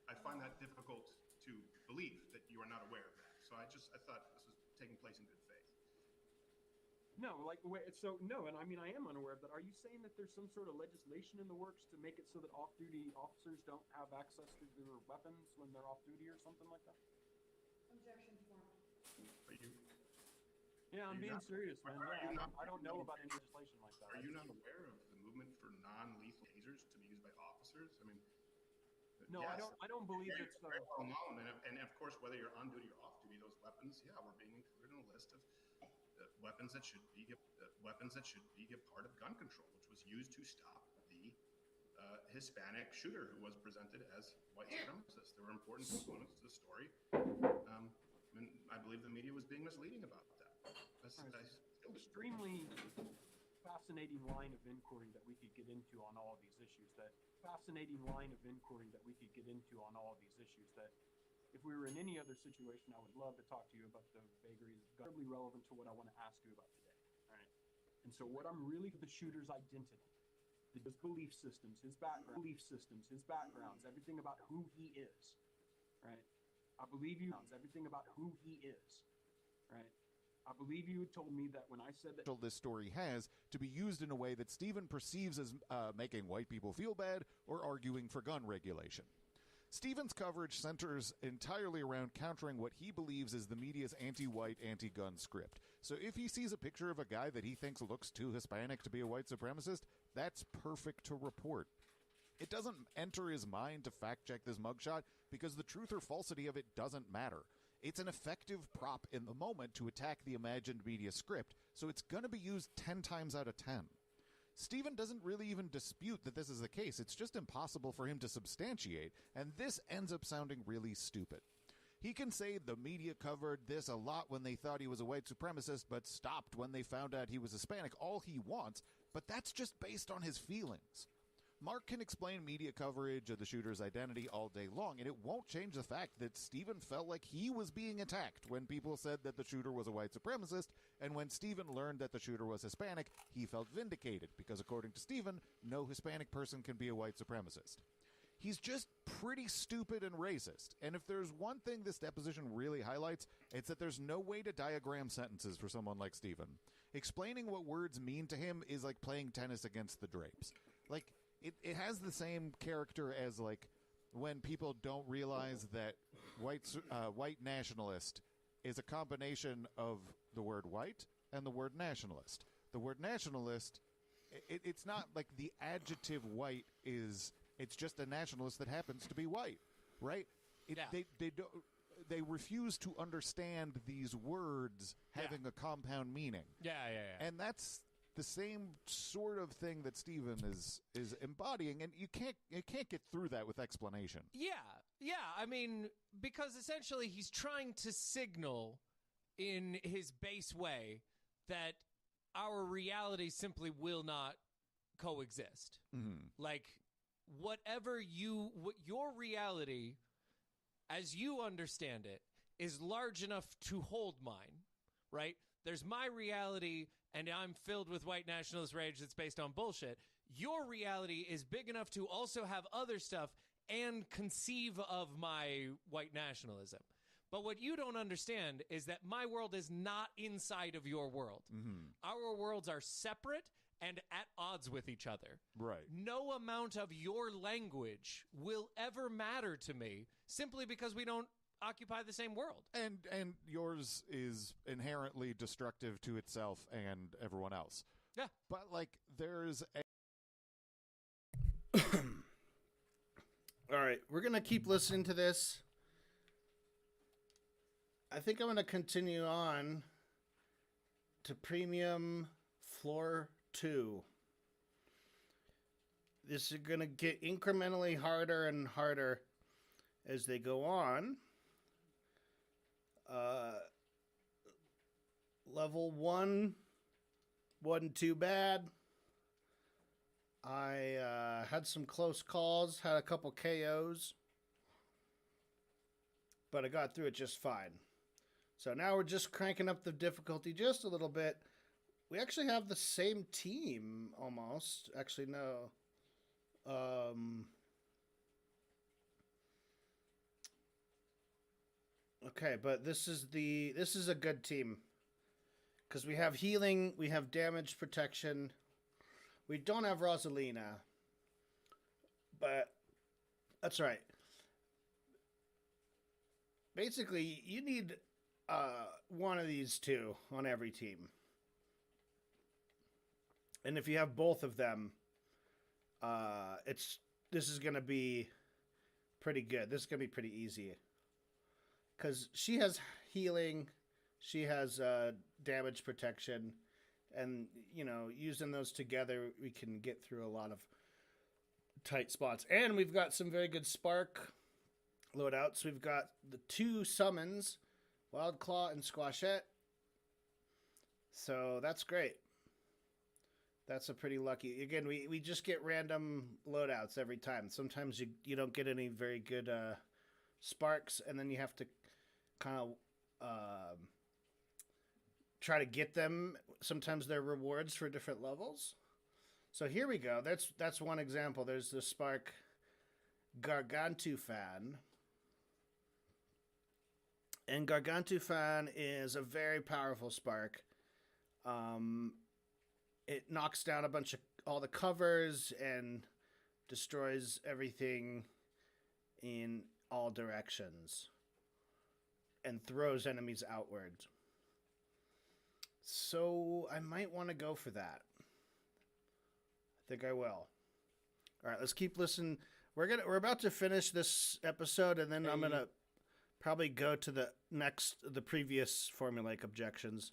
I find that difficult to believe that you are not aware of that. So I thought this was taking place in good faith. No, like, wait, so no, and I mean, I am unaware of that. Are you saying that there's some sort of legislation in the works to make it so that off-duty officers don't have access to their weapons when they're off-duty or something like that? Objection form. Are you? Yeah, I'm Are you being not- serious, man. are you Yeah, not- I don't know about any legislation like that. Are you not aware of the movement for non-lethal tasers to be used by officers? I mean, No, yes, I don't believe very, it's. very well known, and of course, whether you're on duty or off duty, those weapons, yeah, were being included in a list of weapons that should be a part of gun control, which was used to stop the Hispanic shooter who was presented as white supremacist. There were important components to the story, and I believe the media was being misleading about that. Extremely fascinating line of inquiry that we could get into on all of these issues. That if we were in any other situation, I would love to talk to you about the vagaries, incredibly relevant to what I want to ask you about today. All right. And so, what I'm really the shooter's identity, his belief systems, his backgrounds, everything about who he is. Right. I believe you everything about who he is, right? I believe you told me that when I said that This story has to be used in a way that Stephen perceives as making white people feel bad or arguing for gun regulation. Stephen's coverage centers entirely around countering what he believes is the media's anti-white, anti-gun script. So if he sees a picture of a guy that he thinks looks too Hispanic to be a white supremacist, that's perfect to report. It doesn't enter his mind to fact-check this mugshot because the truth or falsity of it doesn't matter. It's an effective prop in the moment to attack the imagined media script, so it's going to be used 10 times out of 10. Stephen doesn't really even dispute that this is the case. It's just impossible for him to substantiate, and this ends up sounding really stupid. He can say the media covered this a lot when they thought he was a white supremacist, but stopped when they found out he was Hispanic all he wants, but that's just based on his feelings. Mark can explain media coverage of the shooter's identity all day long, and it won't change the fact that Stephen felt like he was being attacked when people said that the shooter was a white supremacist, and when Stephen learned that the shooter was Hispanic, he felt vindicated, because according to Stephen, no Hispanic person can be a white supremacist. He's just pretty stupid and racist, and if there's one thing this deposition really highlights, it's that there's no way to diagram sentences for someone like Stephen. Explaining what words mean to him is like playing tennis against the drapes. Like, it has the same character as, like, when people don't realize that white nationalist is a combination of the word white and the word nationalist. The word nationalist, it's not like the adjective white is, it's just a nationalist that happens to be white, right? They refuse to understand these words having a compound meaning. Yeah. And that's the same sort of thing that Stephen is embodying, and you can't get through that with explanation. Yeah. I mean, because essentially he's trying to signal in his base way that our reality simply will not coexist. Mm-hmm. Like, what your reality, as you understand it, is large enough to hold mine, right? There's my reality, and I'm filled with white nationalist rage that's based on bullshit. Your reality is big enough to also have other stuff and conceive of my white nationalism. But what you don't understand is that my world is not inside of your world. Mm-hmm. Our worlds are separate and at odds with each other. Right. No amount of your language will ever matter to me simply because we don't occupy the same world. And yours is inherently destructive to itself and everyone else. Yeah. But, like, there's a... All right, we're going to keep listening to this. I think I'm going to continue on to Premium Floor 2. This is going to get incrementally harder and harder as they go on. Level 1 wasn't too bad. I had some close calls, had a couple KOs, but I got through it just fine. So now we're just cranking up the difficulty just a little bit. We actually have the same team almost. Actually, no. Okay, but this is a good team. Because we have healing, we have damage protection. We don't have Rosalina. But that's right. Basically, you need one of these two on every team. And if you have both of them, this is going to be pretty good. This is going to be pretty easy. Because she has healing, she has damage protection, and, you know, using those together, we can get through a lot of tight spots. And we've got some very good spark loadouts. We've got the 2 summons, Wild Claw and Squashette. So that's great. That's a pretty lucky. Again, we just get random loadouts every time. Sometimes you don't get any very good sparks, and then you have to kind of try to get them. Sometimes they're rewards for different levels. So here we go. That's one example. There's the Spark Gargantufan. And Gargantufan is a very powerful spark. It knocks down all the covers and destroys everything in all directions and throws enemies outward. So I might want to go for that. I think I will. All right, let's keep listening. We're about to finish this episode, and then I'm gonna probably go to the previous formulaic objections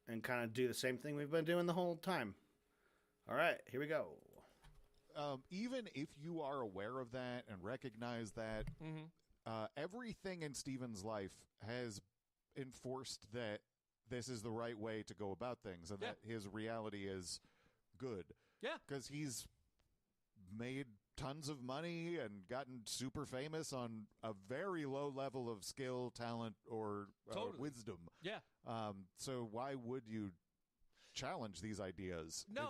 and kind of do the same thing we've been doing the whole time. All right, here we go. Even if you are aware of that and recognize that, everything in Steven's life has enforced that this is the right way to go about things, and that his reality is good. Yeah. Because he's made tons of money and gotten super famous on a very low level of skill, talent, or wisdom. Yeah. So why would you challenge these ideas? No.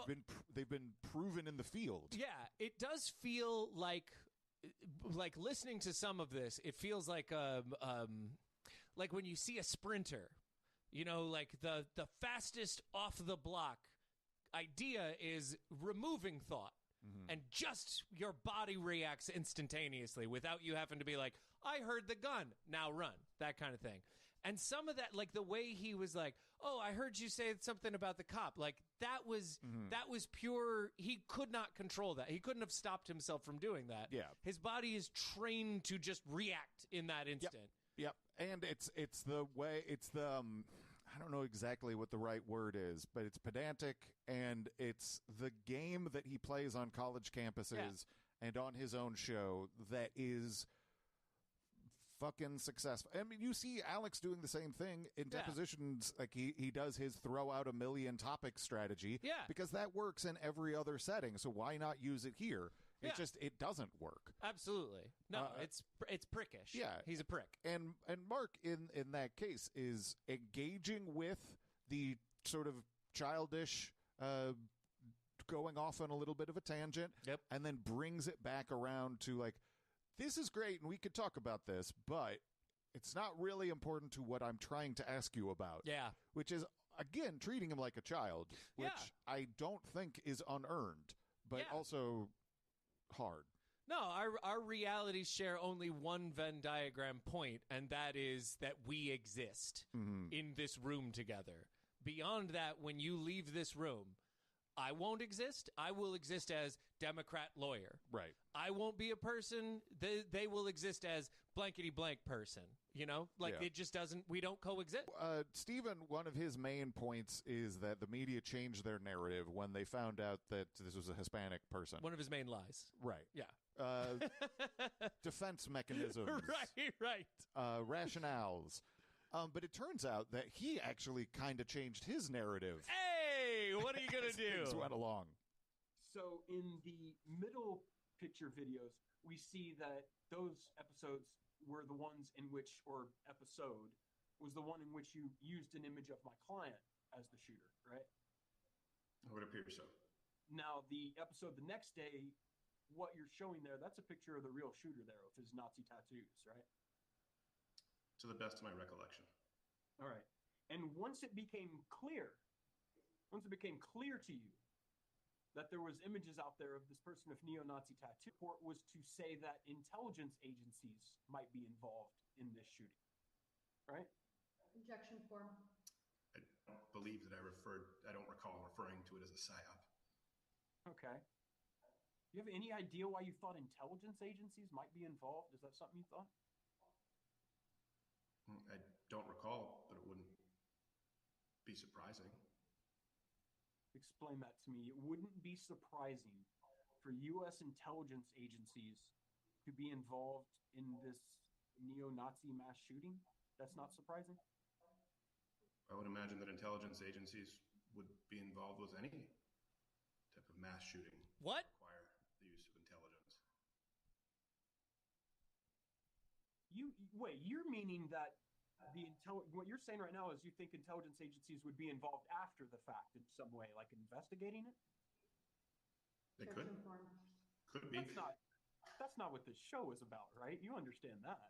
They've been proven in the field. Yeah, it does feel like listening to some of this, it feels like when you see a sprinter, like the fastest off the block idea is removing thought. And just your body reacts instantaneously without you having to be like, I heard the gun, now run, that kind of thing. And some of that, like the way he was like, oh, I heard you say something about the cop. Like that was pure. He could not control that. He couldn't have stopped himself from doing that. Yeah. His body is trained to just react in that instant. Yep. And it's the way, I don't know exactly what the right word is, but it's pedantic, and it's the game that he plays on college campuses and on his own show that is fucking successful. I mean, you see Alex doing the same thing in depositions. Like he does his throw out a million topic strategy because that works in every other setting. So why not use it here? It doesn't work. Absolutely. No, it's prickish. Yeah. He's a prick. And Mark, in that case, is engaging with the sort of childish, going off on a little bit of a tangent, and then brings it back around to like, this is great, and we could talk about this, but it's not really important to what I'm trying to ask you about. Yeah. Which is, again, treating him like a child, which I don't think is unearned, but also hard. No, our realities share only one Venn diagram point, and that is that we exist in this room together. Beyond that, when you leave this room, I won't exist. I will exist as Democrat lawyer. Right. I won't be a person. They will exist as blankety blank person. It just doesn't. We don't coexist. Stephen, one of his main points is that the media changed their narrative when they found out that this was a Hispanic person. One of his main lies. Right. Yeah. Defense mechanisms. Right. Rationales. But it turns out that he actually kind of changed his narrative. Hey, what are you going to do? Things went along. So in the middle picture videos, we see that those episodes were the ones in which, or episode, was the one in which you used an image of my client as the shooter, right? It would appear so. Now, the episode the next day, what you're showing there, that's a picture of the real shooter there with his Nazi tattoos, right? To the best of my recollection. All right. And once it became clear to you that there was images out there of this person with neo-Nazi tattoo, report was to say that intelligence agencies might be involved in this shooting, right? Objection form. I don't recall referring to it as a psyop. Okay. Do you have any idea why you thought intelligence agencies might be involved? Is that something you thought? I don't recall, but it wouldn't be surprising. Explain that to me. It wouldn't be surprising for U.S. intelligence agencies to be involved in this neo-Nazi mass shooting? That's not surprising? I would imagine that intelligence agencies would be involved with any type of mass shooting. What? Require the use of intelligence. You're meaning that what you're saying right now is you think intelligence agencies would be involved after the fact in some way, like investigating it? They could. Objection form. Could be. That's not what this show is about, right? You understand that.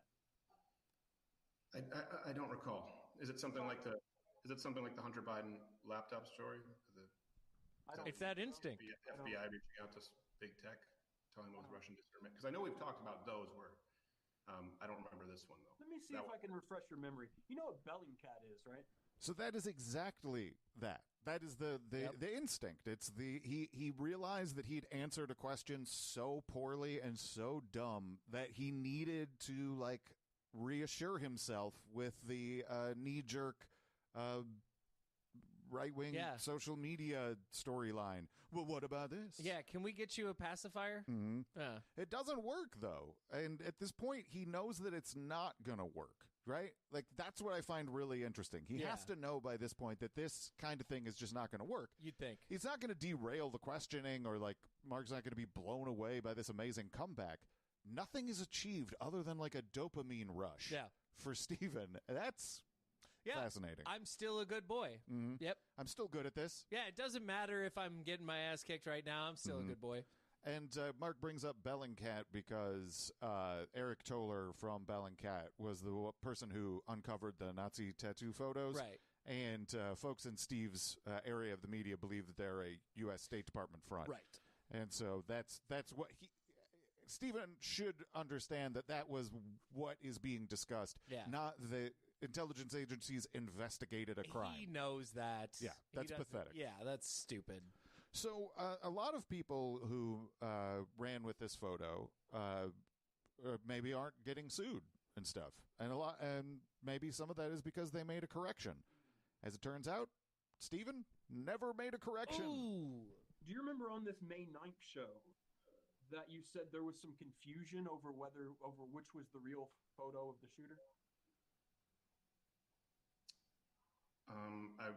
I don't recall. Is it something like the Hunter Biden laptop story? It's that instinct. FBI reaching out to big tech, telling them it was Russian discernment. Because I know we've talked about those where I don't remember this one though. Let me see if I can refresh your memory. You know what Bellingcat is, right? So that is exactly that. That is the instinct. It's he realized that he'd answered a question so poorly and so dumb that he needed to like reassure himself with the knee-jerk right-wing social media storyline. Well, what about this? Yeah, can we get you a pacifier? Mm-hmm. It doesn't work, though. And at this point, he knows that it's not going to work, right? Like, that's what I find really interesting. He has to know by this point that this kind of thing is just not going to work. You'd think. He's not going to derail the questioning or, like, Mark's not going to be blown away by this amazing comeback. Nothing is achieved other than, like, a dopamine rush for Steven. That's fascinating. I'm still a good boy. Mm-hmm. Yep. I'm still good at this. Yeah, it doesn't matter if I'm getting my ass kicked right now. I'm still a good boy. And Mark brings up Bellingcat because Eric Toller from Bellingcat was the person who uncovered the Nazi tattoo photos. Right. And folks in Steve's area of the media believe that they're a U.S. State Department front. Right. And so that's what Stephen should understand that was what is being discussed, not the intelligence agencies investigated a crime. He knows that. Yeah, that's pathetic. Yeah, that's stupid. So a lot of people who ran with this photo maybe aren't getting sued and stuff, and maybe some of that is because they made a correction. As it turns out, Stephen never made a correction. Ooh. Do you remember on this May 9th show that you said there was some confusion over which was the real photo of the shooter? I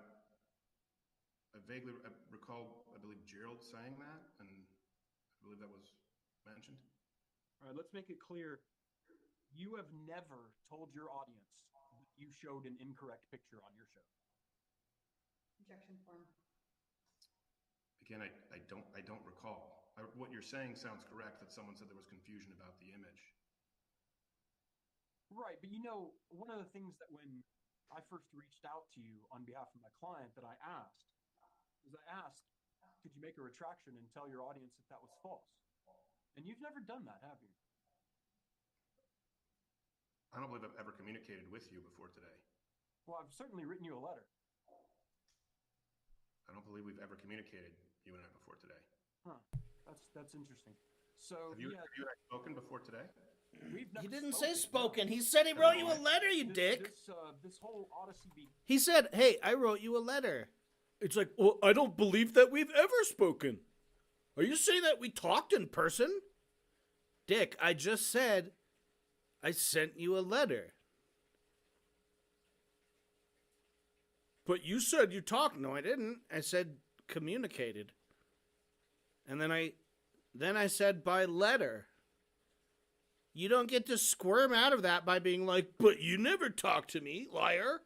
vaguely recall, I believe Gerald saying that, and I believe that was mentioned. All right, let's make it clear. You have never told your audience that you showed an incorrect picture on your show. Objection form. Again, I don't recall. What you're saying sounds correct, that someone said there was confusion about the image. Right, but you know, one of the things that when I first reached out to you on behalf of my client that I asked, could you make a retraction and tell your audience that that was false? And you've never done that, have you? I don't believe I've ever communicated with you before today. Well, I've certainly written you a letter. I don't believe we've ever communicated, you and I, before today. Huh. That's interesting. So have you and I spoken before today? He didn't say spoken. He said he wrote you a letter, you dick. This whole Odyssey He said, hey, I wrote you a letter. It's like, well, I don't believe that we've ever spoken. Are you saying that we talked in person? Dick, I just said I sent you a letter. But you said you talked. No, I didn't. I said communicated. And then I said by letter. You don't get to squirm out of that by being like, but you never talked to me, liar.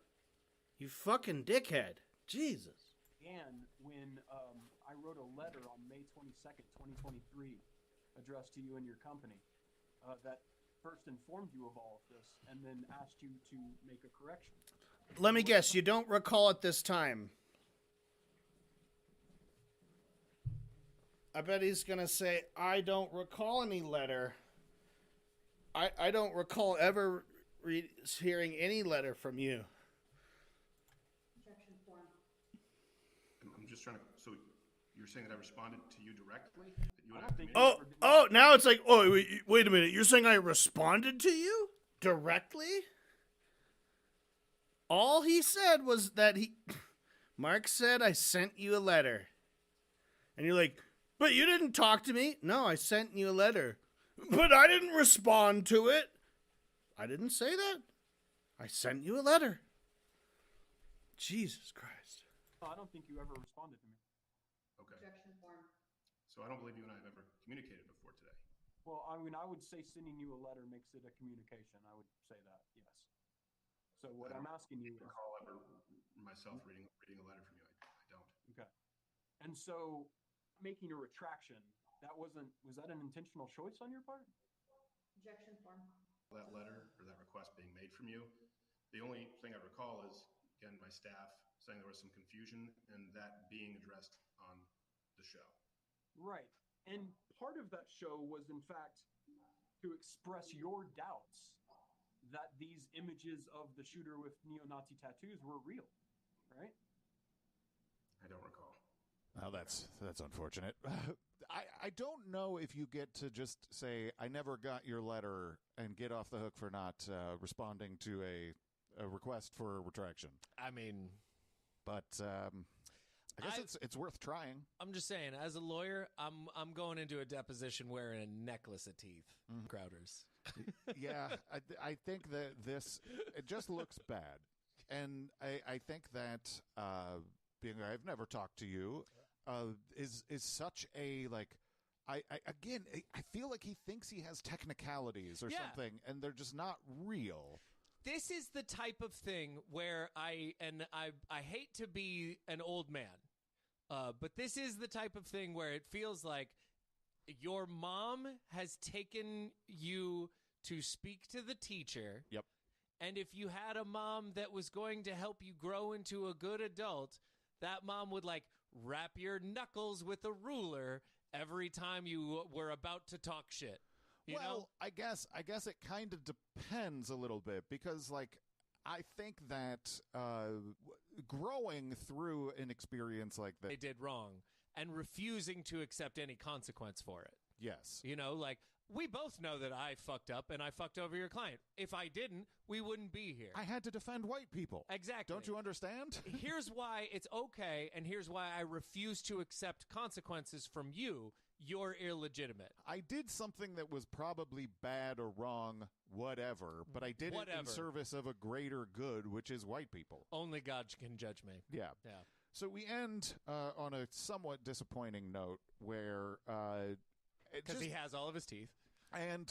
You fucking dickhead. Jesus. And when I wrote a letter on May 22nd, 2023, addressed to you and your company, that first informed you of all of this and then asked you to make a correction. Let me guess, you don't recall it this time. I bet he's going to say, I don't recall any letter. I don't recall ever hearing any letter from you. Objection form. I'm just trying to. So you're saying that I responded to you directly? Oh, now it's like, oh, wait a minute. You're saying I responded to you directly? All he said was that Mark said I sent you a letter. And you're like, but you didn't talk to me. No, I sent you a letter. But I didn't respond to it. I didn't say that. I sent you a letter. Jesus Christ. I don't think you ever responded to me. Okay. Objection form. So I don't believe you and I have ever communicated before today. Well, I mean, I would say sending you a letter makes it a communication. I would say that, yes. So what I'm asking you is... I don't recall ever myself reading a letter from you. I don't. Okay. And so making a retraction, was that an intentional choice on your part? Objection form. That letter or that request being made from you, The only thing I recall is, again, my staff saying there was some confusion and that being addressed on the show. Right. And part of that show was, in fact, to express your doubts that these images of the shooter with neo-Nazi tattoos were real, right? I don't recall. Well, that's unfortunate. I don't know if you get to just say, I never got your letter and get off the hook for not responding to a request for retraction. I mean, but I guess it's worth trying. I'm just saying, as a lawyer, I'm going into a deposition wearing a necklace of teeth. Crowders. Yeah, I think that it just looks bad. And I think that being I've never talked to you is such a, like, I feel like he thinks he has technicalities or something, and they're just not real. This is the type of thing where I hate to be an old man, but this is the type of thing where it feels like your mom has taken you to speak to the teacher. Yep. And if you had a mom that was going to help you grow into a good adult, that mom would, like, wrap your knuckles with a ruler every time you were about to talk shit. You know? I guess it kind of depends a little bit, because, like, I think that growing through an experience like that, they did wrong and refusing to accept any consequence for it. Yes. You know, like, we both know that I fucked up and I fucked over your client. If I didn't, we wouldn't be here. I had to defend white people. Exactly. Don't you understand? Here's why it's okay, and here's why I refuse to accept consequences from you. You're illegitimate. I did something that was probably bad or wrong, whatever, but I did it in service of a greater good, which is white people. Only God can judge me. Yeah. Yeah. So we end on a somewhat disappointing note where... because he has all of his teeth. And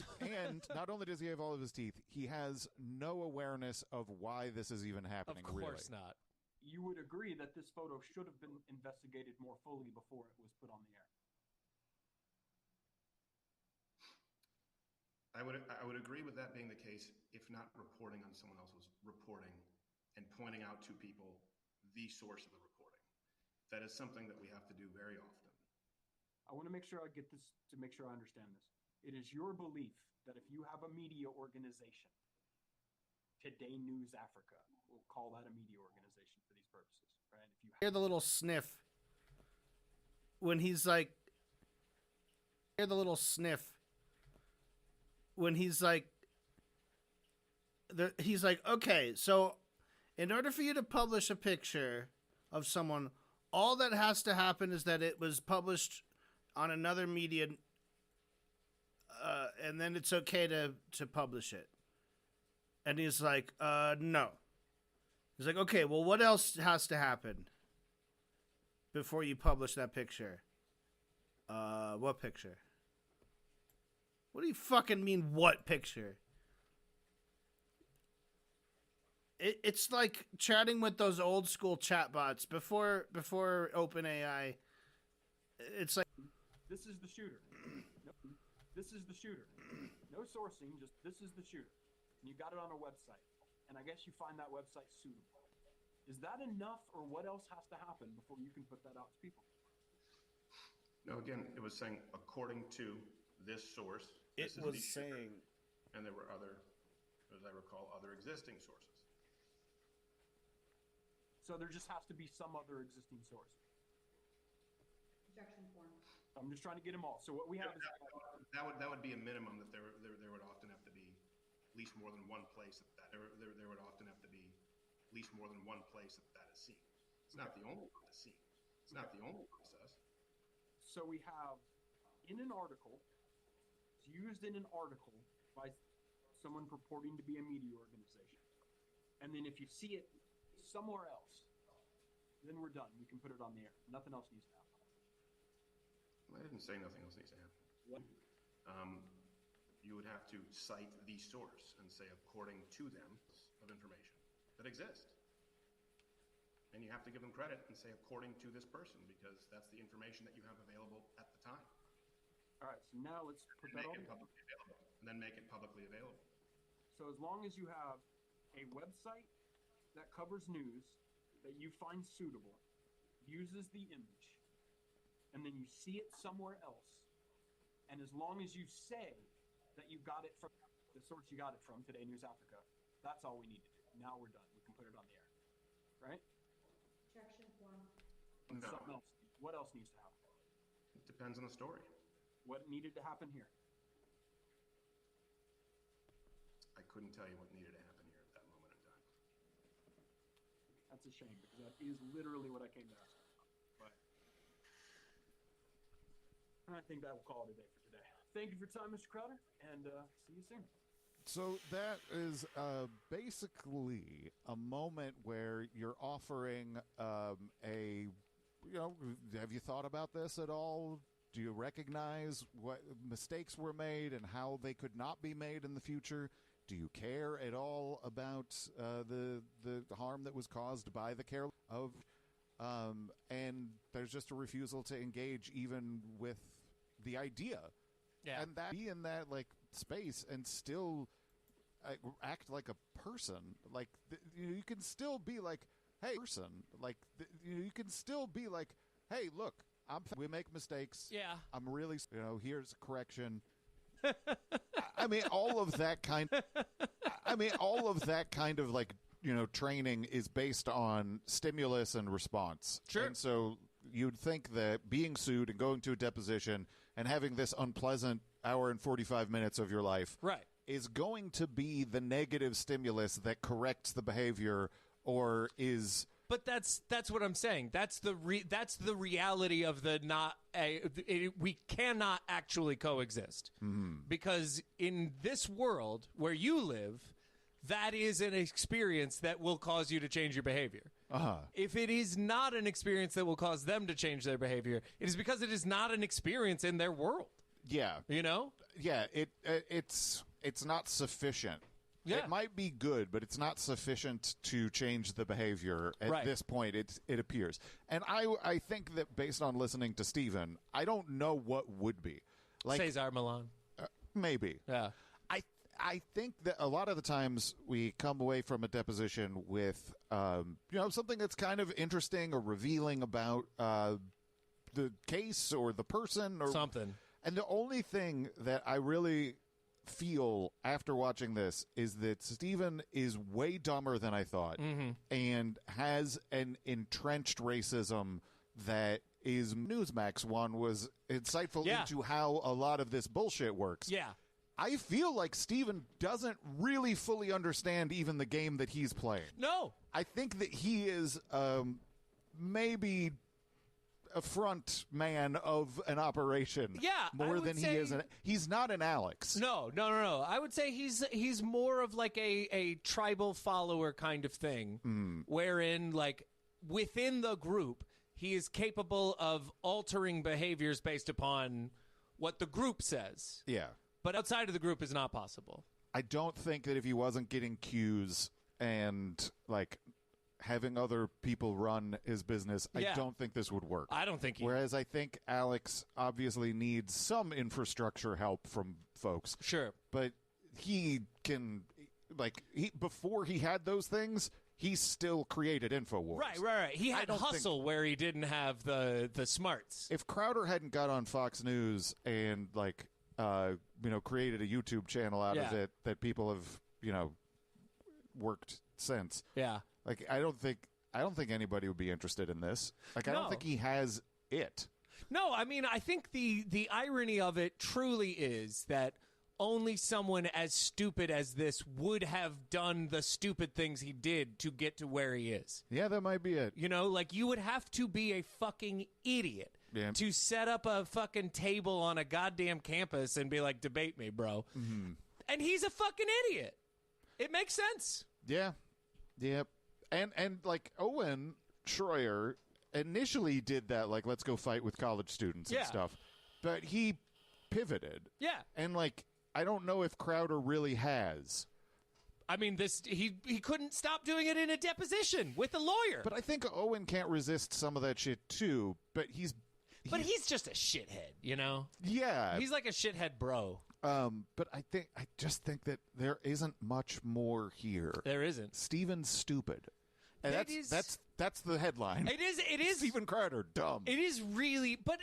not only does he have all of his teeth, he has no awareness of why this is even happening. Of course not. You would agree that this photo should have been investigated more fully before it was put on the air. I would agree with that being the case, if not reporting on someone else's reporting and pointing out to people the source of the recording. That is something that we have to do very often. I want to make sure I get this, to make sure I understand this. It is your belief that if you have a media organization, Today News Africa, we'll call that a media organization for these purposes, right? If you hear the little sniff when he's like, hear the little sniff when he's like, okay, so in order for you to publish a picture of someone, all that has to happen is that it was published on another media, and then it's okay to publish it. And he's like, no. He's like, okay, well, what else has to happen before you publish that picture? What picture? What do you fucking mean, what picture? It's like chatting with those old school chatbots before OpenAI. It's like, this is the shooter. No, this is the shooter. No sourcing, just this is the shooter. And you got it on a website. And I guess you find that website suitable. Is that enough, or what else has to happen before you can put that out to people? No, again, it was saying according to this source. It was saying. And there were other, as I recall, other existing sources. So there just has to be some other existing source. Objection form. I'm just trying to get them all. So what we have is that would be a minimum, that there would often have to be at least more than one place that there would often have to be at least more than one place that is seen. It's not the only one that's seen. It's not the only process. So we have in an article, it's used in an article by someone purporting to be a media organization. And then if you see it somewhere else, then we're done. We can put it on the air. Nothing else needs to happen. I didn't say nothing else needs to happen. What? You would have to cite the source and say according to them of information that exist. And you have to give them credit and say according to this person, because that's the information that you have available at the time. All right, so now let's put that on. And then make it publicly available. So as long as you have a website that covers news that you find suitable uses the image, and then you see it somewhere else, and as long as you say that you got it from the source you got it from, Today News Africa, that's all we need to do. Now we're done. We can put it on the air. Right? Objection form. No. Something else. What else needs to happen? It depends on the story. What needed to happen here? I couldn't tell you what needed to happen here at that moment in time. That's a shame, because that is literally what I came to ask about. But I think that will call it a day for today. Thank you for your time, Mr. Crowder, and see you soon. So that is basically a moment where you're offering have you thought about this at all? Do you recognize what mistakes were made and how they could not be made in the future? Do you care at all about the harm that was caused by the care of? And there's just a refusal to engage even with the idea. Yeah. And that be in that space and still act like a person. Like you can still be like, hey, person. Like you can still be like, hey, look, we make mistakes. Yeah. I'm really, here's a correction. I mean, all of that kind of training is based on stimulus and response. Sure. And so you'd think that being sued and going to a deposition and having this unpleasant hour and 45 minutes of your life Right. is going to be the negative stimulus that corrects the behavior or is... But that's what I'm saying. That's the reality of we cannot actually coexist. Mm-hmm. Because in this world where you live, that is an experience that will cause you to change your behavior. Uh-huh. If it is not an experience that will cause them to change their behavior, it is because it is not an experience in their world. Yeah. You know? Yeah, it's not sufficient. Yeah. It might be good, but it's not sufficient to change the behavior at this point, it appears. And I think that based on listening to Steven, I don't know what would be. Cesar Millan. Maybe. Yeah. I think that a lot of the times we come away from a deposition with something that's kind of interesting or revealing about the case or the person or something. And the only thing that I really feel after watching this is that Steven is way dumber than I thought and has an entrenched racism that is Newsmax one was insightful into how a lot of this bullshit works. Yeah. I feel like Steven doesn't really fully understand even the game that he's playing. No. I think that he is maybe a front man of an operation. Yeah, more than he is. He's not an Alex. No. I would say he's more of like a tribal follower kind of thing, wherein within the group he is capable of altering behaviors based upon what the group says. Yeah. But outside of the group is not possible. I don't think that if he wasn't getting cues and having other people run his business, I don't think this would work. I don't think Whereas I think Alex obviously needs some infrastructure help from folks. Sure. But he can, before he had those things, he still created InfoWars. Right. He had hustle where he didn't have the smarts. If Crowder hadn't got on Fox News and, created a YouTube channel out of it that people have, worked since. Yeah. I don't think anybody would be interested in this. I don't think he has it. No, I mean, I think the irony of it truly is that only someone as stupid as this would have done the stupid things he did to get to where he is. Yeah, that might be it. You would have to be a fucking idiot to set up a fucking table on a goddamn campus and be like, debate me, bro. Mm-hmm. And he's a fucking idiot. It makes sense. Yeah. Yep. And Owen Schroyer initially did that, let's go fight with college students and stuff. But he pivoted. Yeah. And I don't know if Crowder really has. I mean, he couldn't stop doing it in a deposition with a lawyer. But I think Owen can't resist some of that shit too. But he's just a shithead, Yeah. He's like a shithead bro. But I just think that there isn't much more here. There isn't. Steven's stupid. And that's the headline. It is. Steven Crowder, dumb. It is really, but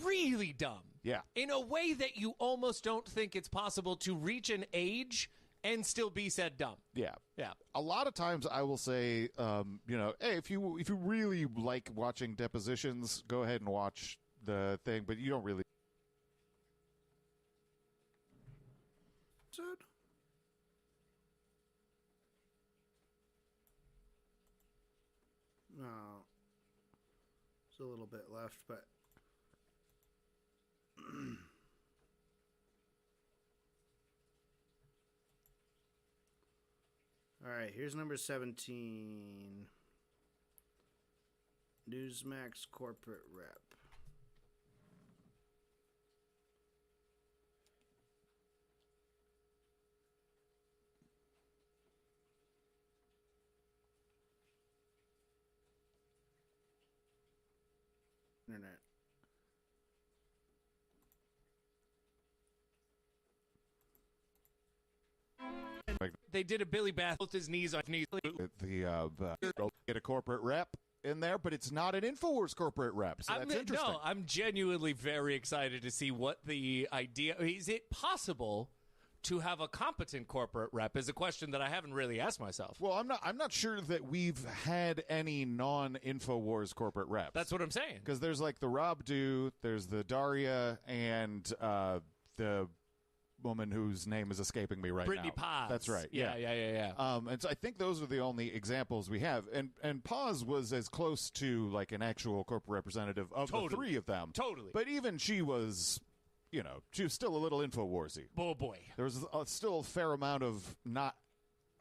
really dumb. Yeah. In a way that you almost don't think it's possible to reach an age and still be said dumb. Yeah. Yeah. A lot of times I will say, hey, if you really like watching depositions, go ahead and watch the thing, but you don't really. No. There's a little bit left, but. All right, here's number 17. Newsmax corporate rep. Internet. They did a Billy Bath with his knees on knees. Get a corporate rep in there, but it's not an InfoWars corporate rep, so that's interesting. No, I'm genuinely very excited to see what the idea is. It possible to have a competent corporate rep is a question that I haven't really asked myself. Well, I'm not sure that we've had any non-InfoWars corporate reps. That's what I'm saying. Because there's like the Rob Du, there's the Daria, and the woman whose name is escaping me right Brittany now. Paz. That's right. Yeah. And so I think those are the only examples we have. And Paz was as close to like an actual corporate representative of the three of them. Totally. But even she was, she was still a little InfoWarsy. Oh, boy. There was still a fair amount of not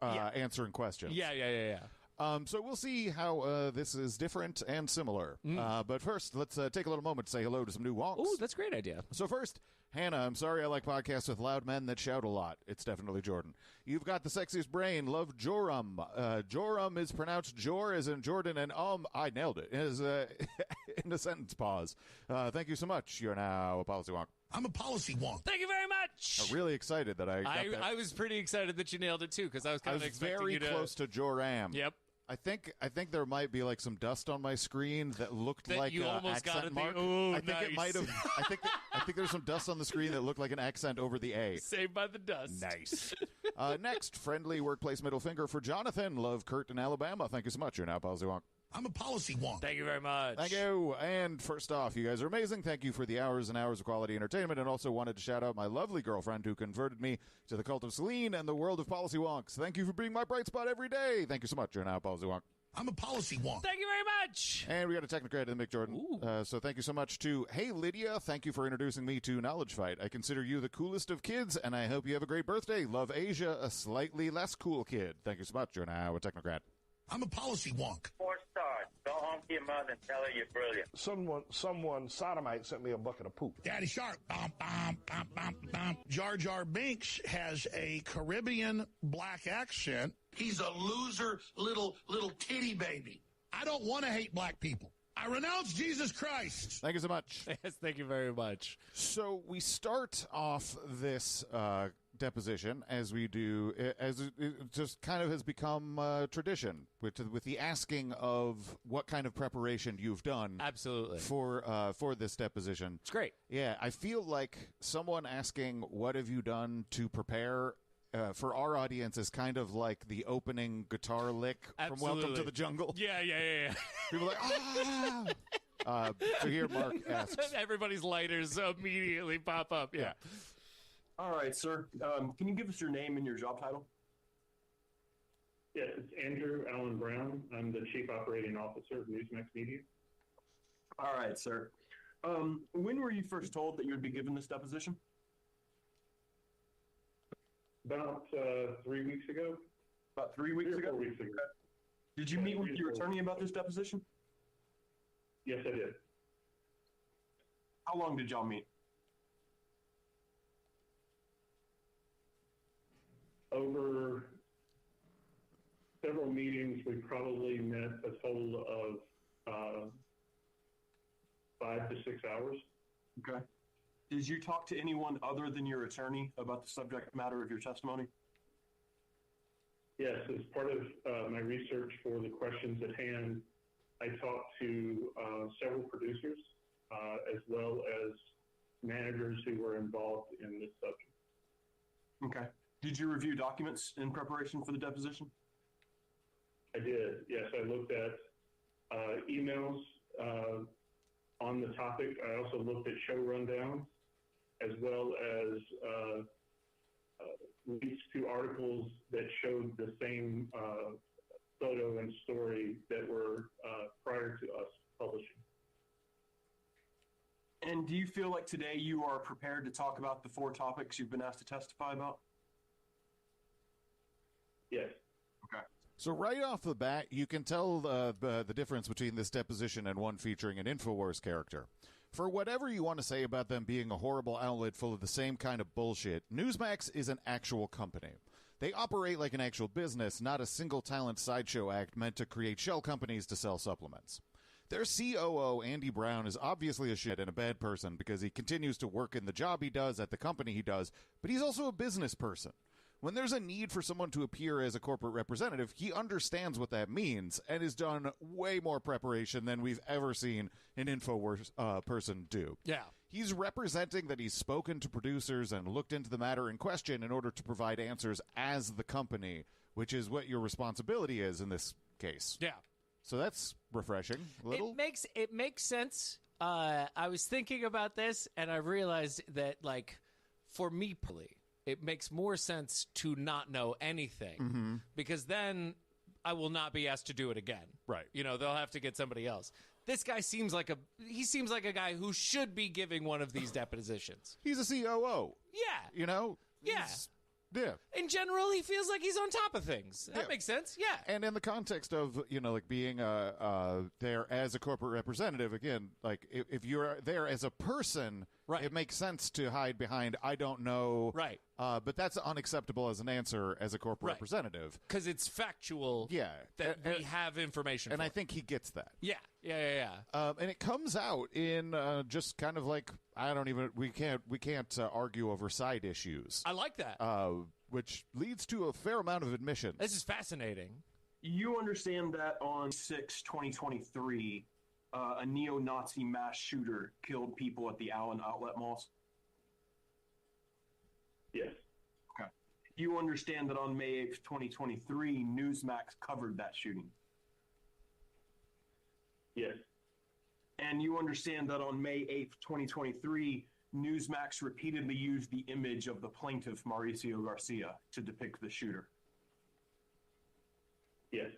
answering questions. Yeah. So we'll see how this is different and similar. But first, let's take a little moment to say hello to some new wonks. Ooh, that's a great idea. So first, Hannah, I'm sorry I like podcasts with loud men that shout a lot. It's definitely Jordan. You've got the sexiest brain. Love Joram. Joram is pronounced Jor as in Jordan, and I nailed it. Is in a sentence pause. Thank you so much. You're now a policy wonk. I'm a policy wonk. Thank you very much. I'm really excited that I got that. I was pretty excited that you nailed it, too, because I was kind of expecting very you to... close to Joram. Yep. I think there might be like some dust on my screen that looked that like you an almost accent got mark. Ooh, I think nice. it might have. I think there's some dust on the screen that looked like an accent over the A. Saved by the dust. Nice. Next, friendly workplace middle finger for Jonathan. Love Kurt in Alabama. Thank you so much. You're now policy wonk. I'm a policy wonk. Thank you very much. Thank you. And first off, you guys are amazing. Thank you for the hours and hours of quality entertainment. And also wanted to shout out my lovely girlfriend who converted me to the cult of Celine and the world of policy wonks. Thank you for being my bright spot every day. Thank you so much. You're now policy wonk. I'm a policy wonk. Thank you very much. And we got a technocrat in the Mick Jordan. So thank you so much to Hey Lydia. Thank you for introducing me to Knowledge Fight. I consider you the coolest of kids, and I hope you have a great birthday. Love Asia, a slightly less cool kid. Thank you so much. You're now a technocrat. I'm a policy wonk. 4 stars. Go home to your mother and tell her you're brilliant. Someone sodomite sent me a bucket of poop. Daddy Shark. Bum, bum, bum, bum, bum. Jar Jar Binks has a Caribbean black accent. He's a loser little titty baby. I don't want to hate black people. I renounce Jesus Christ. Thank you so much. Yes, thank you very much. So we start off this deposition as we do, as it just kind of has become tradition with the asking of what kind of preparation you've done. Absolutely. For this deposition. It's great. Yeah, I feel like someone asking what have you done to prepare for our audience is kind of like the opening guitar lick from Welcome to the Jungle. Yeah. People are like, ah! So here Mark asks. Everybody's lighters immediately pop up. Yeah. All right, sir. Can you give us your name and your job title? Yes, it's Andrew Allen Brown. I'm the Chief Operating Officer of Newsmax Media. All right, sir. When were you first told that you would be given this deposition? About 3 weeks ago. About 3 weeks ago? 4 weeks ago. Did you meet with your attorney about this deposition? Yes, I did. How long did y'all meet? Over several meetings, we probably met a total of 5 to 6 hours. Okay. Did you talk to anyone other than your attorney about the subject matter of your testimony? Yes, as part of my research for the questions at hand, I talked to several producers as well as managers who were involved in this subject. Okay. Did you review documents in preparation for the deposition? I did, yes. I looked at emails on the topic. I also looked at show rundowns as well as links to articles that showed the same photo and story that were prior to us publishing. And do you feel like today you are prepared to talk about the 4 topics you've been asked to testify about? Yes. Okay. So right off the bat, you can tell the difference between this deposition and one featuring an InfoWars character. For whatever you want to say about them being a horrible outlet full of the same kind of bullshit, Newsmax is an actual company. They operate like an actual business, not a single talent sideshow act meant to create shell companies to sell supplements. Their COO, Andy Brown, is obviously a shit and a bad person because he continues to work in the job he does at the company he does, but he's also a business person. When there's a need for someone to appear as a corporate representative, he understands what that means and has done way more preparation than we've ever seen an InfoWars person do. Yeah. He's representing that he's spoken to producers and looked into the matter in question in order to provide answers as the company, which is what your responsibility is in this case. Yeah. So that's refreshing. It makes sense. I was thinking about this, and I realized that, like, for me personally, it makes more sense to not know anything because then I will not be asked to do it again. Right. You know, they'll have to get somebody else. This guy seems like a guy who should be giving one of these depositions. He's a COO. Yeah. You know? Yeah. Yeah. In general, he feels like he's on top of things. That makes sense. Yeah. And in the context of, you know, like being there as a corporate representative, again, like if you're there as a person, right, it makes sense to hide behind, I don't know. Right. But that's unacceptable as an answer as a corporate representative. Because it's factual. Yeah. That we have information and for. I think he gets that. Yeah. And it comes out in just kind of like, we can't argue over side issues. I like that. Which leads to a fair amount of admissions. This is fascinating. You understand that on 6/2023, a neo-Nazi mass shooter killed people at the Allen outlet malls? Yes. Okay. You understand that on May 8th, 2023, Newsmax covered that shooting? Yes. And you understand that on May 8th, 2023, Newsmax repeatedly used the image of the plaintiff, Mauricio Garcia, to depict the shooter? Yes.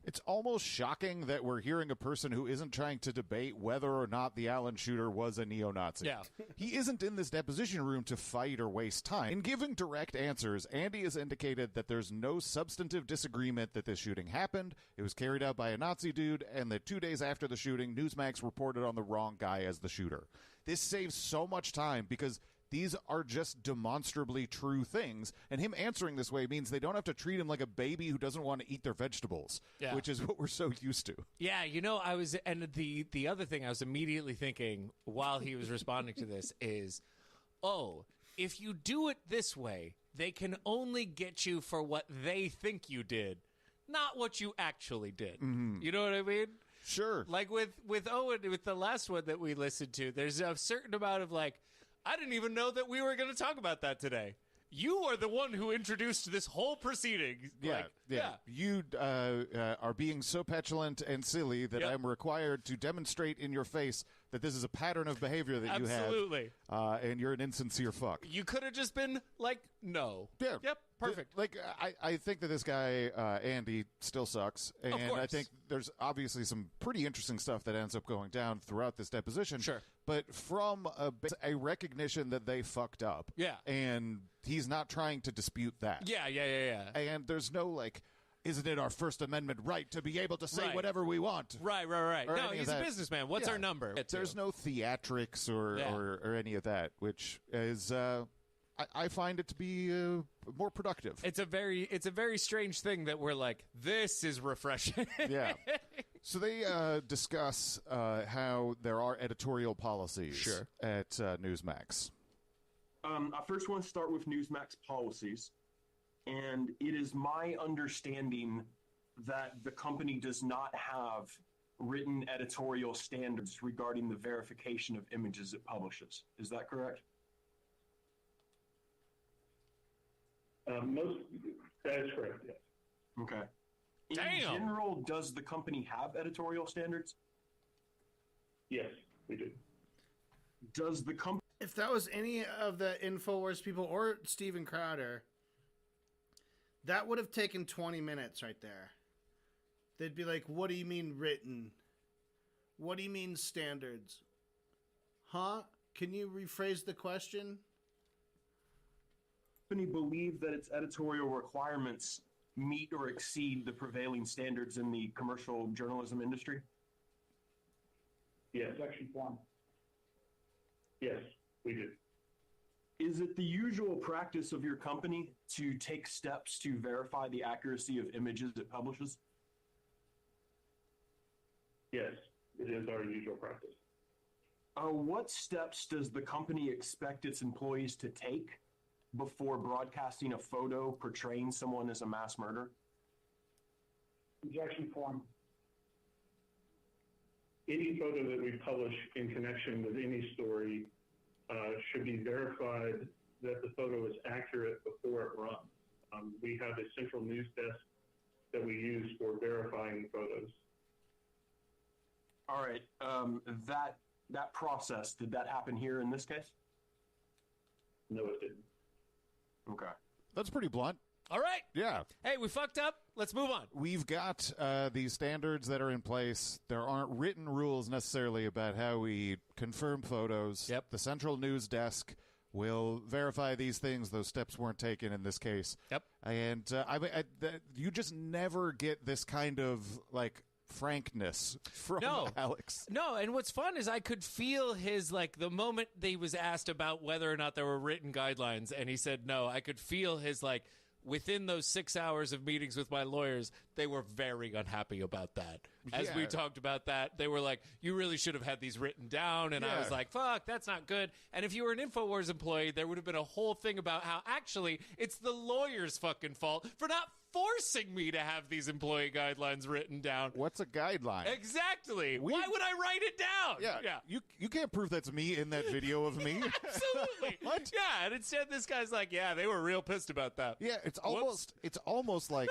It's almost shocking that we're hearing a person who isn't trying to debate whether or not the Allen shooter was a neo-Nazi. Yeah. He isn't in this deposition room to fight or waste time. In giving direct answers, Andy has indicated that there's no substantive disagreement that this shooting happened, it was carried out by a Nazi dude, and that 2 days after the shooting, Newsmax reported on the wrong guy as the shooter. This saves so much time because these are just demonstrably true things, and him answering this way means they don't have to treat him like a baby who doesn't want to eat their vegetables, which is what we're so used to. Yeah, you know, and the other thing I was immediately thinking while he was responding to this is, if you do it this way, they can only get you for what they think you did, not what you actually did. Mm-hmm. You know what I mean? Sure. Like with Owen, with the last one that we listened to, there's a certain amount of like, I didn't even know that we were going to talk about that today. You are the one who introduced this whole proceeding. Yeah. You are being so petulant and silly that I'm required to demonstrate in your face that this is a pattern of behavior that you have. Absolutely. And you're an insincere fuck. You could have just been like, no. Yeah. Yep. Perfect. Like, I think that this guy, Andy, still sucks. And I think there's obviously some pretty interesting stuff that ends up going down throughout this deposition. Sure. But from a recognition that they fucked up. Yeah. And he's not trying to dispute that. Yeah. And there's no, like, isn't it our First Amendment right to be able to say whatever we want? Right. No, he's a businessman. What's our number? There's no theatrics or any of that, which is... I find it to be more productive. It's a very strange thing that we're like, this is refreshing. Yeah. So they discuss how there are editorial policies at Newsmax. I first want to start with Newsmax policies, and it is my understanding that the company does not have written editorial standards regarding the verification of images it publishes. Is that correct? That is correct, yes. Okay. In general, does the company have editorial standards? Yes, we do. Does the company... If that was any of the InfoWars people or Steven Crowder, that would have taken 20 minutes right there. They'd be like, what do you mean written? What do you mean standards? Huh? Can you rephrase the question? Company believe that its editorial requirements meet or exceed the prevailing standards in the commercial journalism industry? Yes. Section 1. Yes, we do. Is it the usual practice of your company to take steps to verify the accuracy of images it publishes? Yes, it is our usual practice. What steps does the company expect its employees to take before broadcasting a photo portraying someone as a mass murderer? Objection form. Any photo that we publish in connection with any story should be verified that the photo is accurate before it runs. We have a central news desk that we use for verifying photos. All right. That process, did that happen here in this case? No, it didn't. Okay. That's pretty blunt. All right. Yeah. Hey, we fucked up. Let's move on. We've got these standards that are in place. There aren't written rules necessarily about how we confirm photos. Yep. The central news desk will verify these things. Those steps weren't taken in this case. Yep. And you just never get this kind of, like, frankness from Alex. No, and what's fun is I could feel his, like, the moment they was asked about whether or not there were written guidelines, and he said no, I could feel his, like, within those 6 hours of meetings with my lawyers, they were very unhappy about that. As we talked about that, they were like, you really should have had these written down. And I was like, fuck, that's not good. And if you were an InfoWars employee, there would have been a whole thing about how actually it's the lawyer's fucking fault for not forcing me to have these employee guidelines written down. What's a guideline? Exactly. Why would I write it down? Yeah. You can't prove that's me in that video of me. Absolutely. What? Yeah, and instead this guy's like, yeah, they were real pissed about that. Yeah, it's almost like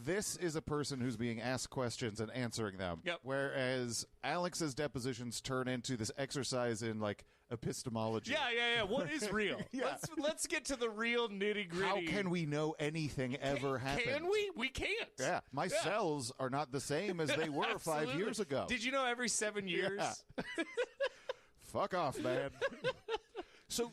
this is a person who's being asked questions and answering them. Yep. Whereas Alex's depositions turn into this exercise in, like, epistemology. Yeah. What is real? Let's get to the real nitty gritty. How can we know anything ever happened? Can we? We can't. Yeah. My cells are not the same as they were 5 years ago. Did you know every 7 years? Yeah. Fuck off, man. So,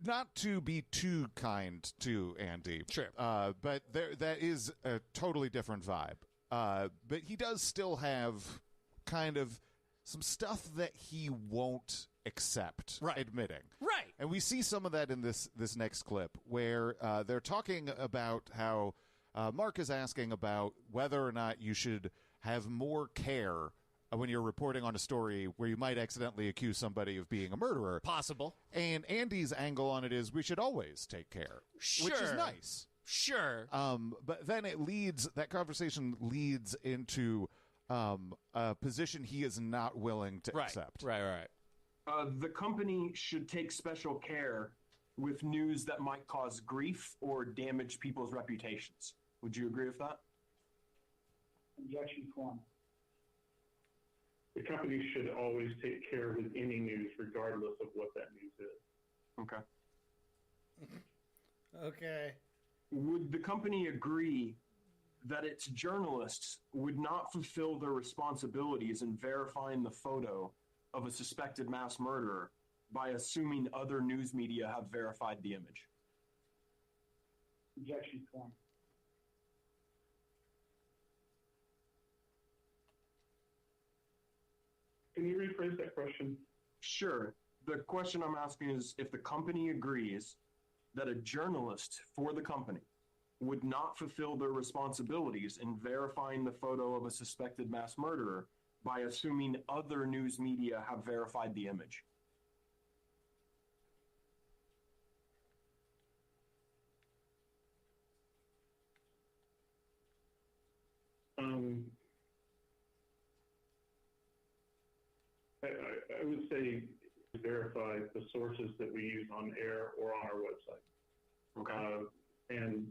not to be too kind to Andy. Sure. But that is a totally different vibe. But he does still have kind of some stuff that he won't accept admitting. Right. And we see some of that in this next clip where they're talking about how Mark is asking about whether or not you should have more care when you're reporting on a story where you might accidentally accuse somebody of being a murderer. Possible. And Andy's angle on it is we should always take care, which is nice. Sure. But then that conversation leads into a position he is not willing to accept. Right. The company should take special care with news that might cause grief or damage people's reputations. Would you agree with that? Objection form. The company should always take care with any news, regardless of what that news is. Okay. Okay. Would the company agree that its journalists would not fulfill their responsibilities in verifying the photo of a suspected mass murderer by assuming other news media have verified the image? Objection form. Can you rephrase that question? Sure. The question I'm asking is if the company agrees that a journalist for the company would not fulfill their responsibilities in verifying the photo of a suspected mass murderer by assuming other news media have verified the image? I would say verify the sources that we use on air or on our website. Okay. And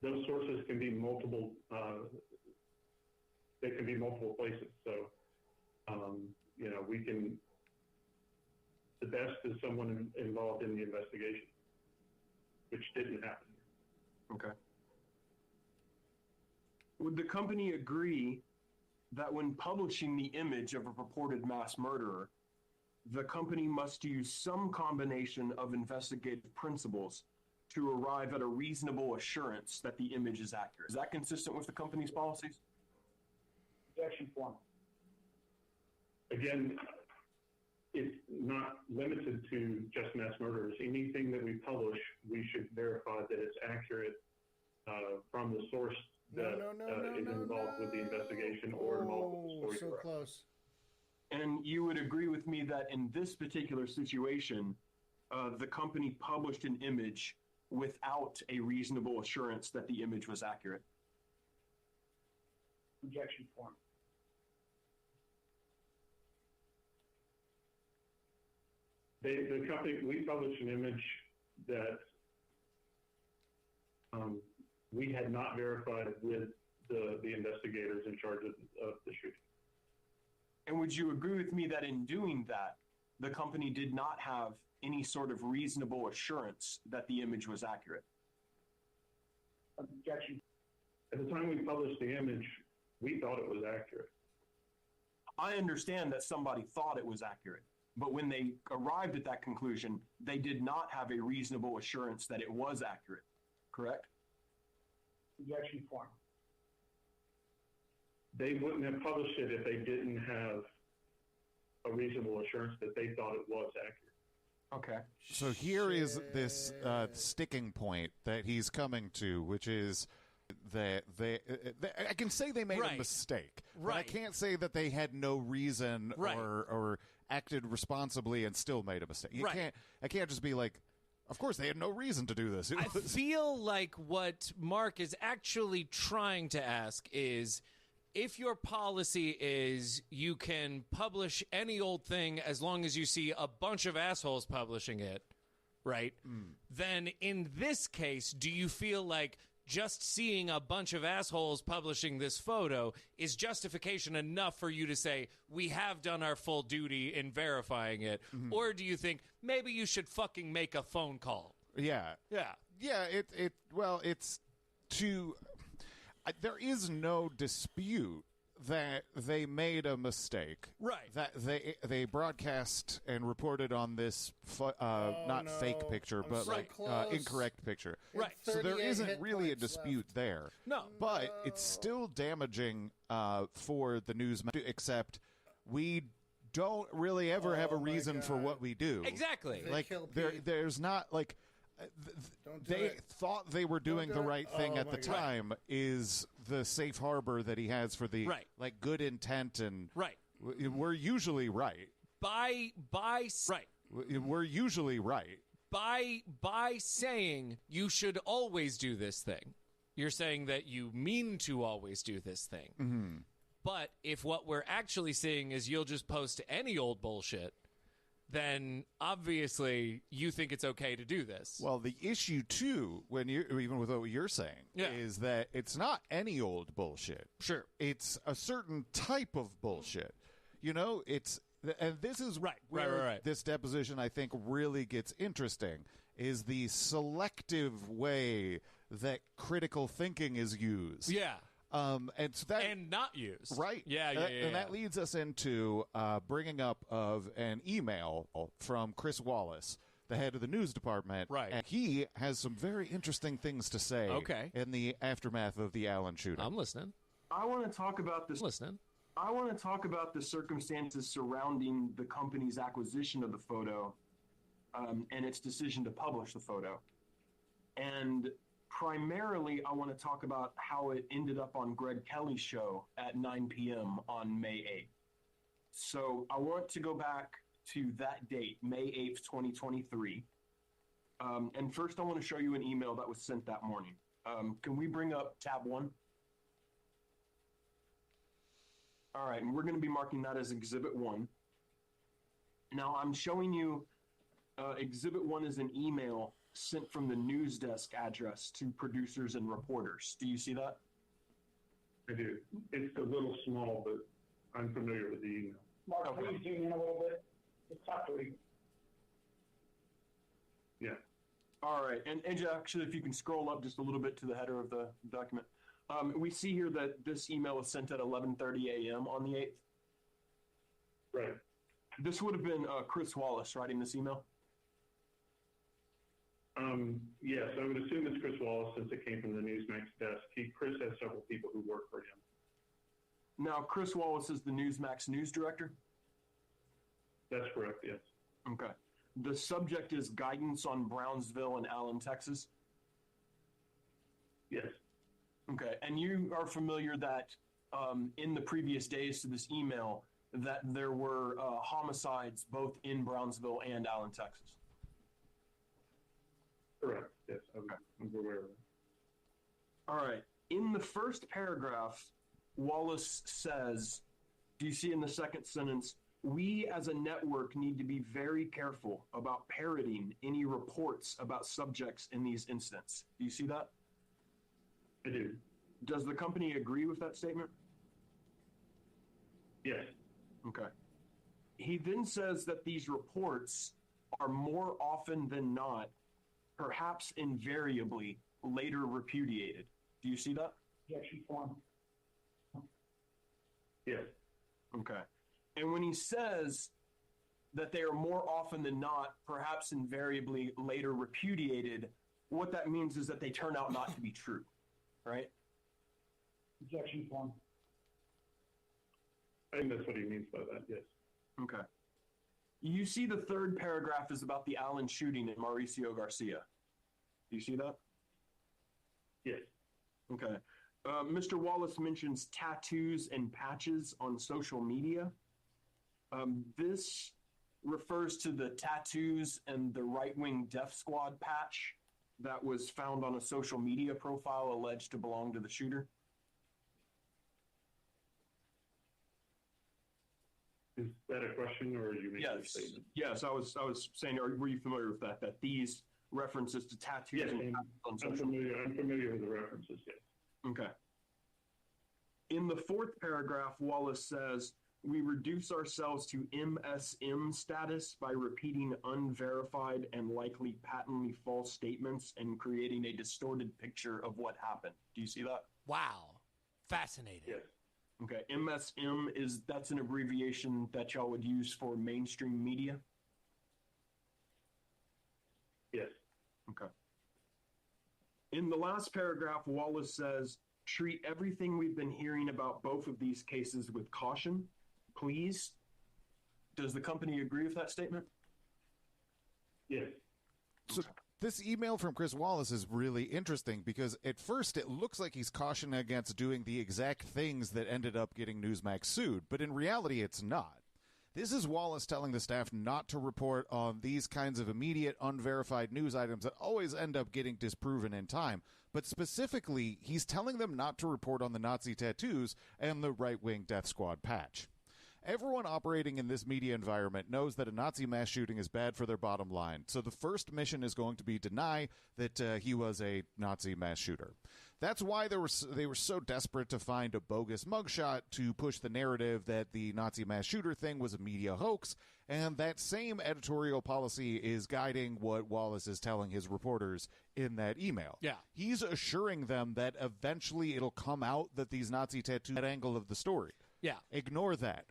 those sources can be multiple. They can be multiple places. So, we can. The best is someone involved in the investigation, which didn't happen. Okay. Would the company agree that when publishing the image of a purported mass murderer, the company must use some combination of investigative principles to arrive at a reasonable assurance that the image is accurate? Is that consistent with the company's policies? Objection form. Again, it's not limited to just mass murderers. Anything that we publish, we should verify that it's accurate from the source that is involved with the investigation or multiple sources. So close. And you would agree with me that in this particular situation, the company published an image without a reasonable assurance that the image was accurate? Objection form. The company, we published an image that we had not verified with the investigators in charge of the shooting. And would you agree with me that in doing that, the company did not have any sort of reasonable assurance that the image was accurate? Objection. At the time we published the image, we thought it was accurate. I understand that somebody thought it was accurate, but when they arrived at that conclusion, they did not have a reasonable assurance that it was accurate, correct? Objection form. They wouldn't have published it if they didn't have a reasonable assurance that they thought it was accurate. Okay. So here is this sticking point that he's coming to, which is that I can say they made a mistake. But I can't say that they had no reason or acted responsibly and still made a mistake. I can't just be like, of course, they had no reason to do this. I feel like what Mark is actually trying to ask is, if your policy is you can publish any old thing as long as you see a bunch of assholes publishing it, right? Then in this case, do you feel like just seeing a bunch of assholes publishing this photo is justification enough for you to say, we have done our full duty in verifying it? Or do you think maybe you should fucking make a phone call? Yeah. It's to... There is no dispute that they made a mistake. Right. That they broadcast and reported on this fake picture, but incorrect picture. Right. So there isn't really a dispute there. No. But it's still damaging for the news, except we don't really ever have a reason for what we do. Exactly. There's not like... They thought they were doing the right thing at the time is the safe harbor that he has for the good intent, and we're usually right. We're usually right. By saying you should always do this thing, you're saying that you mean to always do this thing. But if what we're actually seeing is you'll just post any old bullshit, then obviously you think it's okay to do this. Well, the issue too, when you even with what you're saying, is that it's not any old bullshit. Sure, it's a certain type of bullshit. And this is where this deposition I think really gets interesting. Is the selective way that critical thinking is used. Yeah. And so that, and not used. Right. Yeah. And that leads us into bringing up of an email from Chris Wallace, the head of the news department. Right. And he has some very interesting things to say in the aftermath of the Allen shooting. I'm listening. I want to talk about this. I want to talk about the circumstances surrounding the company's acquisition of the photo and its decision to publish the photo. And primarily, I want to talk about how it ended up on Greg Kelly's show at 9 p.m. on May 8th. So I want to go back to that date, May 8th, 2023. And first, I want to show you an email that was sent that morning. Can we bring up tab 1? All right, and we're going to be marking that as Exhibit 1. Now, I'm showing you Exhibit 1 is an email sent from the news desk address to producers and reporters. Do you see that? I do. It's a little small, but I'm familiar with the email. Mark, please zoom in a little bit. It's tough to read. Yeah. All right, and actually, if you can scroll up just a little bit to the header of the document. We see here that this email was sent at 11:30 a.m. on the 8th. Right. This would have been Chris Wallace writing this email? Yes, I would assume it's Chris Wallace since it came from the Newsmax desk. Chris has several people who work for him. Now, Chris Wallace is the Newsmax news director? That's correct, yes. Okay. The subject is guidance on Brownsville and Allen, Texas? Yes. Okay, and you are familiar that in the previous days to this email that there were homicides both in Brownsville and Allen, Texas? Correct, yes, I'm aware of that. All right. In the first paragraph, Wallace says, do you see in the second sentence, we as a network need to be very careful about parroting any reports about subjects in these incidents. Do you see that? I do. Does the company agree with that statement? Yes. Okay. He then says that these reports are more often than not, perhaps invariably, later repudiated. Do you see that? Objection form. Yes. Okay. And when he says that they are more often than not, perhaps invariably later repudiated, what that means is that they turn out not to be true, right? Objection form. I think that's what he means by that, yes. Okay. You see the third paragraph is about the Allen shooting in Mauricio Garcia. Do you see that? Yes. Okay. Mr. Wallace mentions tattoos and patches on social media. This refers to the tattoos and the right-wing Death Squad patch that was found on a social media profile alleged to belong to the shooter. Is that a question, or are you making a statement? Yes, I was saying, were you familiar with that? That these references to tattoos yes, and I'm familiar with the references, yes. Okay. In the fourth paragraph, Wallace says, we reduce ourselves to MSM status by repeating unverified and likely patently false statements and creating a distorted picture of what happened. Do you see that? Wow. Fascinating. Yes. Okay. MSM that's an abbreviation that y'all would use for mainstream media? Yes. Okay. In the last paragraph, Wallace says, treat everything we've been hearing about both of these cases with caution, please. Does the company agree with that statement? Yes. So this email from Chris Wallace is really interesting because at first it looks like he's cautioning against doing the exact things that ended up getting Newsmax sued, but in reality it's not. This is Wallace telling the staff not to report on these kinds of immediate, unverified news items that always end up getting disproven in time. But specifically, he's telling them not to report on the Nazi tattoos and the right-wing Death Squad patch. Everyone operating in this media environment knows that a Nazi mass shooting is bad for their bottom line, so the first mission is going to be deny that he was a Nazi mass shooter. That's why they were so desperate to find a bogus mugshot to push the narrative that the Nazi mass shooter thing was a media hoax, and that same editorial policy is guiding what Wallace is telling his reporters in that email. Yeah. He's assuring them that eventually it'll come out that these Nazi tattoos that angle of the story. Yeah. Ignore that.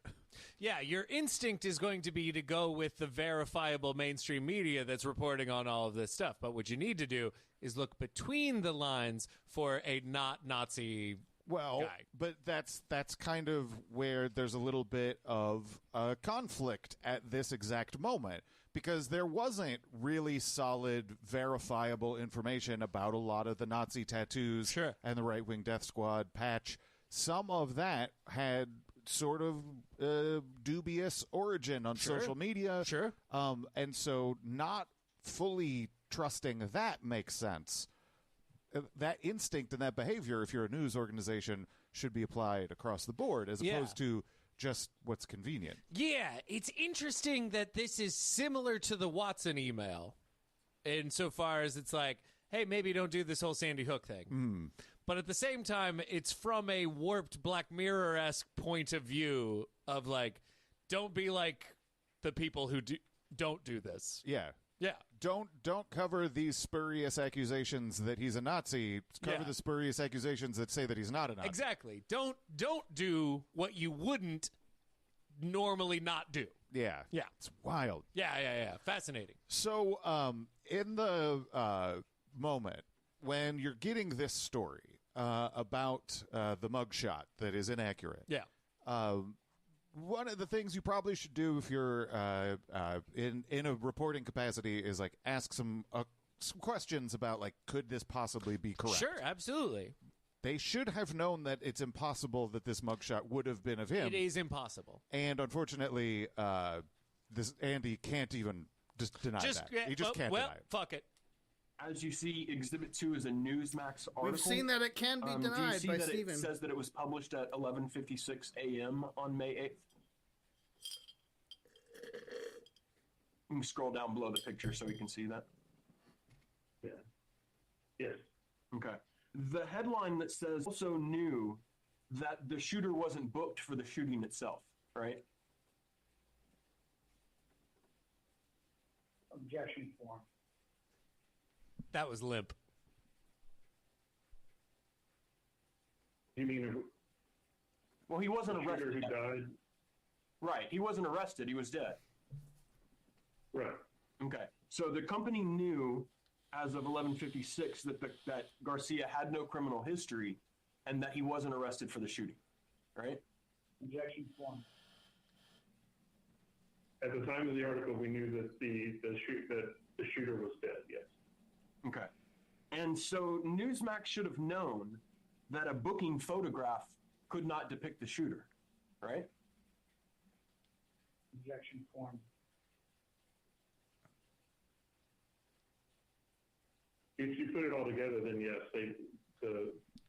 Yeah, your instinct is going to be to go with the verifiable mainstream media that's reporting on all of this stuff. But what you need to do is look between the lines for a not Nazi guy. But that's kind of where there's a little bit of conflict at this exact moment. because there wasn't really solid, verifiable information about a lot of the Nazi tattoos and the right-wing death squad patch. Some of that had sort of dubious origin on social media. And so not fully trusting that makes sense. That instinct and that behavior, if you're a news organization, should be applied across the board as opposed to just what's convenient. Yeah, it's interesting that this is similar to the Watson email insofar as it's like, hey, maybe don't do this whole Sandy Hook thing. But at the same time, it's from a warped Black Mirror-esque point of view of like, don't be like the people who don't do this. Yeah. Yeah. Don't cover these spurious accusations that he's a Nazi. Cover the spurious accusations that say that he's not a Nazi. Exactly. Don't do what you wouldn't normally not do. Yeah. Yeah. It's wild. Yeah. Fascinating. So, in the moment when you're getting this story about the mugshot that is inaccurate. Yeah. One of the things you probably should do if you're in a reporting capacity is like ask some questions about like, could this possibly be correct? Sure, absolutely. They should have known that it's impossible that this mugshot would have been of him. It is impossible. And unfortunately, this Andy can't even just deny that. He just can't deny it. Fuck it. As you see, Exhibit 2 is a Newsmax article. We've seen that it can be denied do you see by that Stephen. It says that it was published at 11:56 a.m. on May 8th. You can scroll down below the picture so we can see that. Yeah. Yes. Okay. The headline that says also knew that the shooter wasn't booked for the shooting itself, right? Objection form. That was limp. You mean well, he wasn't the arrested. shooter who died? Right. He wasn't arrested. He was dead. Right. Okay. So the company knew as of 11:56 that Garcia had no criminal history and that he wasn't arrested for the shooting, right? Objection form. At the time of the article, we knew that the shooter was dead. Yes. Okay. And so Newsmax should have known that a booking photograph could not depict the shooter, right? Objection form. If you put it all together, then yes,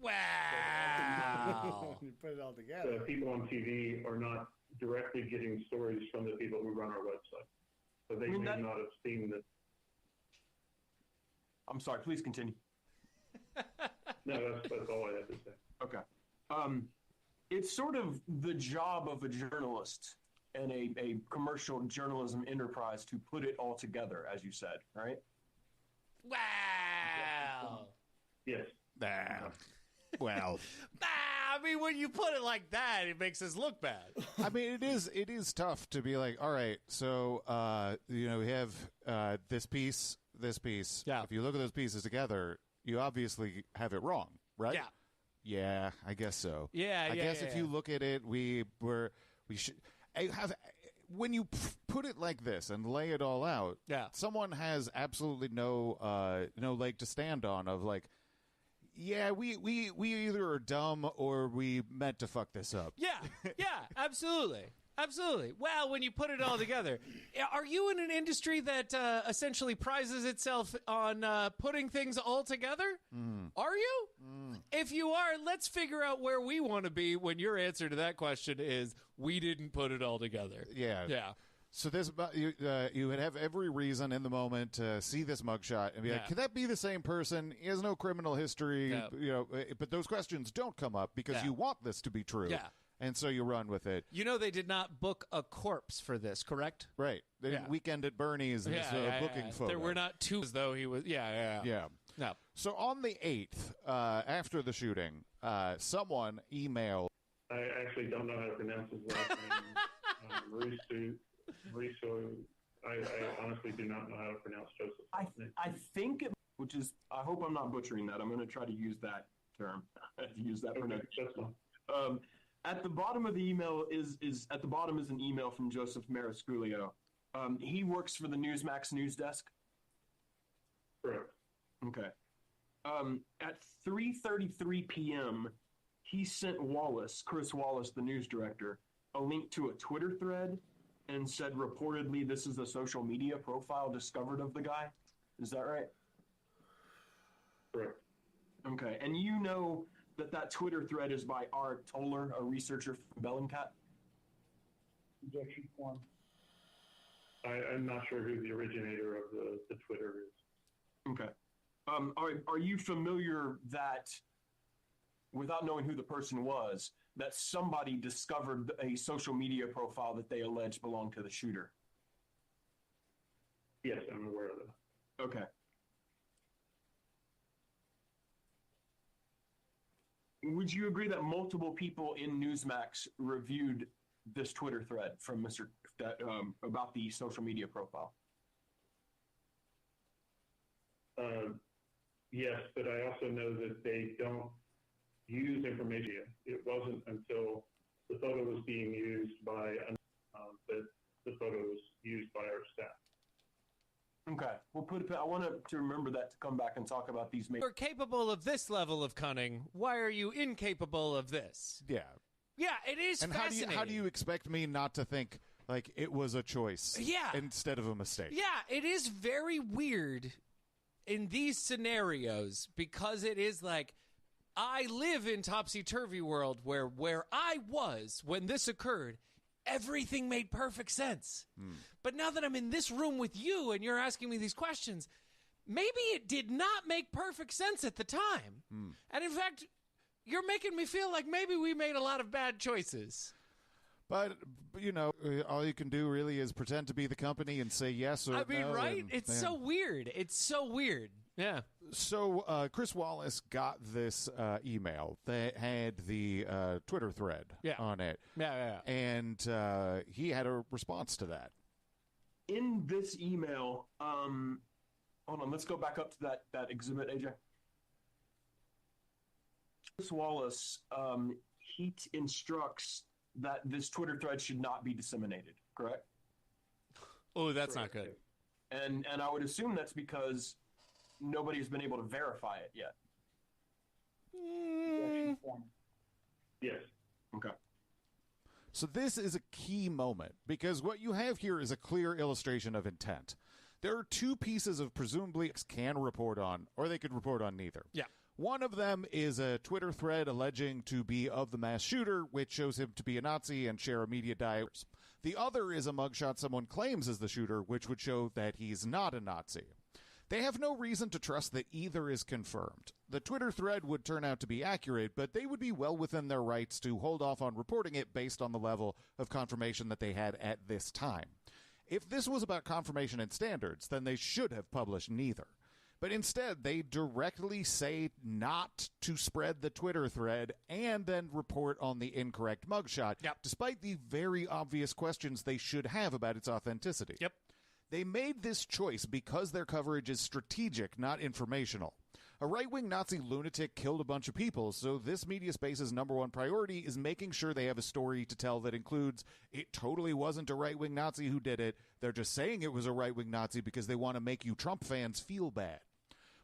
Wow. You put it all together. the people on TV are not directly getting stories from the people who run our website. So they may not have seen the... I'm sorry, please continue. No, that's all I have to say. Okay. It's sort of the job of a journalist and a commercial journalism enterprise to put it all together, as you said, right? Wow. Yes. Well. I mean, when you put it like that, it makes us look bad. I mean, it is tough to be like, all right, so, we have this piece. Yeah. If you look at those pieces together, you obviously have it wrong, right? Yeah. Yeah, I guess so. Yeah, I guess if you look at it, we should have when you put it like this and lay it all out. Yeah. Someone has absolutely no leg to stand on of like, yeah, we either are dumb or we meant to fuck this up. Yeah, absolutely. Absolutely. Well, when you put it all together, are you in an industry that essentially prizes itself on putting things all together? Are you? If you are, let's figure out where we want to be when your answer to that question is, we didn't put it all together. Yeah. So this you would have every reason in the moment to see this mugshot and be like, could that be the same person? He has no criminal history, but those questions don't come up because you want this to be true. Yeah. And so you run with it. You know they did not book a corpse for this, correct? Right. They didn't Weekend at Bernie's and booking photo. There were not two as though he was. Yeah. No. So on the 8th, after the shooting, someone emailed. I actually don't know how to pronounce his last name. Mariso. I honestly do not know how to pronounce Joseph's name. I think, I hope I'm not butchering that. I'm going to try to use that term. Use that pronunciation. At the bottom of the email is an email from Joseph Marisculio, He works for the Newsmax news desk. Correct. Okay. At 3:33 p.m., he sent Chris Wallace, the news director, a link to a Twitter thread and said, reportedly, this is a social media profile discovered of the guy. Is that right? Correct. Okay. And you know that Twitter thread is by Art Toller, a researcher from Bellingcat? Objection form. I'm not sure who the originator of the Twitter is. Okay. Are you familiar that, without knowing who the person was, that somebody discovered a social media profile that they allege belonged to the shooter? Yes, I'm aware of that. Okay. Would you agree that multiple people in Newsmax reviewed this Twitter thread from about the social media profile? Yes, but I also know that they don't use information. It wasn't until the photo was being used by that the photo was used by our staff. Okay, we'll put it. I want to remember that to come back and talk about these. You're capable of this level of cunning. Why are you incapable of this? Yeah. Yeah, it is and fascinating. how do you expect me not to think like it was a choice instead of a mistake? Yeah, it is very weird in these scenarios because it is like, I live in topsy-turvy world where I was when this occurred, everything made perfect sense. But now that I'm in this room with you and you're asking me these questions, maybe it did not make perfect sense at the time. And in fact, you're making me feel like maybe we made a lot of bad choices. But, you know, all you can do really is pretend to be the company and say yes or no. I mean, right? And, it's so weird. It's so weird. Yeah. So Chris Wallace got this email that had the Twitter thread on it. Yeah. And he had a response to that. In this email, hold on, let's go back up to that exhibit, AJ. Chris Wallace, he instructs that this Twitter thread should not be disseminated, correct? Oh, that's not good. And I would assume that's because nobody's been able to verify it yet. Yes. Okay. So this is a key moment because what you have here is a clear illustration of intent. There are two pieces of presumably can report on, or they could report on neither. Yeah. One of them is a Twitter thread alleging to be of the mass shooter, which shows him to be a Nazi and share immediate diaries. The other is a mugshot someone claims is the shooter, which would show that he's not a Nazi. They have no reason to trust that either is confirmed. The Twitter thread would turn out to be accurate, but they would be well within their rights to hold off on reporting it based on the level of confirmation that they had at this time. If this was about confirmation and standards, then they should have published neither. But instead, they directly say not to spread the Twitter thread and then report on the incorrect mugshot, despite the very obvious questions they should have about its authenticity. Yep. They made this choice because their coverage is strategic, not informational. A right-wing Nazi lunatic killed a bunch of people, so this media space's number one priority is making sure they have a story to tell that includes, it totally wasn't a right-wing Nazi who did it, they're just saying it was a right-wing Nazi because they want to make you Trump fans feel bad.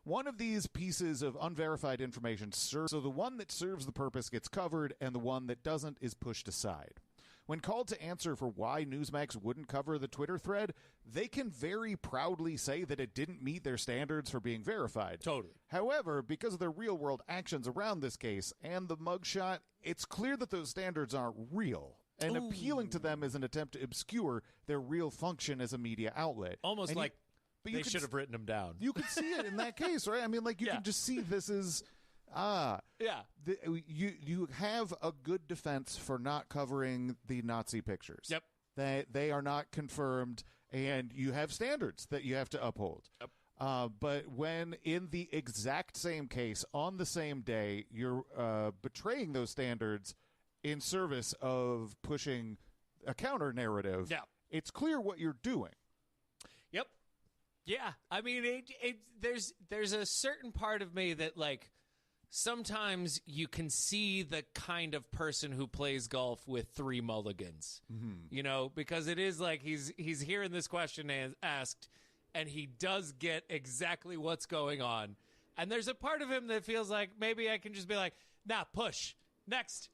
One of these pieces of unverified information serves, so the one that serves the purpose gets covered, and the one that doesn't is pushed aside. When called to answer for why Newsmax wouldn't cover the Twitter thread, they can very proudly say that it didn't meet their standards for being verified. Totally. However, because of their real-world actions around this case and the mugshot, it's clear that those standards aren't real. And appealing to them is an attempt to obscure their real function as a media outlet. Almost and like they should have written them down. You could see it in that case, right? I mean, like, you can just see this is... you have a good defense for not covering the Nazi pictures. Yep. They are not confirmed, and you have standards that you have to uphold. Yep. But when in the exact same case, on the same day, you're betraying those standards in service of pushing a counter-narrative, it's clear what you're doing. Yep. Yeah. I mean, there's a certain part of me that, like, sometimes you can see the kind of person who plays golf with 3 mulligans, you know, because it is like he's hearing this question asked, and he does get exactly what's going on. And there's a part of him that feels like maybe I can just be like, nah, push, next.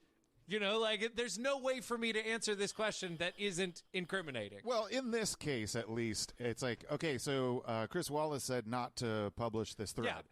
You know, like, there's no way for me to answer this question that isn't incriminating. Well, in this case, at least, it's like, okay, so Chris Wallace said not to publish this thread. Yeah.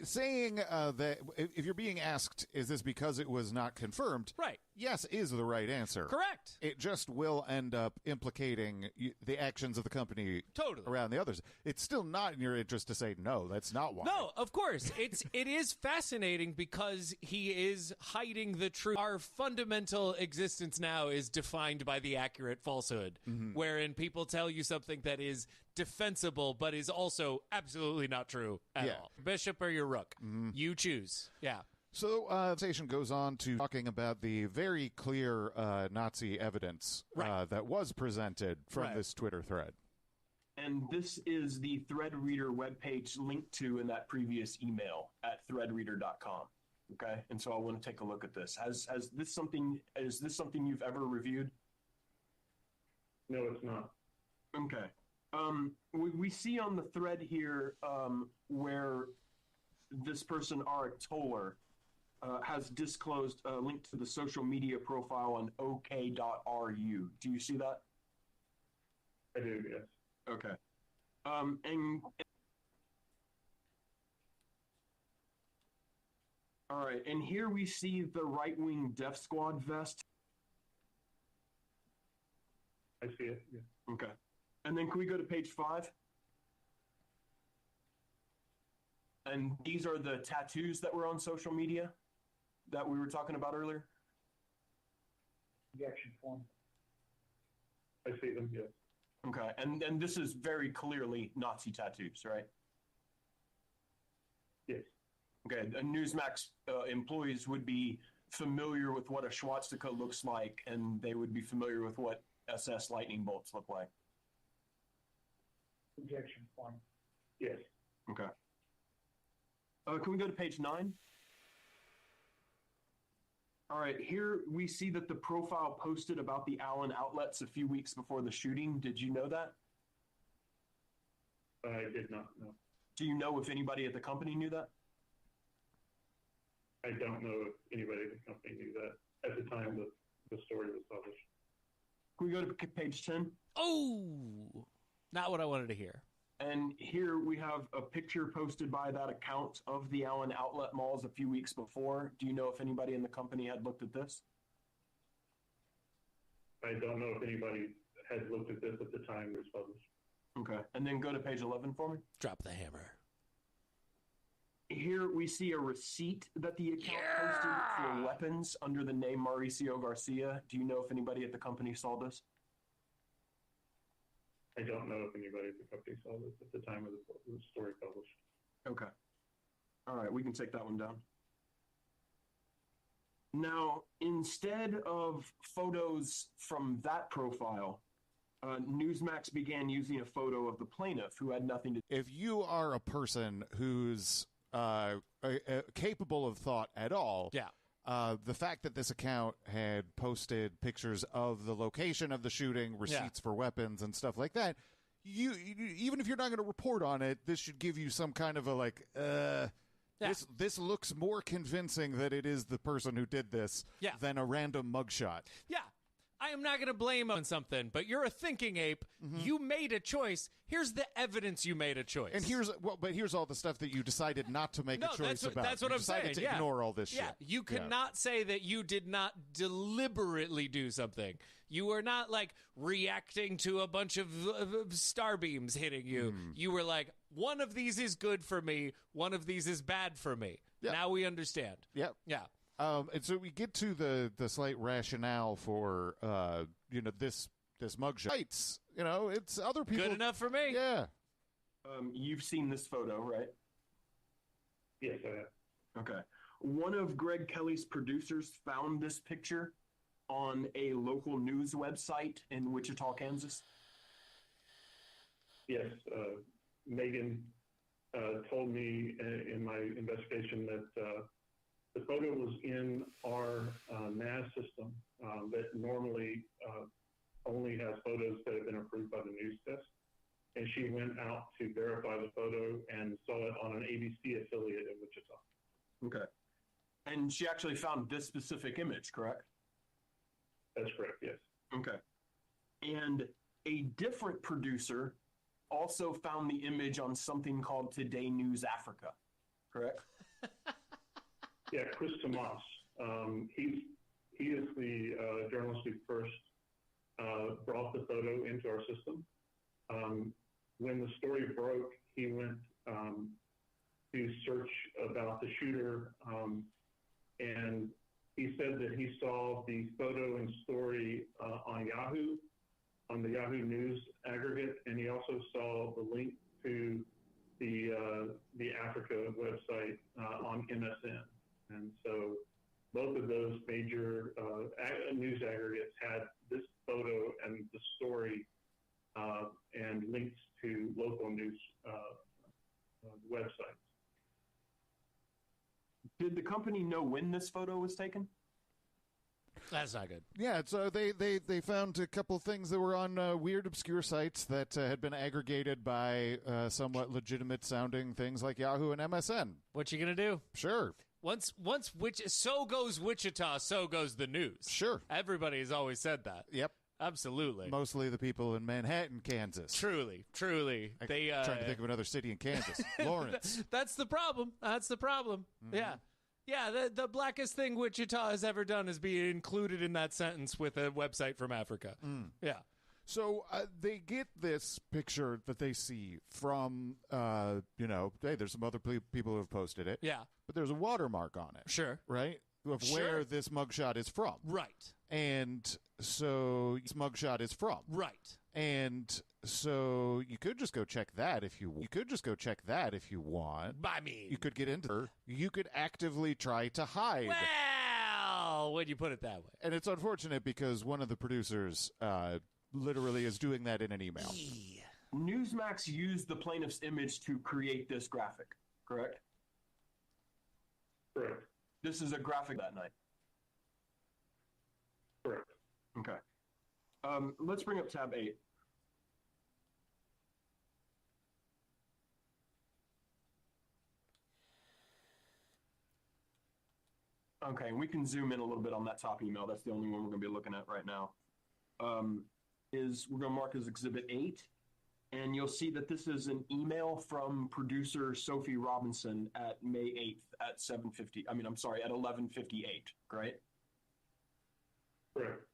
Saying that if you're being asked, is this because it was not confirmed? Right. Yes is the right answer. Correct. It just will end up implicating the actions of the company around the others. It's still not in your interest to say, no, that's not why. No, of course. It is fascinating because he is hiding the truth. Our fundamental existence now is defined by the accurate falsehood, wherein people tell you something that is defensible but is also absolutely not true at all. Bishop or your rook. You choose. Yeah. So the station goes on to talking about the very clear Nazi evidence that was presented from this Twitter thread. And this is the ThreadReader webpage linked to in that previous email at threadreader.com. Okay, and so I want to take a look at this. Is this something you've ever reviewed? No, it's not. Okay. We see on the thread here where this person, Arik Toller, has disclosed a link to the social media profile on ok.ru. Do you see that? I do, yes. Okay. And all right, and here we see the right-wing Death Squad vest. I see it, yeah. Okay. And then can we go to page 5? And these are the tattoos that were on social media that we were talking about earlier? Objection form. I see them, yes. Okay, and this is very clearly Nazi tattoos, right? Yes. Okay, and Newsmax employees would be familiar with what a swastika looks like, and they would be familiar with what SS lightning bolts look like. Objection form. Yes. Okay. Can we go to page 9? All right, here we see that the profile posted about the Allen outlets a few weeks before the shooting. Did you know that? I did not know. Do you know if anybody at the company knew that? I don't know if anybody at the company knew that at the time the story was published. Can we go to page 10? Oh, not what I wanted to hear. And here we have a picture posted by that account of the Allen outlet malls a few weeks before. Do you know if anybody in the company had looked at this? I don't know if anybody had looked at this at the time it was published. Okay. And then go to page 11 for me. Drop the hammer. Here we see a receipt that the account posted for weapons under the name Mauricio Garcia. Do you know if anybody at the company saw this? I don't know if anybody at the company saw this at the time of the story published. Okay. All right, we can take that one down. Now, instead of photos from that profile, Newsmax began using a photo of the plaintiff who had nothing to... If you are a person who's capable of thought at all... Yeah. The fact that this account had posted pictures of the location of the shooting, receipts for weapons and stuff like that, you even if you're not going to report on it, this should give you some kind of a this looks more convincing that it is the person who did this than a random mugshot. Yeah. I am not going to blame on something, but you're a thinking ape. You made a choice. Here's the evidence you made a choice. And here's all the stuff that you decided not to make a choice about. That's what you I'm saying. decided to ignore all this shit. You cannot say that you did not deliberately do something. You were not like reacting to a bunch of star beams hitting you. You were like, one of these is good for me. One of these is bad for me. Yep. Now we understand. Yep. Yeah. And so we get to the slight rationale for this mugshot. It's other people. Good enough for me. Yeah. You've seen this photo, right? Yes, I have. Okay. One of Greg Kelly's producers found this picture on a local news website in Wichita, Kansas. Yes, Megan told me in my investigation that the photo was in our NAS system that normally only has photos that have been approved by the news desk. And she went out to verify the photo and saw it on an ABC affiliate in Wichita. Okay. And she actually found this specific image, correct? That's correct, yes. Okay. And a different producer also found the image on something called Today News Africa, correct? Yeah, Chris Tomas. He is the journalist who first brought the photo into our system. When the story broke, he went to search about the shooter, and he said that he saw the photo and story on Yahoo, on the Yahoo News aggregate, and he also saw the link to the Africa website on MSN. And so both of those major news aggregates had this photo and the story and links to local news websites. Did the company know when this photo was taken? That's not good. Yeah, so they found a couple things that were on weird, obscure sites that had been aggregated by somewhat legitimate-sounding things like Yahoo and MSN. What you gonna do? Sure. Once so goes Wichita, so goes the news. Sure. Everybody has always said that. Yep. Absolutely. Mostly the people in Manhattan, Kansas. Truly. I'm trying to think of another city in Kansas. Lawrence. That's the problem. Mm-hmm. Yeah. Yeah, the blackest thing Wichita has ever done is be included in that sentence with a website from Africa. Yeah. So they get this picture that they see from, hey, there's some other people who have posted it. Yeah. But there's a watermark on it. Sure. Right? Of where this mugshot is from. Right. And so this mugshot is from. Right. And so you could just go check that if you want. I mean, you could get into her. You could actively try to hide. Well, when you put it that way. And it's unfortunate because one of the producers literally is doing that in an email. Newsmax used the plaintiff's image to create this graphic, correct? Correct. This is a graphic that night. Correct. Okay. Let's bring up tab 8. Okay, and we can zoom in a little bit on that top email. That's the only one we're going to be looking at right now. We're going to mark as Exhibit 8, and you'll see that this is an email from producer Sophie Robinson at May 8th at 11:58, right? Correct.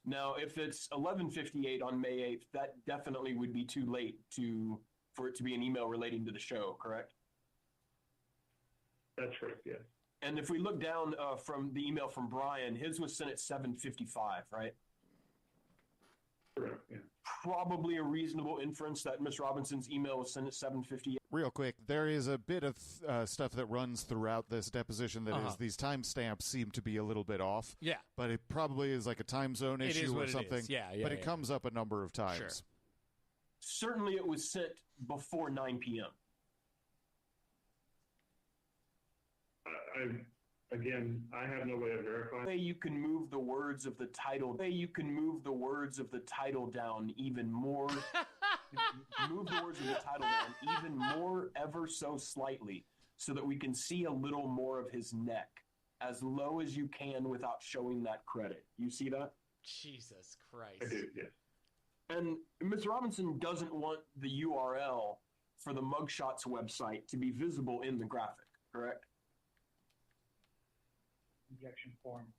Now, if it's 11:58 on May 8th, that definitely would be too late for it to be an email relating to the show, correct? That's correct, yes. And if we look down from the email from Brian, his was sent at 7:55, right? Correct, yeah. probably a reasonable inference that Ms. Robinson's email was sent at 7:50. Real quick, there is a bit of stuff that runs throughout this deposition that is these timestamps seem to be a little bit off. Yeah. But it probably is like a time zone issue or something. Yeah, but it comes up a number of times. Sure. Certainly it was sent before 9 p.m. Again, I have no way of verifying. The way you can move the words of the title. The way you can move the words of the title down even more. Move the words of the title down even more, ever so slightly, so that we can see a little more of his neck, as low as you can without showing that credit. You see that? Jesus Christ. I do, yes. And Ms. Robinson doesn't want the URL for the Mugshots website to be visible in the graphic, correct? Objection form.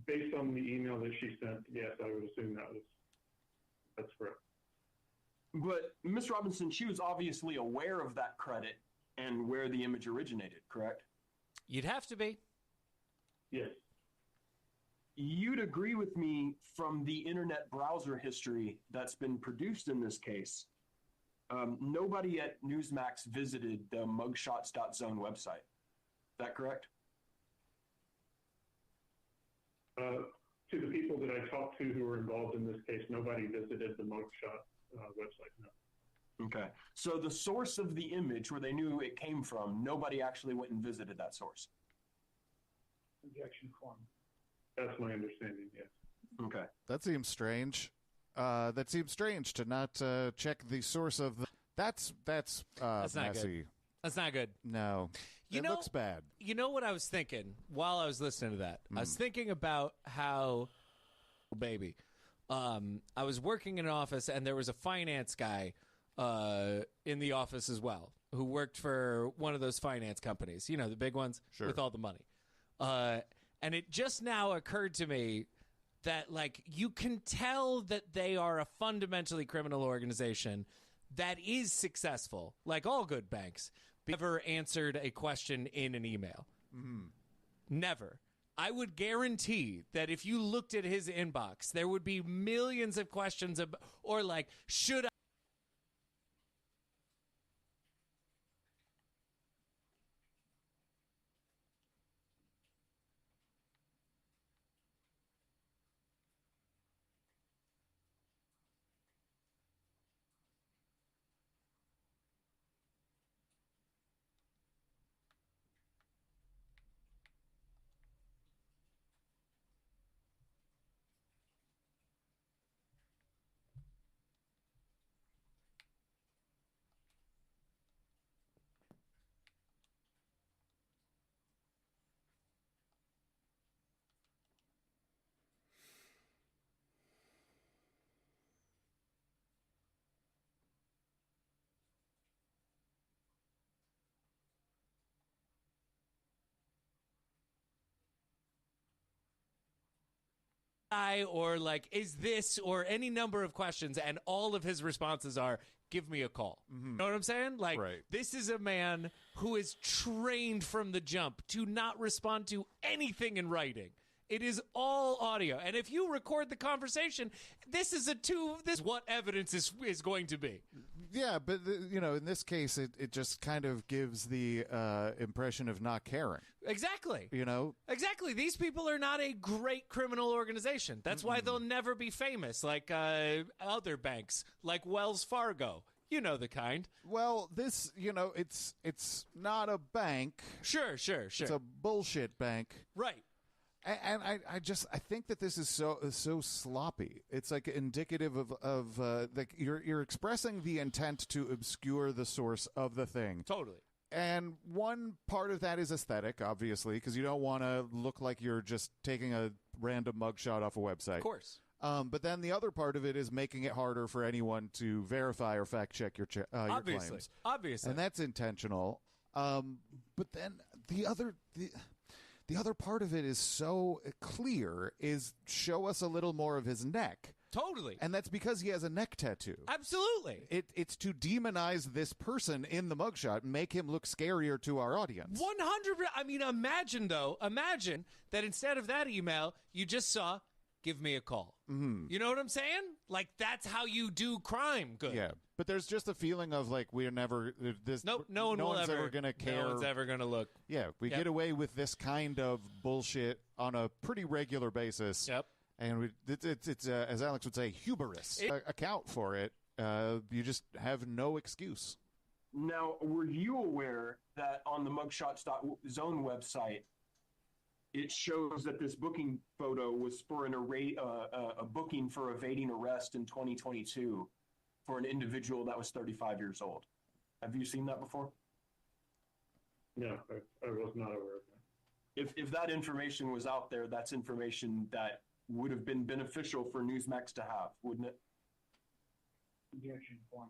Based on the email that she sent, yes, I would assume that's correct. But Ms. Robinson, she was obviously aware of that credit and where the image originated, correct? You'd have to be. Yes. You'd agree with me from the internet browser history that's been produced in this case. Nobody at Newsmax visited the mugshots.zone website. Is that correct? To the people that I talked to who were involved in this case, nobody visited the Mugshot website, no. Okay. So the source of the image, where they knew it came from, nobody actually went and visited that source. Objection form. That's my understanding, yes. Okay. That seems strange. That seems strange to not check the source of the... That's not messy. good. That's not good. No. It looks bad. You know what I was thinking while I was listening to that? I was thinking about how, baby, I was working in an office and there was a finance guy in the office as well who worked for one of those finance companies, you know, the big ones with all the money. And it just now occurred to me that, like, you can tell that they are a fundamentally criminal organization that is successful, like all good banks. Never answered a question in an email. Never. I would guarantee that if you looked at his inbox, there would be millions of questions or like, should I? Or like, is this, or any number of questions, and all of his responses are, give me a call. You know what I'm saying? Like, this is a man who is trained from the jump to not respond to anything in writing. It is all audio. And if you record the conversation, this is what evidence is going to be. Yeah, but, you know, in this case, it just kind of gives the impression of not caring. Exactly. You know? Exactly. These people are not a great criminal organization. That's why they'll never be famous like other banks, like Wells Fargo. You know the kind. Well, this, you know, it's not a bank. Sure. It's a bullshit bank. Right. And I think that this is so sloppy. It's like indicative of like you're expressing the intent to obscure the source of the thing. Totally. And one part of that is aesthetic, obviously, because you don't want to look like you're just taking a random mugshot off a website. Of course. But then the other part of it is making it harder for anyone to verify or fact check your claims. Obviously. And that's intentional. But then the other part of it is so clear, is show us a little more of his neck. Totally. And that's because he has a neck tattoo. Absolutely. It's to demonize this person in the mugshot, make him look scarier to our audience. 100. I mean, imagine that instead of that email, you just saw, give me a call. You know what I'm saying? Like, that's how you do crime good. Yeah. But there's just a feeling of like, we're never no one's ever going to care. No one's ever going to look. Yeah, we get away with this kind of bullshit on a pretty regular basis. Yep. And it's as Alex would say, hubris. Account for it. You just have no excuse. Now, were you aware that on the mugshots.zone website, it shows that this booking photo was for a booking for evading arrest in 2022 for an individual that was 35 years old? Have you seen that before? No, I was not aware of that. If that information was out there, that's information that would have been beneficial for Newsmax to have, wouldn't it? Objection form.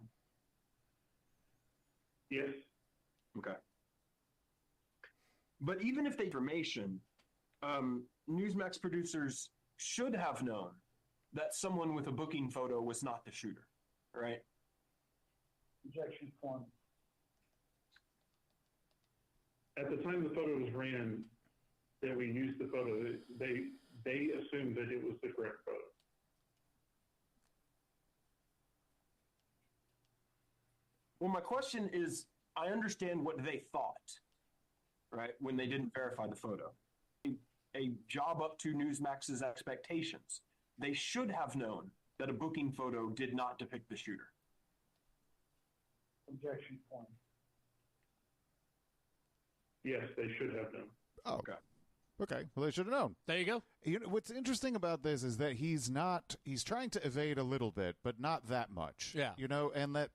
Yes. Okay. But even if the information, Newsmax producers should have known that someone with a booking photo was not the shooter, right? Objection form. At the time the photos ran, that we used the photo, they assumed that it was the correct photo. Well, my question is, I understand what they thought, right, when they didn't verify the photo. A job up to Newsmax's expectations. They should have known that a booking photo did not depict the shooter. Objection form. Yes, they should have known. Oh, okay. Okay, well, they should have known. There you go. You know, what's interesting about this is that he's trying to evade a little bit, but not that much. Yeah. You know, and that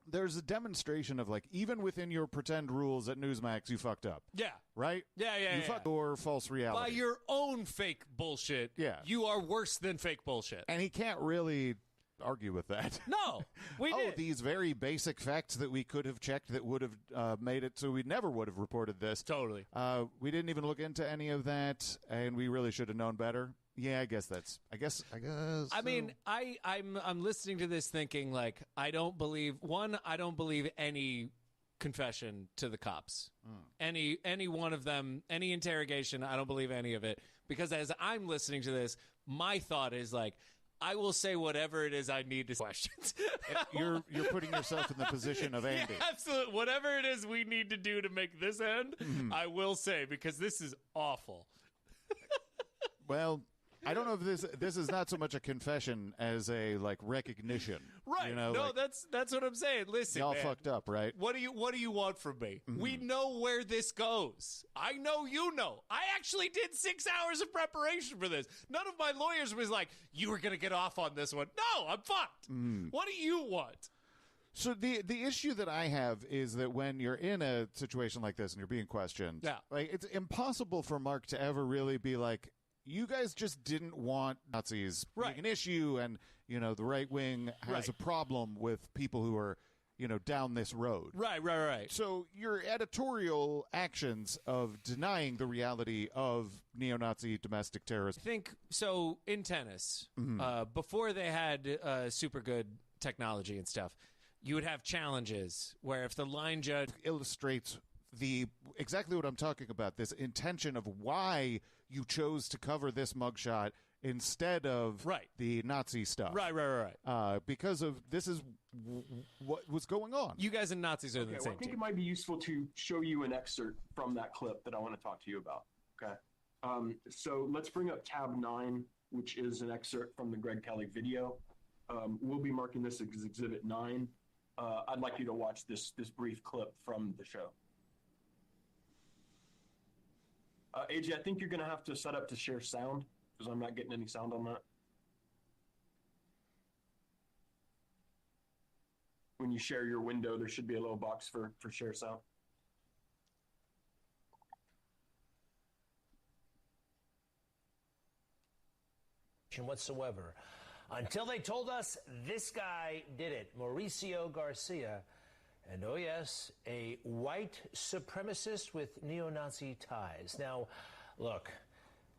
there's a demonstration of, like, even within your pretend rules at Newsmax, you fucked up. Yeah. Right? Yeah. You fucked your false reality. By your own fake bullshit, you are worse than fake bullshit. And he can't really argue with that. No, we did. These very basic facts that we could have checked that would have made it so we never would have reported this. Totally. We didn't even look into any of that, and we really should have known better. Yeah, I guess. I mean, I'm listening to this thinking, like, I don't believe any confession to the cops. Any one of them, any interrogation, I don't believe any of it. Because as I'm listening to this, my thought is like, I will say whatever it is I need to questions. You're putting yourself in the position of Andy. Yeah, absolutely. Whatever it is we need to do to make this end, I will say, because this is awful. Well, I don't know if this is not so much a confession as a, like, recognition. Right. You know, no, like, that's what I'm saying. Listen, y'all man, fucked up, right? What do you want from me? We know where this goes. I know you know. I actually did 6 hours of preparation for this. None of my lawyers was like, you were going to get off on this one. No, I'm fucked. What do you want? So the issue that I have is that when you're in a situation like this and you're being questioned, like, it's impossible for Mark to ever really be like, you guys just didn't want Nazis being an issue, and, you know, the right wing has a problem with people who are, you know, down this road. Right. So your editorial actions of denying the reality of neo-Nazi domestic terrorism. I think so. In tennis, before they had super good technology and stuff, you would have challenges where if the line judge illustrates exactly what I'm talking about, this intention of why you chose to cover this mugshot instead of the Nazi stuff. Right. Because of this is what was going on. You guys and Nazis are the same I think team. it might be useful to show you an excerpt from that clip that I want to talk to you about. Okay. So let's bring up tab 9, which is an excerpt from the Greg Kelly video. We'll be marking this as Exhibit 9. I'd like you to watch this brief clip from the show. AJ, I think you're going to have to set up to share sound because I'm not getting any sound on that. When you share your window, there should be a little box for share sound. Whatsoever. Until they told us this guy did it, Mauricio Garcia. And oh yes, a white supremacist with neo-Nazi ties. Now, look,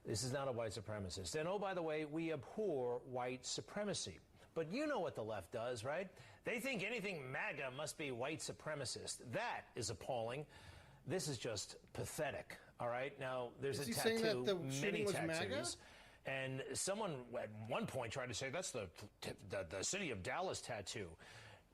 this is not a white supremacist. And oh, by the way, we abhor white supremacy. But you know what the left does, right? They think anything MAGA must be white supremacist. That is appalling. This is just pathetic, all right? Now, there's Is a he tattoo, saying that the many shooting was tattoos. MAGA? And someone at one point tried to say that's the City of Dallas tattoo.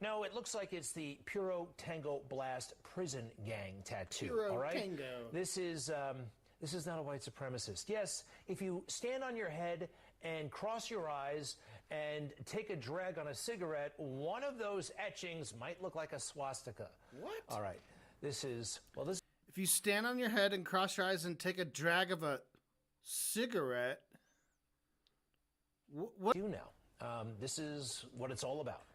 No, it looks like it's the Puro Tango Blast prison gang tattoo. Puro all right? Tango. This is not a white supremacist. Yes, if you stand on your head and cross your eyes and take a drag on a cigarette, one of those etchings might look like a swastika. What? All right. This. If you stand on your head and cross your eyes and take a drag of a cigarette, what? You know, this is what it's all about.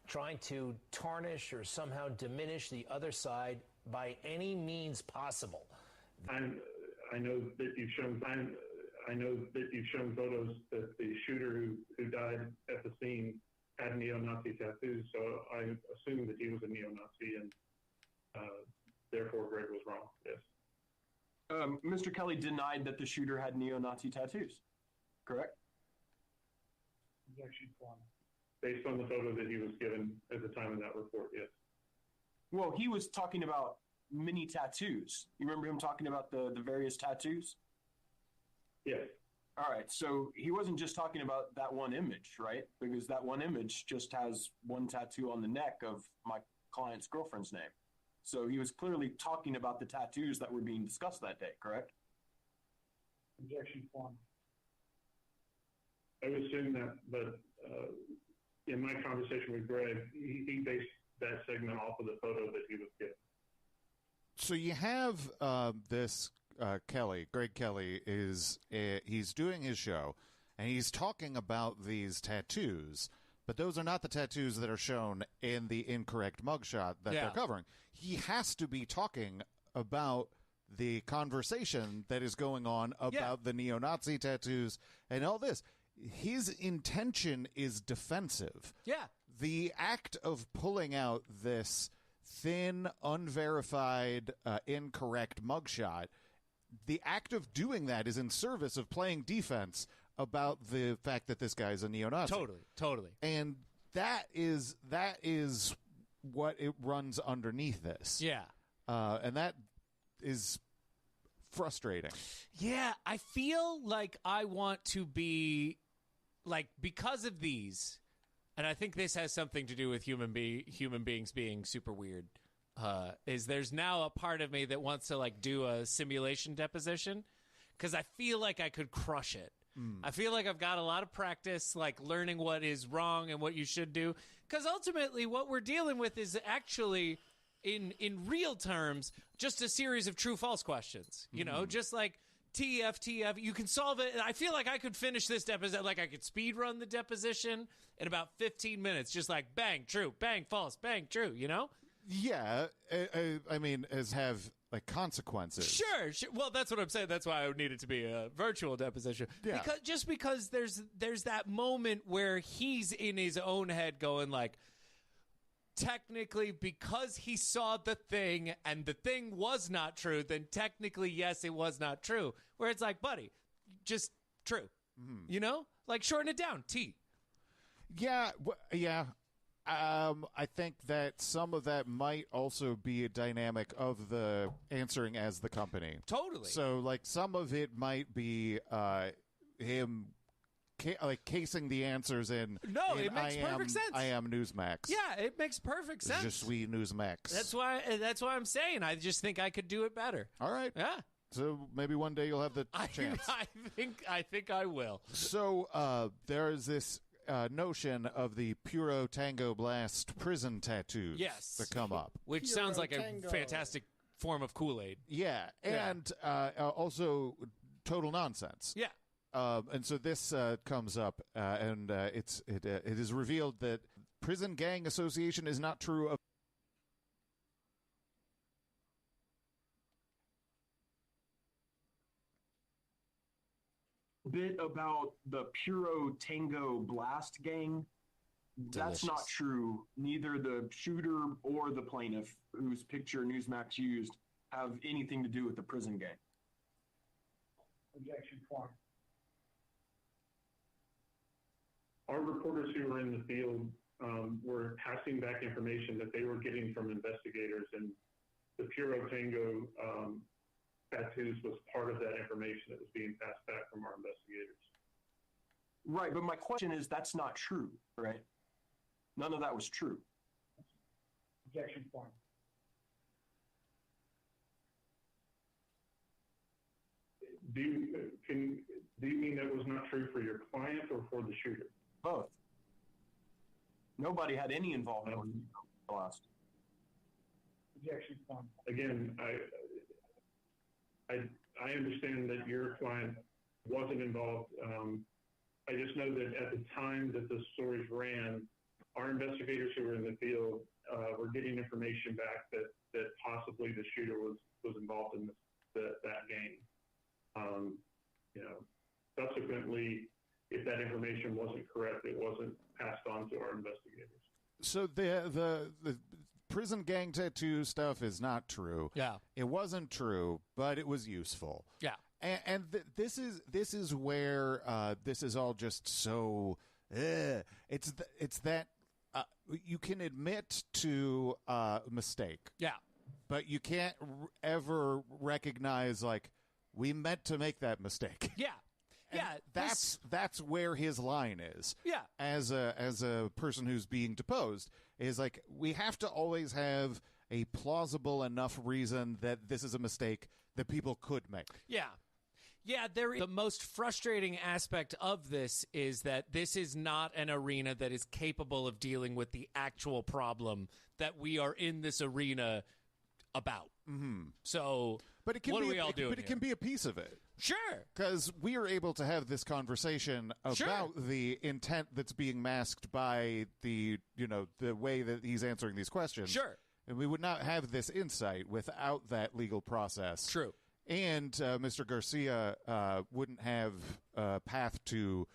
Trying to tarnish or somehow diminish the other side by any means possible. I know that you've shown photos that the shooter who died at the scene had neo-Nazi tattoos. So I assume that he was a neo-Nazi, and therefore Greg was wrong. Yes. Mr. Kelly denied that the shooter had neo-Nazi tattoos. Correct. Objection form. Based on the photo that he was given at the time of that report, yes. Well, he was talking about many tattoos. You remember him talking about the various tattoos? Yes. All right. So he wasn't just talking about that one image, right? Because that one image just has one tattoo on the neck of my client's girlfriend's name. So he was clearly talking about the tattoos that were being discussed that day, correct? Objection form. I would assume that, but in my conversation with Greg, he based that segment off of the photo that he was given. So you have this Greg Kelly he's doing his show, and he's talking about these tattoos, but those are not the tattoos that are shown in the incorrect mugshot that they're covering. He has to be talking about the conversation that is going on about the neo-Nazi tattoos and all this. His intention is defensive. Yeah. The act of pulling out this thin, unverified, incorrect mugshot, the act of doing that is in service of playing defense about the fact that this guy's a neo-Nazi. Totally. And that is what it runs underneath this. Yeah. And that is frustrating. Yeah, I feel like I want to be, like, because of these, and I think this has something to do with human beings being super weird, is there's now a part of me that wants to, like, do a simulation deposition, because I feel like I could crush it. I feel like I've got a lot of practice, like, learning what is wrong and what you should do, because ultimately what we're dealing with is actually, in real terms, just a series of true-false questions. You know, just like TF, you can solve it. I feel like I could finish this deposition, like I could speed run the deposition in about 15 minutes, just like bang, true, bang, false, bang, true, you know? Yeah, I mean, as have, like, consequences. Sure. Well, that's what I'm saying. That's why I would need it to be a virtual deposition. Yeah. Because there's that moment where he's in his own head going, like, technically, because he saw the thing and the thing was not true, then technically, yes, it was not true. Where it's like, buddy, just true. You know? Like, shorten it down. T. Yeah, yeah. I think that some of that might also be a dynamic of the answering as the company. Totally. So, like, some of it might be him casing the answers in. No, it makes perfect sense. I am Newsmax. Yeah, it makes perfect sense. Je suis Newsmax. That's why I'm saying I just think I could do it better. All right. Yeah. So maybe one day you'll have the chance. I think I will. So there is this notion of the Puro Tango Blast prison tattoos that come up. Which sounds like a fantastic form of Kool-Aid. Yeah, and also total nonsense. Yeah. And so this comes up, and it is revealed that prison gang association is not true of bit about the Puro Tango Blast gang. That's not true. Neither the shooter or the plaintiff, whose picture Newsmax used, have anything to do with the prison gang. Objection form. Our reporters who were in the field were passing back information that they were getting from investigators, and the Puro Tango tattoos was part of that information that was being passed back from our investigators. Right, but my question is, that's not true, right? None of that was true. Objection form. Do you mean that was not true for your client or for the shooter? Both. Nobody had any involvement with the blast. Objection form. Again, I understand that your client wasn't involved. I just know that at the time that the stories ran, our investigators who were in the field were getting information back that possibly the shooter was involved in that gang. Subsequently, if that information wasn't correct, it wasn't passed on to our investigators. So the prison gang tattoo stuff is not true. Yeah, it wasn't true, but it was useful. Yeah, and this is where this is all just so. It's that you can admit to a mistake. Yeah, but you can't ever recognize, like, we meant to make that mistake. Yeah. And that's where his line is. Yeah. As a person who's being deposed, is like, we have to always have a plausible enough reason that this is a mistake that people could make. Yeah. Yeah, the most frustrating aspect of this is that this is not an arena that is capable of dealing with the actual problem that we are in this arena about. Mm-hmm. So, but it can what be are we all doing? But it can be a piece of it. Sure. Because we are able to have this conversation about the intent that's being masked by the way that he's answering these questions. Sure. And we would not have this insight without that legal process. True. And Mr. Garcia wouldn't have a path to,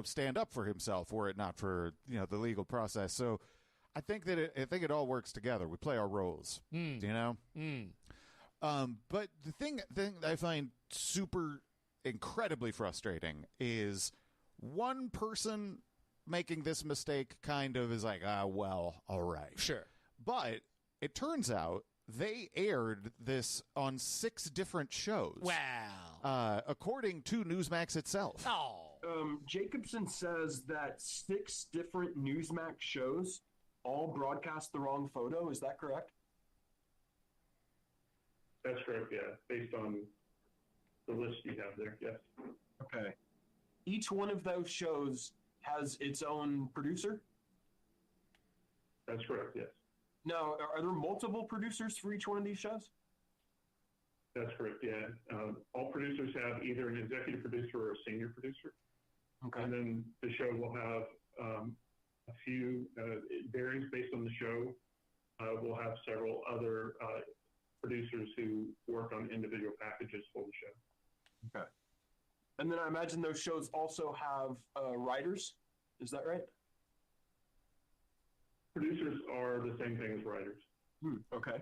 stand up for himself were it not for, the legal process. So I think that it all works together. We play our roles, But the thing that I find super incredibly frustrating is one person making this mistake kind of is like, well, all right. Sure. But it turns out they aired this on 6 different shows. Wow. According to Newsmax itself. Oh. Jacobson says that 6 different Newsmax shows all broadcast the wrong photo. Is that correct? That's correct, yeah. Based on the list you have there, yes. Okay. Each one of those shows has its own producer? That's correct, yes. Now, are there multiple producers for each one of these shows? That's correct, yeah. All producers have either an executive producer or a senior producer. Okay. And then the show will have a few, it varies based on the show. We'll have several other producers who work on individual packages for the show. Okay. And then I imagine those shows also have writers. Is that right? Producers are the same thing as writers. Okay.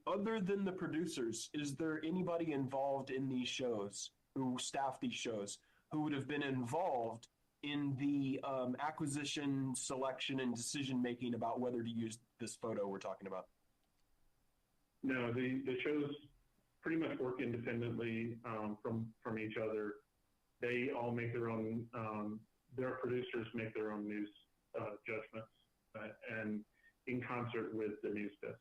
Other than the producers, is there anybody involved in these shows who staff these shows who would have been involved in the acquisition, selection, and decision-making about whether to use this photo we're talking about? No, the shows pretty much work independently from each other. They all make their own, their producers make their own news judgments and in concert with the news desk.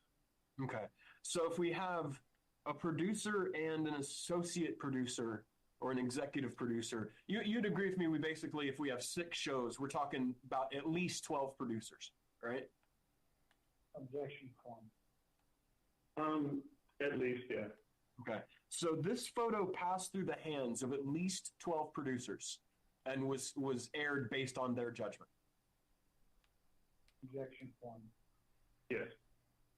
Okay. So if we have a producer and an associate producer or an executive producer, you'd agree with me, we basically, if we have 6 shows, we're talking about at least 12 producers, right? Objection form. At least, yeah. Okay. So this photo passed through the hands of at least 12 producers and was aired based on their judgment. Objection form. Yes.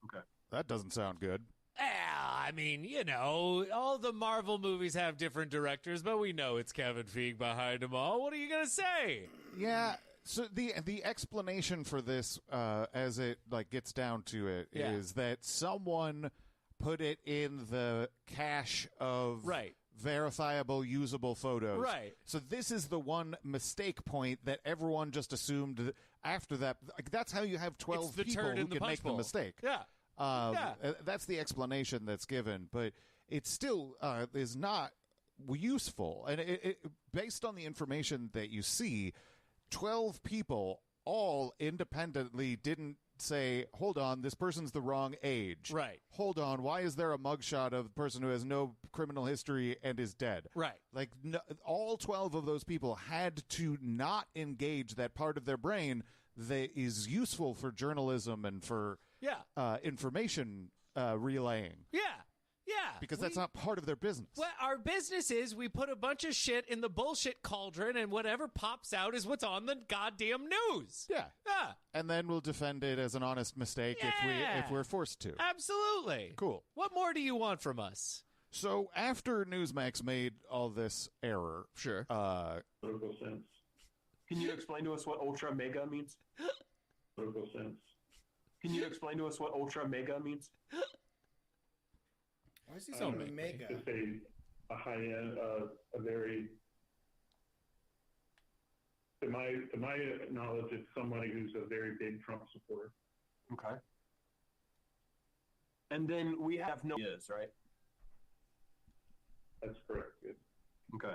Okay. That doesn't sound good. I mean, all the Marvel movies have different directors, but we know it's Kevin Feige behind them all. What are you going to say? Yeah. So the explanation for this, as it gets down to it, is that someone put it in the cache of verifiable, usable photos. Right. So this is the one mistake point that everyone just assumed after that. That's how you have 12 people who can make the mistake. Yeah. That's the explanation that's given, but it still is not useful. And it based on the information that you see, 12 people all independently didn't say, hold on, this person's the wrong age. Right. Hold on, why is there a mugshot of a person who has no criminal history and is dead? Right. All 12 of those people had to not engage that part of their brain that is useful for journalism and for information relaying. Yeah. Because that's not part of their business. Well, our business is we put a bunch of shit in the bullshit cauldron, and whatever pops out is what's on the goddamn news. Yeah. And then we'll defend it as an honest mistake if we're forced to. Absolutely. Cool. What more do you want from us? So after Newsmax made all this error, Political sense. Can you explain to us what ultra mega means? Political sense. Can you explain to us what ultra mega means? Why is he so mega? It's a high end, a very. To my knowledge, it's somebody who's a very big Trump supporter. Okay. And then we have no is, right? That's correct. Yes. Okay.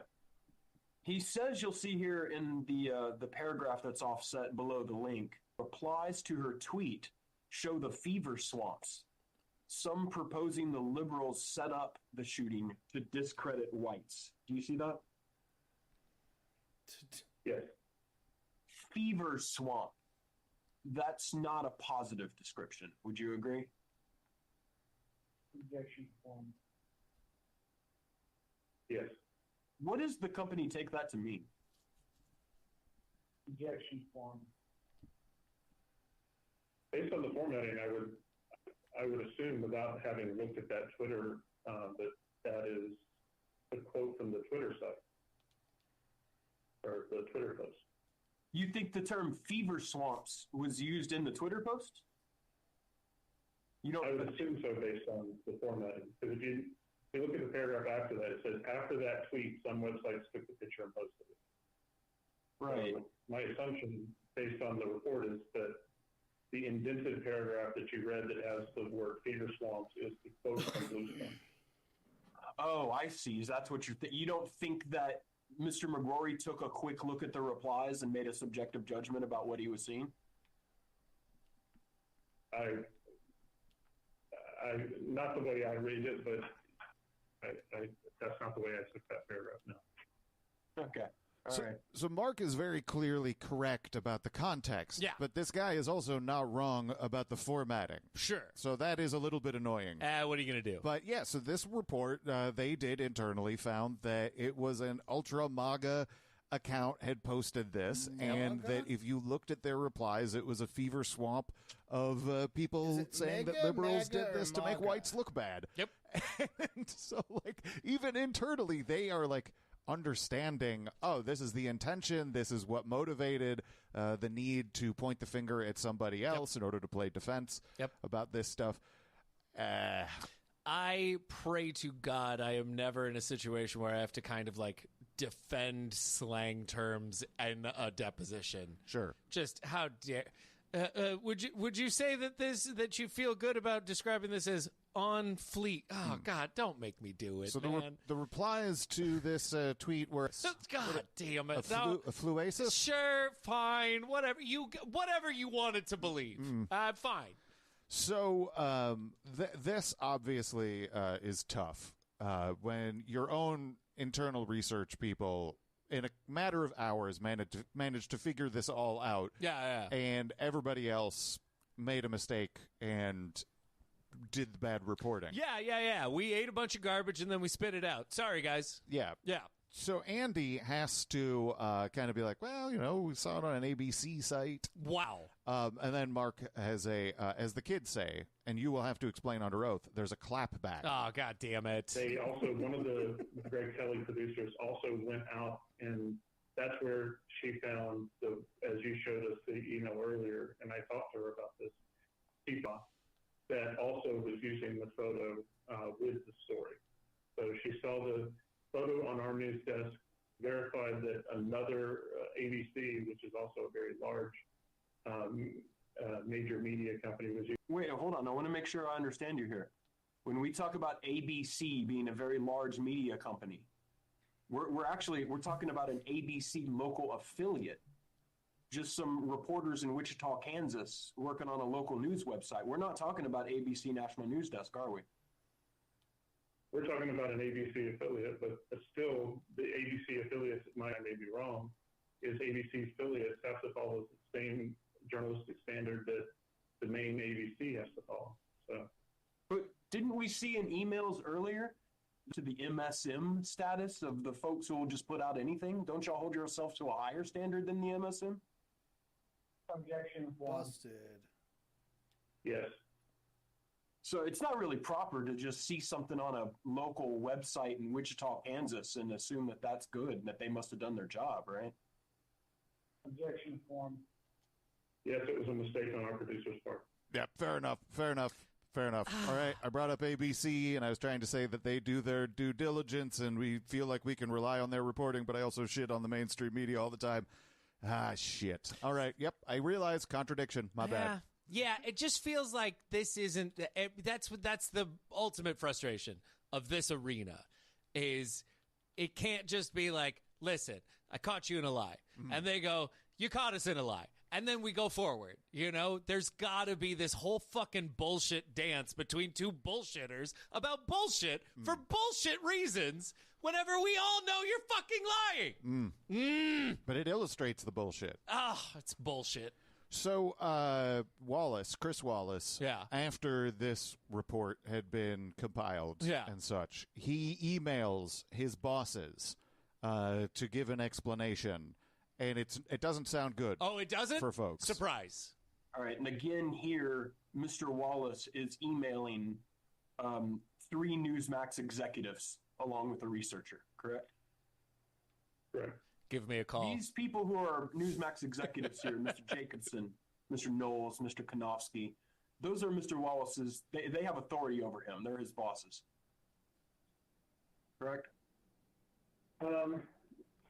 He says, you'll see here in the paragraph that's offset below the link, replies to her tweet show the fever swamps. some proposing the liberals set up the shooting to discredit whites. Do you see that? Yes. Fever swamp. That's not a positive description. Would you agree? Objection form. Yes. What does the company take that to mean? Objection form. Based on the formatting, I would assume, without having looked at that Twitter, that is a quote from the Twitter site or the Twitter post. You think the term fever swamps was used in the Twitter post? You don't. I would assume so based on the formatting. Because if you look at the paragraph after that, it says, after that tweet, some websites took the picture and posted it. Right. So my assumption, based on the report, is that the indented paragraph that you read that has the word fever swamps is the quote from Bluestone. Oh, I see. That's what you don't think that Mr. McGrory took a quick look at the replies and made a subjective judgment about what he was seeing? Not the way I read it, but that's not the way I took that paragraph, no. Okay. All right. So Mark is very clearly correct about the context. Yeah. But this guy is also not wrong about the formatting. Sure. So that is a little bit annoying. What are you going to do? But yeah, so this report they did internally found that it was an ultra MAGA account had posted this, and that if you looked at their replies, it was a fever swamp of people saying that liberals did this to make whites look bad. Yep. And so, like, even internally, they are like understanding, oh, this is the intention, this is what motivated the need to point the finger at somebody else in order to play defense about this stuff. I pray to God I am never in a situation where I have to kind of like defend slang terms in a deposition. Sure. Just how dare would you say that you feel good about describing this as on fleet? Oh God, don't make me do it. So man. the replies to this tweet were God damn it. A fluasis? Sure, fine, whatever you wanted to believe. Fine. So this obviously is tough when your own internal research people, in a matter of hours, managed to figure this all out. Yeah. And everybody else made a mistake and did the bad reporting. Yeah. We ate a bunch of garbage and then we spit it out. Sorry, guys. Yeah. So Andy has to kind of be like, well, we saw it on an ABC site. Wow. And then Mark has as the kids say, and you will have to explain under oath, there's a clap back. Oh, God damn it. They also, one of the Greg Kelly producers also went out, and that's where she found, as you showed us the email earlier, and I talked to her about this, that also was using the photo with the story. So she saw the photo on our news desk, verified that another ABC, which is also a very large major media company, was using. Wait, hold on. I want to make sure I understand you here. When we talk about ABC being a very large media company, we're talking about an ABC local affiliate. Just some reporters in Wichita, Kansas, working on a local news website. We're not talking about ABC National News Desk, are we? We're talking about an ABC affiliate, but still, the ABC affiliates, I may be wrong, is ABC affiliates have to follow the same journalistic standard that the main ABC has to follow. So, but didn't we see in emails earlier to the MSM status of the folks who will just put out anything? Don't y'all hold yourself to a higher standard than the MSM? Objection busted. Yes. So it's not really proper to just see something on a local website in Wichita, Kansas, and assume that that's good and that they must have done their job, right? Objection form. Yes, it was a mistake on our producer's part. Yeah, fair enough. All right, I brought up ABC, and I was trying to say that they do their due diligence, and we feel like we can rely on their reporting, but I also shit on the mainstream media all the time. Shit. All right, yep, I realize contradiction. My bad. Yeah, it just feels like this isn't. That's the ultimate frustration of this arena, is it can't just be like, listen, I caught you in a lie, and they go, you caught us in a lie, And then we go forward. You know, there's got to be this whole fucking bullshit dance between two bullshitters about bullshit for bullshit reasons whenever we all know you're fucking lying. But it illustrates the bullshit. It's bullshit. So, Chris Wallace, after this report had been compiled and such, he emails his bosses to give an explanation, and it doesn't sound good. Oh, it doesn't? For folks. Surprise. All right, and again here, Mr. Wallace is emailing 3 Newsmax executives along with a researcher, correct? Correct. Give me a call. These people who are Newsmax executives here, Mr. Jacobson, Mr. Knowles, Mr. Konofsky, those are Mr. Wallace's, they have authority over him. They're his bosses. Correct?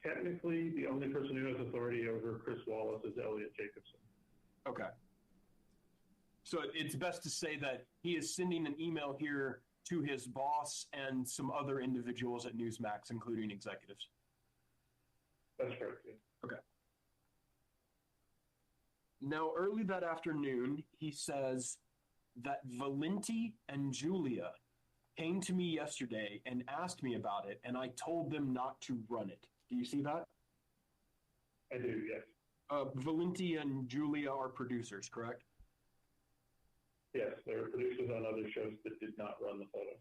Technically, the only person who has authority over Chris Wallace is Elliot Jacobson. Okay. So it's best to say that he is sending an email here to his boss and some other individuals at Newsmax, including executives. That's correct. Yeah. Okay. Now, early that afternoon, he says that Valenti and Julia came to me yesterday and asked me about it, and I told them not to run it. Do you see that? I do, yes. Valenti and Julia are producers, correct? Yes, they're producers on other shows that did not run the photo.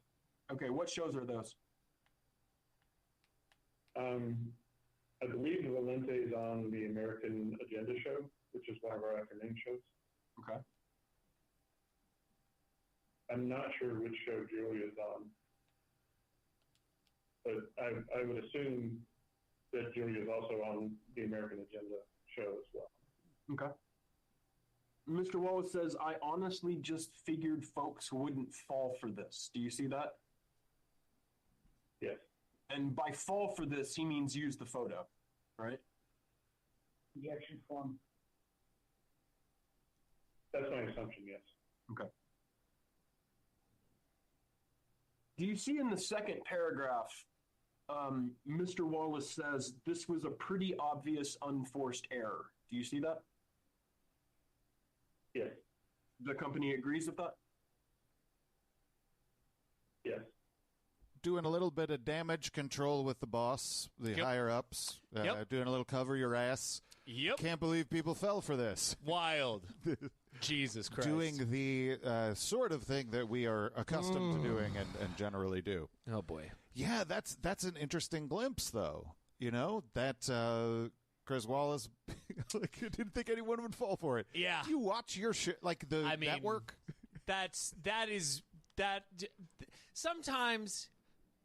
Okay, what shows are those? I believe Valente is on the American Agenda show, which is one of our afternoon shows. Okay. I'm not sure which show Julia's on, but I would assume that Julia's also on the American Agenda show as well. Okay. Mr. Wallace says, I honestly just figured folks wouldn't fall for this. Do you see that? Yes. And by fall for this, he means use the photo, right? Objection form. That's my assumption, yes. Okay. Do you see in the second paragraph, Mr. Wallace says this was a pretty obvious unforced error. Do you see that? Yes. The company agrees with that? Yes. Doing a little bit of damage control with the boss, the higher-ups, doing a little cover your ass. Yep. Can't believe people fell for this. Wild. Jesus Christ. Doing the sort of thing that we are accustomed to doing and generally do. Oh, boy. Yeah, that's an interesting glimpse, though. You know, that Chris Wallace didn't think anyone would fall for it. Yeah. You watch your shit, like the network. Sometimes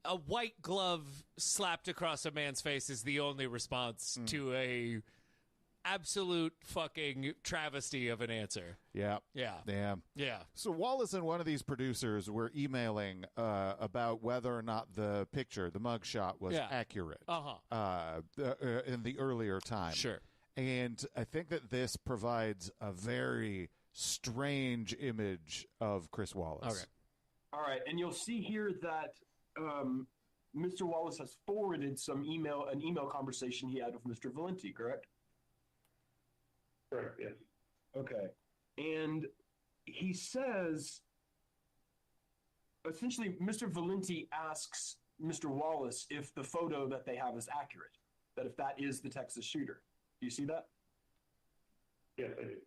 a white glove slapped across a man's face is the only response to a absolute fucking travesty of an answer. Yeah. Yeah. Damn. Yeah. So Wallace and one of these producers were emailing about whether or not the picture, the mugshot, was accurate in the earlier time. Sure. And I think that this provides a very strange image of Chris Wallace. Okay. All right, and you'll see here that Mr. Wallace has forwarded an email conversation he had with Mr. Valenti, correct? Correct, yes. Okay. And he says, essentially, Mr. Valenti asks Mr. Wallace if the photo that they have is accurate, that if that is the Texas shooter. Do you see that? Yes, I do.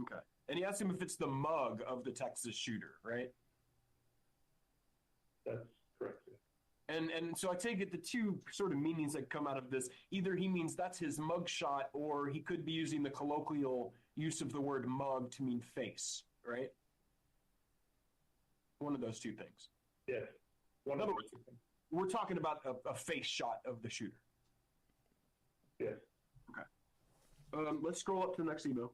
Okay. And he asks him if it's the mug of the Texas shooter, right? That's correct, yes. And so I take it the two sort of meanings that come out of this, either he means that's his mug shot, or he could be using the colloquial use of the word mug to mean face, right? One of those two things. Yes. In other words, we're talking about a face shot of the shooter. Yes. Okay. Let's scroll up to the next email.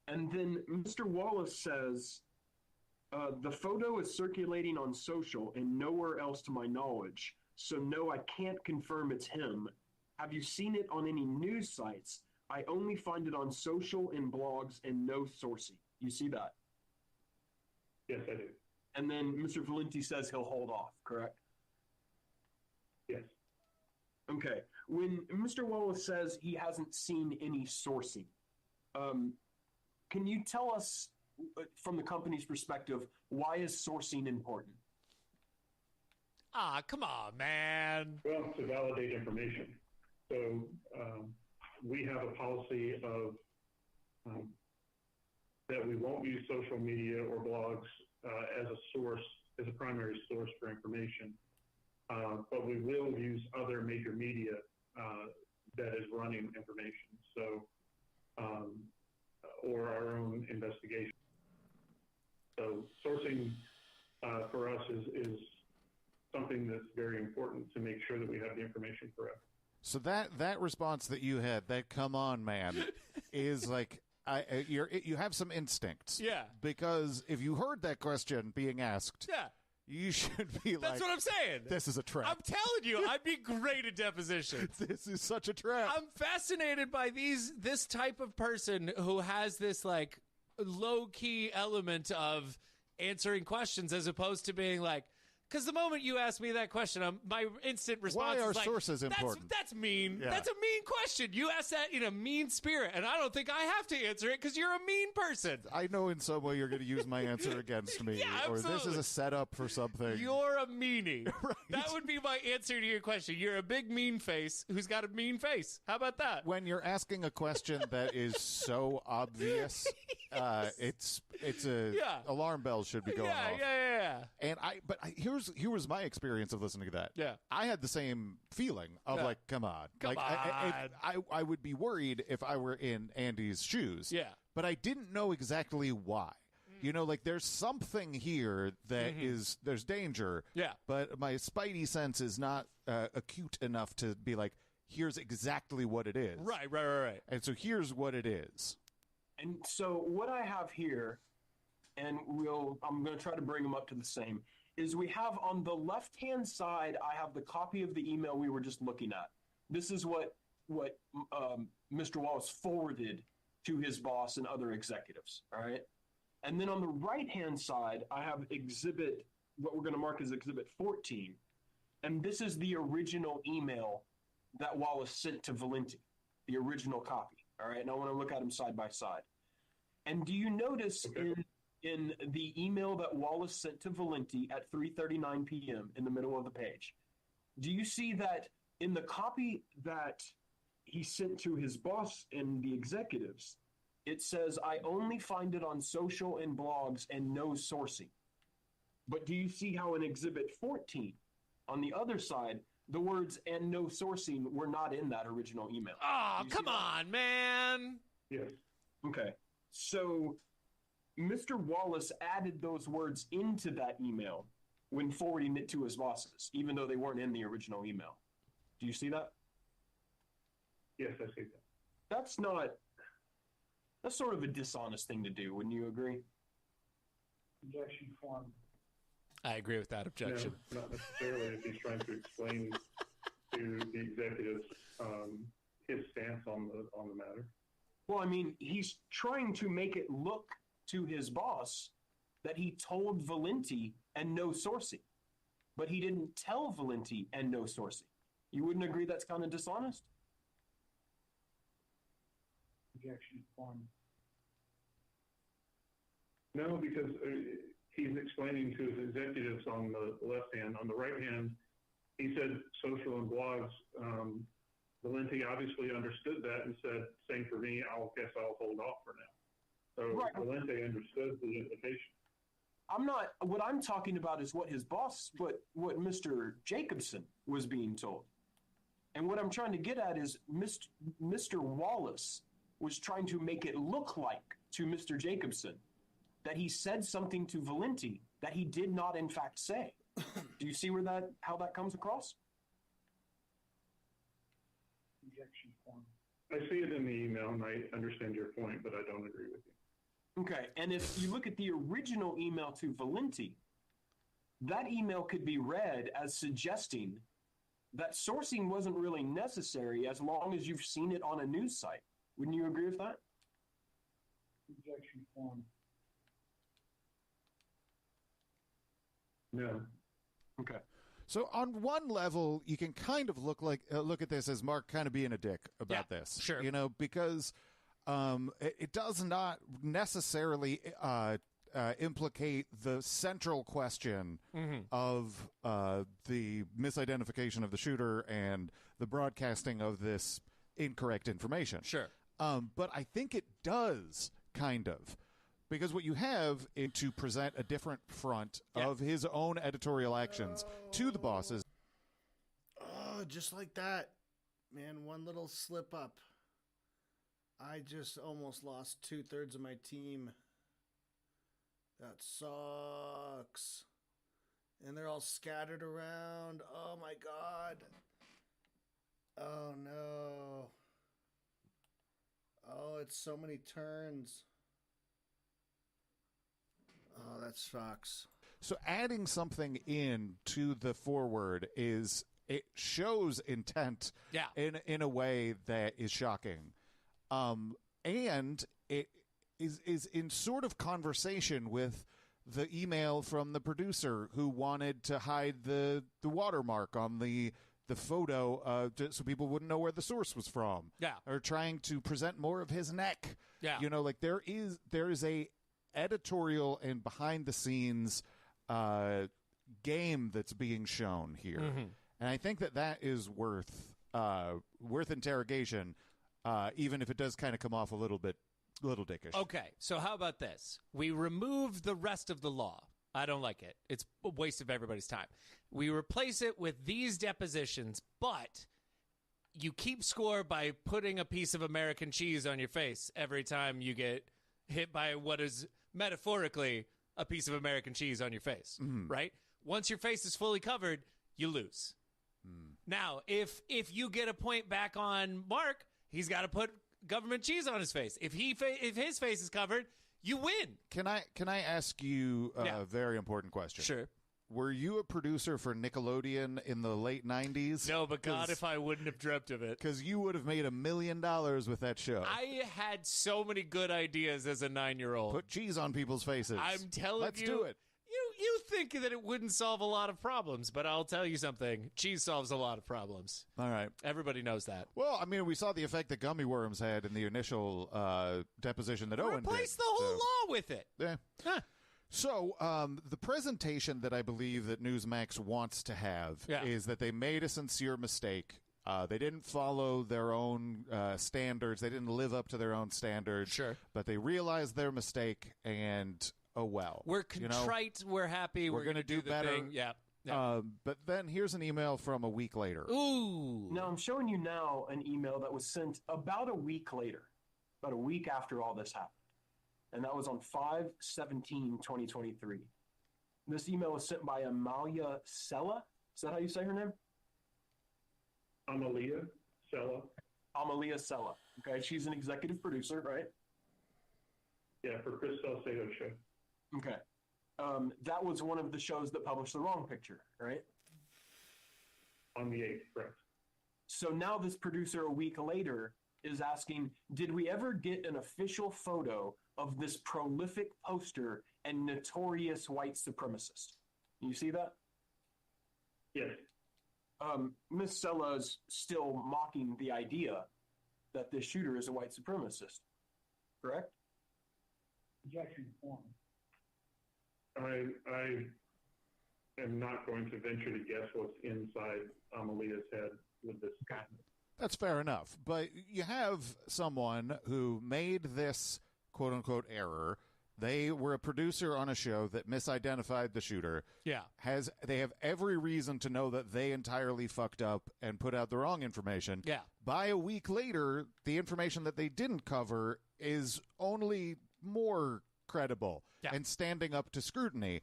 And then Mr. Wallace says, the photo is circulating on social and nowhere else to my knowledge, so no, I can't confirm it's him. Have you seen it on any news sites? I only find it on social and blogs and no sourcing. You see that? Yes, I do. And then Mr. Valenti says he'll hold off, correct? Yes. Okay. when Mr. Wallace says he hasn't seen any sourcing, can you tell us, from the company's perspective, why is sourcing important? Come on, man. Well, to validate information. So we have a policy of that we won't use social media or blogs as a source, as a primary source for information, but we will use other major media that is running information. So, or our own investigation. So sourcing for us is something that's very important to make sure that we have the information correct. So that response that you had, that "come on, man," is like you have some instincts. Yeah. Because if you heard that question being asked, yeah, you should be like, "That's what I'm saying. This is a trap." I'm telling you, I'd be great at depositions. This is such a trap. I'm fascinated by this type of person who has this like low key element of answering questions as opposed to being like. Because the moment you ask me that question, my instant response Why are is like, sources important? That's mean. Yeah. That's a mean question. You ask that in a mean spirit, and I don't think I have to answer it because you're a mean person. I know in some way you're going to use my answer against me. Yeah, or this is a setup for something. You're a meanie. Right. That would be my answer to your question. You're a big mean face who's got a mean face. How about that? When you're asking a question that is so obvious, it's a alarm bells should be going off. Yeah. And here was my experience of listening to that. Yeah. I had the same feeling of like, come on. I would be worried if I were in Andy's shoes. Yeah. But I didn't know exactly why. You know, like there's something here that is, there's danger. Yeah. But my spidey sense is not acute enough to be like, here's exactly what it is. Right. And so here's what it is. And so what I have here, and I'm going to try to bring them up to the same, is we have on the left-hand side, I have the copy of the email we were just looking at. This is what Mr. Wallace forwarded to his boss and other executives, all right? And then on the right-hand side, I have what we're going to mark as Exhibit 14. And this is the original email that Wallace sent to Valenti, the original copy, all right? And I want to look at them side by side. And do you notice in the email that Wallace sent to Valenti at 3:39 p.m. in the middle of the page, do you see that in the copy that he sent to his boss and the executives, it says, "I only find it on social and blogs and no sourcing." But do you see how in Exhibit 14, on the other side, the words "and no sourcing" were not in that original email? Oh, come on, man. Yes. Okay. So Mr. Wallace added those words into that email when forwarding it to his bosses, even though they weren't in the original email. Do you see that? Yes, I see that. That's sort of a dishonest thing to do. Wouldn't you agree? Objection form. I agree with that objection. No, not necessarily if he's trying to explain to the executives his stance on the matter. Well, I mean, he's trying to make it look to his boss that he told Valenti and no sourcing, but he didn't tell Valenti and no sourcing. You wouldn't agree that's kind of dishonest? Objection form. No, because he's explaining to his executives on the left hand. On the right hand, he said social and blogs. Valenti obviously understood that and said, "Same for me. I'll hold off for now." So Right. Valenti understood the invitation. What I'm talking about is what his boss, what Mr. Jacobson was being told. And what I'm trying to get at is Mr. Wallace was trying to make it look like to Mr. Jacobson that he said something to Valenti that he did not in fact say. Do you see how that comes across? Objection form. I see it in the email, and I understand your point, but I don't agree with you. Okay, and if you look at the original email to Valenti, that email could be read as suggesting that sourcing wasn't really necessary as long as you've seen it on a news site. Wouldn't you agree with that? Objection form. No. Okay. So on one level, you can kind of look at this as Mark kind of being a dick about this. Sure. Because it does not necessarily implicate the central question of the misidentification of the shooter and the broadcasting of this incorrect information. Sure. But I think it does, kind of. Because what you have is to present a different front of his own editorial actions to the bosses. Oh, just like that. Man, one little slip up. I just almost lost 2/3 of my team. That sucks. And they're all scattered around. Oh, my God. Oh, no. Oh, it's so many turns. Oh, that sucks. So adding something in to the forward it shows intent in a way that is shocking. And it is in sort of conversation with the email from the producer who wanted to hide the watermark on the photo so people wouldn't know where the source was from. Yeah. Or trying to present more of his neck. Yeah. There is a editorial and behind the scenes game that's being shown here. And I think that is worth interrogation, even if it does kind of come off a little dickish. Okay, so how about this? We remove the rest of the law. I don't like it. It's a waste of everybody's time. We replace it with these depositions, but you keep score by putting a piece of American cheese on your face every time you get hit by what is metaphorically a piece of American cheese on your face, right? Once your face is fully covered, you lose. Now, if you get a point back on Mark, he's got to put government cheese on his face. If his face is covered, you win. Can I ask you a very important question? Sure. Were you a producer for Nickelodeon in the late 90s? No, but God, if I wouldn't have dreamt of it. Because you would have made $1 million with that show. I had so many good ideas as a 9-year-old. Put cheese on people's faces. I'm telling Let's you. do it. You think that it wouldn't solve a lot of problems, but I'll tell you something. Cheese solves a lot of problems. All right. Everybody knows that. Well, I mean, we saw the effect that gummy worms had in the initial deposition that Owen did. Replace the whole law with it. Yeah. Huh. So the presentation that I believe that Newsmax wants to have is that they made a sincere mistake. They didn't follow their own standards. They didn't live up to their own standards. Sure. But they realized their mistake, and oh well. We're contrite. We're happy. We're going to do the better. thing. Yeah. But then here's an email from a week later. Ooh. Now, I'm showing you now an email that was sent about a week later, about a week after all this happened. And that was on 5/17/2023. This email was sent by Amalia Sella. Is that how you say her name? Amalia Sella. Amalia Sella. Okay, she's an executive producer, right? Yeah, for Chris Salcedo's show. Okay. That was one of the shows that published the wrong picture, right? On the 8th, correct. So now this producer a week later is asking, did we ever get an official photo of this prolific poster and notorious white supremacist? You see that? Yes. Miss Sella is still mocking the idea that this shooter is a white supremacist, correct? Objection form. I am not going to venture to guess what's inside Amalia's head with this. That's fair enough. But you have someone who made this quote-unquote error. They were a producer on a show that misidentified the shooter. Yeah. They have every reason to know that they entirely fucked up and put out the wrong information. Yeah. By a week later, the information that they didn't cover is only more credible and standing up to scrutiny.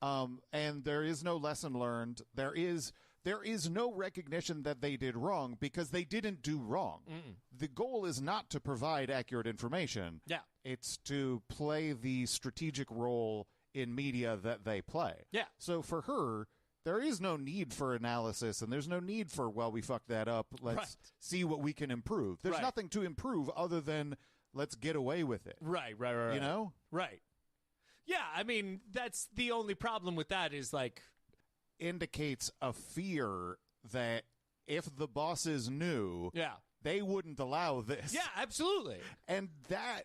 And there is no lesson learned. There is no recognition that they did wrong because they didn't do wrong. The goal is not to provide accurate information. Yeah. It's to play the strategic role in media that they play. Yeah. So for her, there is no need for analysis, and there's no need for, well, we fucked that up. Let's see what we can improve. There's nothing to improve other than let's get away with it. Right. You know? Right. Yeah, I mean, that's the only problem with that is, like, indicates a fear that if the bosses knew, they wouldn't allow this. Yeah, absolutely. And that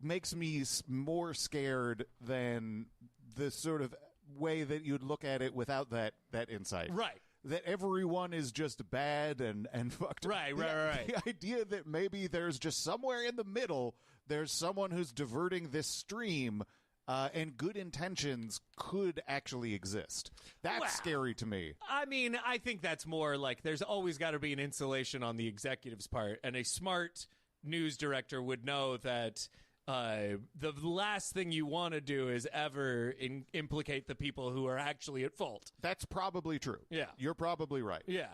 makes me more scared than the sort of way that you'd look at it without that insight. Right. That everyone is just bad and fucked up. Right. The idea that maybe there's just somewhere in the middle, there's someone who's diverting this stream, and good intentions could actually exist. That's scary to me. I mean, I think that's more like there's always got to be an insulation on the executive's part, and a smart news director would know that the last thing you want to do is ever implicate the people who are actually at fault. That's probably true. Yeah. You're probably right. Yeah.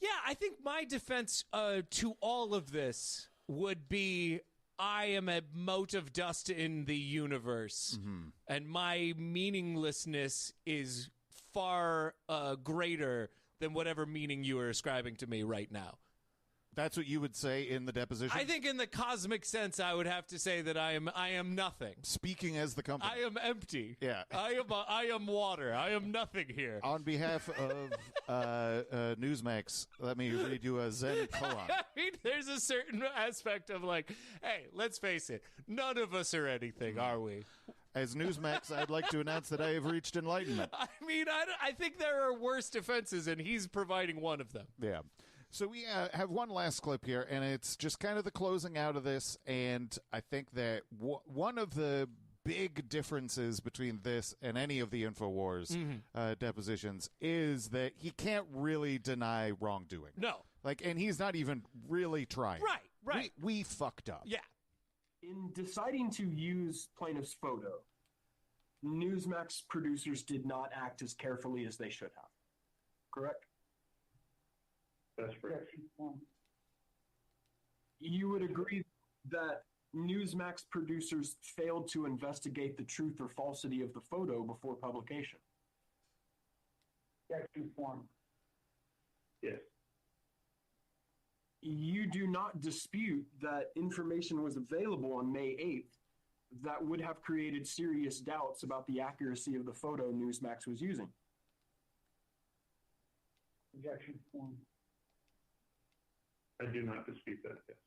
Yeah, I think my defense to all of this would be I am a mote of dust in the universe, and my meaninglessness is far greater than whatever meaning you are ascribing to me right now. That's what you would say in the deposition? I think in the cosmic sense, I would have to say that I am nothing. Speaking as the company. I am empty. Yeah. I am water. I am nothing here. On behalf of Newsmax, let me read you a Zen koan. I mean, there's a certain aspect of like, hey, let's face it. None of us are anything, are we? As Newsmax, I'd like to announce that I have reached enlightenment. I mean, I think there are worse defenses, and he's providing one of them. Yeah. So we have one last clip here, and it's just kind of the closing out of this, and I think that one of the big differences between this and any of the InfoWars depositions is that he can't really deny wrongdoing. No. And he's not even really trying. Right. We fucked up. Yeah. In deciding to use plaintiff's photo, Newsmax producers did not act as carefully as they should have. Correct? That's correct. You would agree that Newsmax producers failed to investigate the truth or falsity of the photo before publication? Yes. You do not dispute that information was available on May 8th that would have created serious doubts about the accuracy of the photo Newsmax was using? Objection form. I do not dispute that, yes.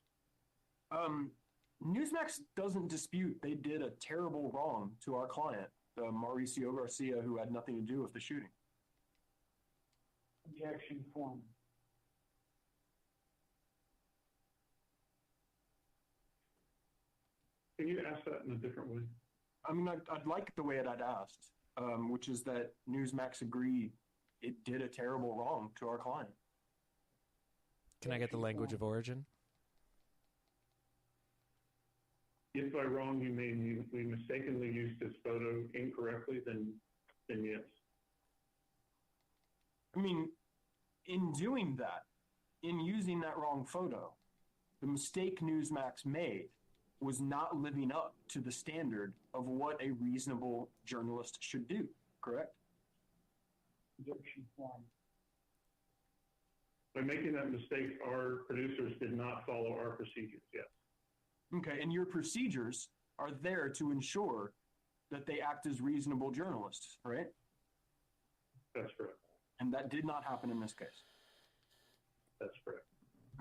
Newsmax doesn't dispute they did a terrible wrong to our client, Mauricio Garcia, who had nothing to do with the shooting. Objection form. Can you ask that in a different way? I mean, I'd like the way it I'd asked, which is that Newsmax agreed it did a terrible wrong to our client. Can I get the language of origin? If by wrong you mean we mistakenly used this photo incorrectly, then yes. I mean, in doing that, in using that wrong photo, the mistake Newsmax made was not living up to the standard of what a reasonable journalist should do, correct? Objection form. By making that mistake, our producers did not follow our procedures, yes. Okay, and your procedures are there to ensure that they act as reasonable journalists, right? That's correct. And that did not happen in this case. That's correct.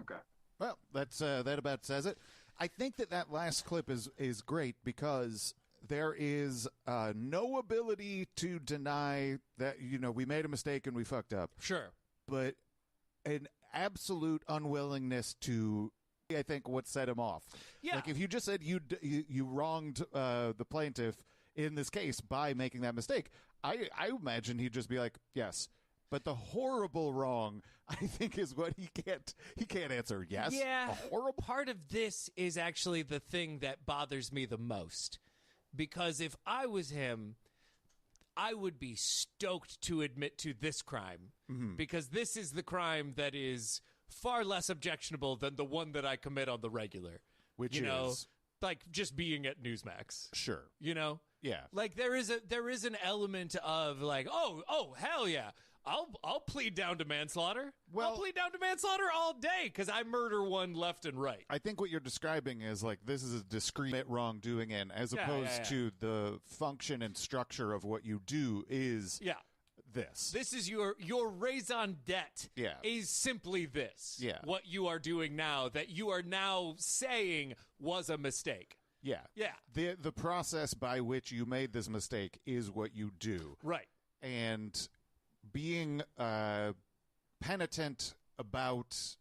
Okay. Well, that's that about says it. I think that last clip is great because there is no ability to deny that, we made a mistake and we fucked up. Sure. But an absolute unwillingness to, I think, what set him off. Yeah. Like if you just said you wronged the plaintiff in this case by making that mistake, I imagine he'd just be like, yes. But the horrible wrong, I think, is what he can't answer. Yes. Yeah. A horrible part of this is actually the thing that bothers me the most, because if I was him, I would be stoked to admit to this crime because this is the crime that is far less objectionable than the one that I commit on the regular, which is like just being at Newsmax. Sure. Yeah. Like there is an element of like, oh, hell yeah. I'll plead down to manslaughter. Well, I'll plead down to manslaughter all day because I murder one left and right. I think what you're describing is like this is a discrete wrongdoing, and as opposed to the function and structure of what you do is this. This is your raison d'etre. Yeah. Is simply this. Yeah. What you are doing now that you are now saying was a mistake. Yeah. Yeah. The process by which you made this mistake is what you do. Right. And being penitent about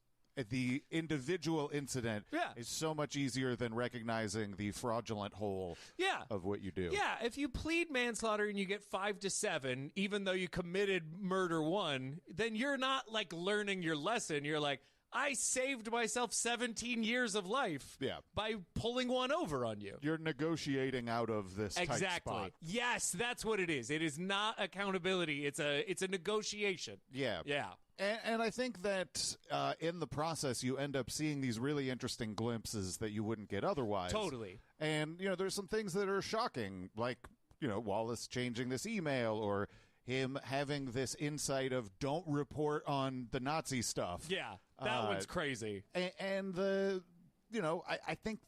the individual incident is so much easier than recognizing the fraudulent whole of what you do. Yeah, if you plead manslaughter and you get 5 to 7, even though you committed murder 1, then you're not like learning your lesson. You're like, I saved myself 17 years of life by pulling one over on you. You're negotiating out of this tight spot. Yes, that's what it is. It is not accountability. It's a negotiation. Yeah. Yeah. And I think that in the process, you end up seeing these really interesting glimpses that you wouldn't get otherwise. Totally. And, there's some things that are shocking, like, Wallace changing this email or him having this insight of don't report on the Nazi stuff. Yeah, that one's crazy. And the, I think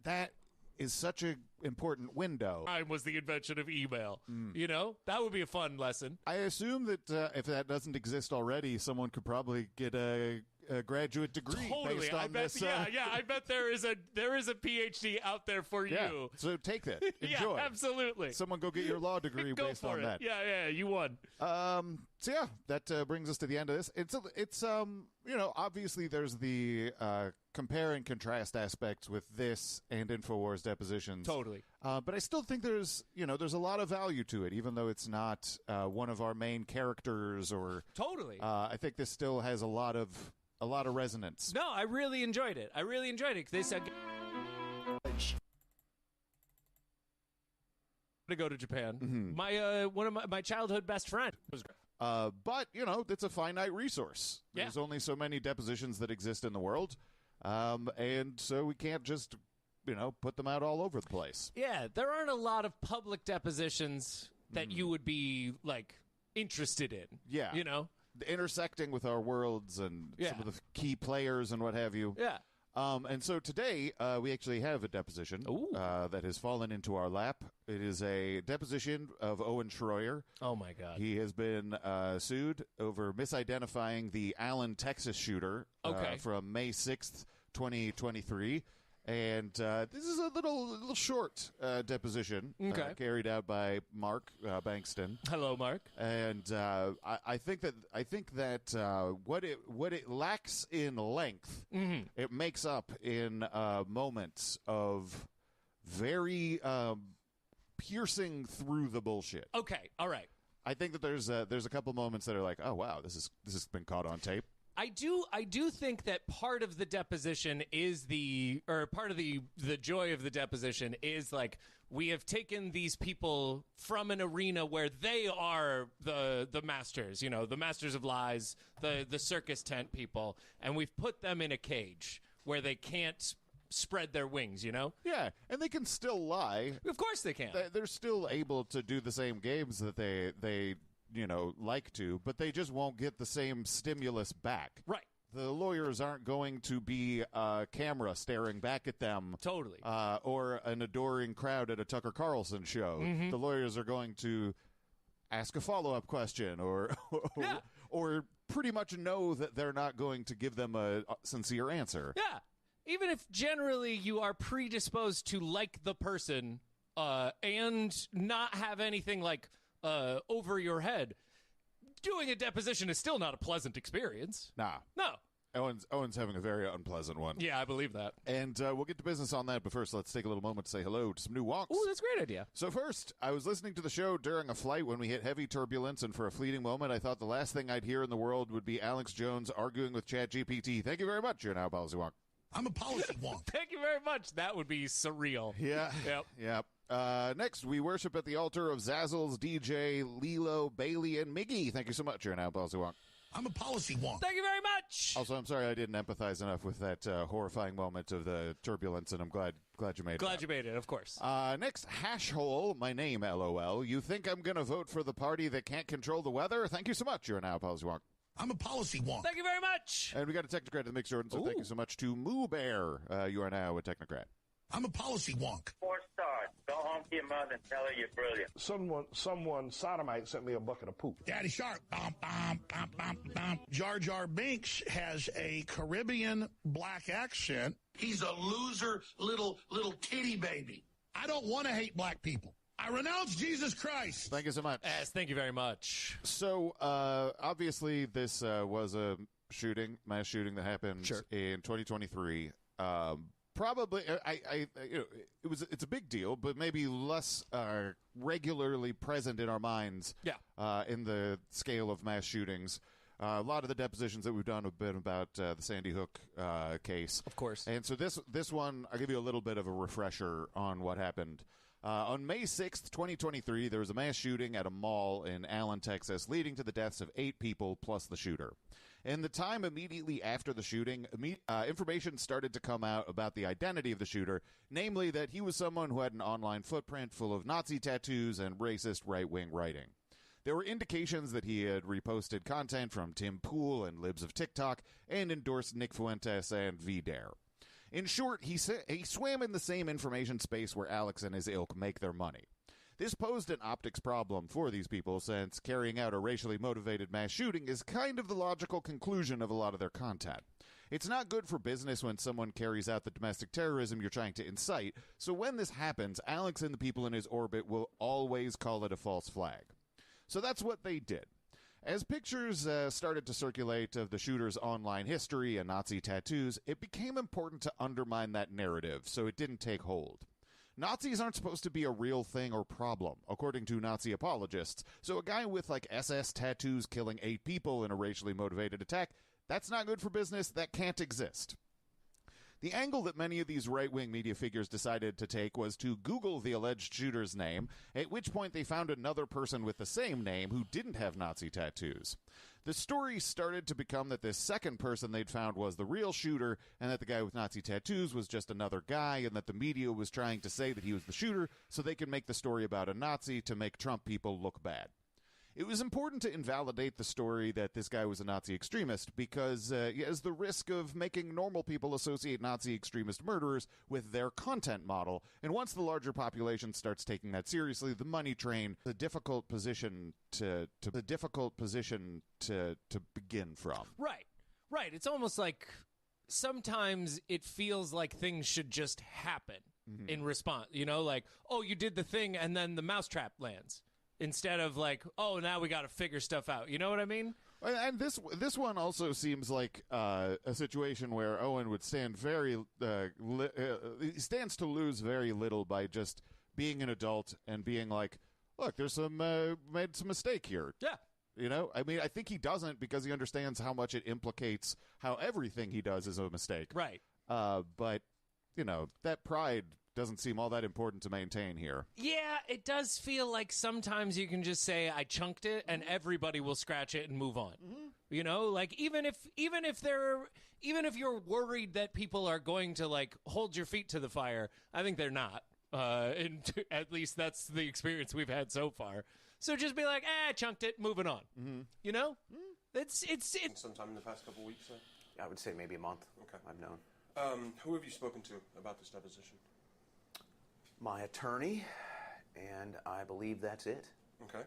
that is such an important window. Time was the invention of email. That would be a fun lesson. I assume that if that doesn't exist already, someone could probably get a graduate degree based on this. I bet there is a PhD out there for you. So take that. Enjoy. Yeah, absolutely. Someone go get your law degree based on that. Yeah, you won. So yeah, that brings us to the end of this. It's obviously there's the compare and contrast aspects with this and InfoWars depositions. Totally. But I still think there's a lot of value to it, even though it's not one of our main characters or. Totally. I think this still has a lot of resonance. No, I really enjoyed it. They said to go to Japan. Mm-hmm. One of my childhood best friend was. But it's a finite resource. There's only so many depositions that exist in the world, and so we can't just put them out all over the place. Yeah, there aren't a lot of public depositions that you would be like interested in. Yeah, intersecting with our worlds and some of the key players and what have you. Yeah. And so today we actually have a deposition that has fallen into our lap. It is a deposition of Owen Schroyer. Oh, my God. He has been sued over misidentifying the Allen, Texas shooter from May 6th, 2023. And this is a little short deposition carried out by Mark Bankston. Hello, Mark. And I think that what it lacks in length, it makes up in moments of very piercing through the bullshit. Okay, all right. I think that there's a couple moments that are like, oh wow, this has been caught on tape. I do think that part of the deposition is part of the joy of the deposition is like we have taken these people from an arena where they are the masters, the masters of lies, the circus tent people, and we've put them in a cage where they can't spread their wings, Yeah, and they can still lie. Of course they can. They're still able to do the same games that they like to, but they just won't get the same stimulus back. Right. The lawyers aren't going to be a camera staring back at them. Totally. Or an adoring crowd at a Tucker Carlson show. Mm-hmm. The lawyers are going to ask a follow-up question or pretty much know that they're not going to give them a sincere answer. Yeah. Even if generally you are predisposed to like the person and not have anything like over your head, doing a deposition is still not a pleasant experience. Nah. No. Owen's having a very unpleasant one. Yeah, I believe that. And we'll get to business on that, but first let's take a little moment to say hello to some new wonks. Ooh, that's a great idea. So first, I was listening to the show during a flight when we hit heavy turbulence, and for a fleeting moment, I thought the last thing I'd hear in the world would be Alex Jones arguing with ChatGPT. Thank you very much. You're now a policy wonk. I'm a policy wonk. Thank you very much. That would be surreal. Yeah. Yep. Next, we worship at the altar of Zazzles, DJ, Lilo, Bailey, and Miggy. Thank you so much. You're now a policy wonk. I'm a policy wonk. Thank you very much. Also, I'm sorry I didn't empathize enough with that horrifying moment of the turbulence, and I'm glad you made it. Glad you made it, of course. Next, Hashhole, my name, LOL. You think I'm going to vote for the party that can't control the weather? Thank you so much. You're now a policy wonk. I'm a policy wonk. Thank you very much. And we got a technocrat in the mix, Jordan, so thank you so much to Moo Bear. You are now a technocrat. I'm a policy wonk. 4 stars. Go home to your mother and tell her you're brilliant. Someone sodomite sent me a bucket of poop. Daddy Shark. Bum, bum, bum, bum, bum. Jar Jar Binks has a Caribbean black accent. He's a loser little titty baby. I don't want to hate black people. I renounce Jesus Christ. Thank you so much. Yes, thank you very much. So, obviously, this was a mass shooting that happened in 2023. Probably, it's a big deal, but maybe less regularly present in our minds. Yeah. In the scale of mass shootings, a lot of the depositions that we've done have been about the Sandy Hook case, of course. And so this one, I'll give you a little bit of a refresher on what happened. On May 6th, 2023, there was a mass shooting at a mall in Allen, Texas, leading to the deaths of 8 people plus the shooter. In the time immediately after the shooting, information started to come out about the identity of the shooter, namely that he was someone who had an online footprint full of Nazi tattoos and racist right-wing writing. There were indications that he had reposted content from Tim Pool and Libs of TikTok and endorsed Nick Fuentes and VDare. In short, he swam in the same information space where Alex and his ilk make their money. This posed an optics problem for these people, since carrying out a racially motivated mass shooting is kind of the logical conclusion of a lot of their content. It's not good for business when someone carries out the domestic terrorism you're trying to incite, so when this happens, Alex and the people in his orbit will always call it a false flag. So that's what they did. As pictures started to circulate of the shooter's online history and Nazi tattoos, it became important to undermine that narrative so it didn't take hold. Nazis aren't supposed to be a real thing or problem, according to Nazi apologists, so a guy with, SS tattoos killing 8 people in a racially motivated attack, that's not good for business, that can't exist. The angle that many of these right-wing media figures decided to take was to Google the alleged shooter's name, at which point they found another person with the same name who didn't have Nazi tattoos. The story started to become that this second person they'd found was the real shooter, and that the guy with Nazi tattoos was just another guy, and that the media was trying to say that he was the shooter so they could make the story about a Nazi to make Trump people look bad. It was important to invalidate the story that this guy was a Nazi extremist because he has the risk of making normal people associate Nazi extremist murderers with their content model. And once the larger population starts taking that seriously, the money train, the difficult position to begin from. Right. It's almost like sometimes it feels like things should just happen in response. Oh, you did the thing and then the mousetrap lands. Instead of oh, now we got to figure stuff out. You know what I mean? And this one also seems like a situation where Owen would stand he stands to lose very little by just being an adult and being like, look, there's made some mistake here. Yeah. I think he doesn't because he understands how much it implicates how everything he does is a mistake. Right. But, that pride doesn't seem all that important to maintain here. Yeah, it does feel like sometimes you can just say I chunked it and everybody will scratch it and move on. Even if you're worried that people are going to hold your feet to the fire, I think they're not. At least that's the experience we've had so far. So just be like, I chunked it, moving on. It's sometime in the past couple weeks. I would say maybe a month. Okay, I've known. Who have you spoken to about this deposition? My attorney, and I believe that's it. Okay.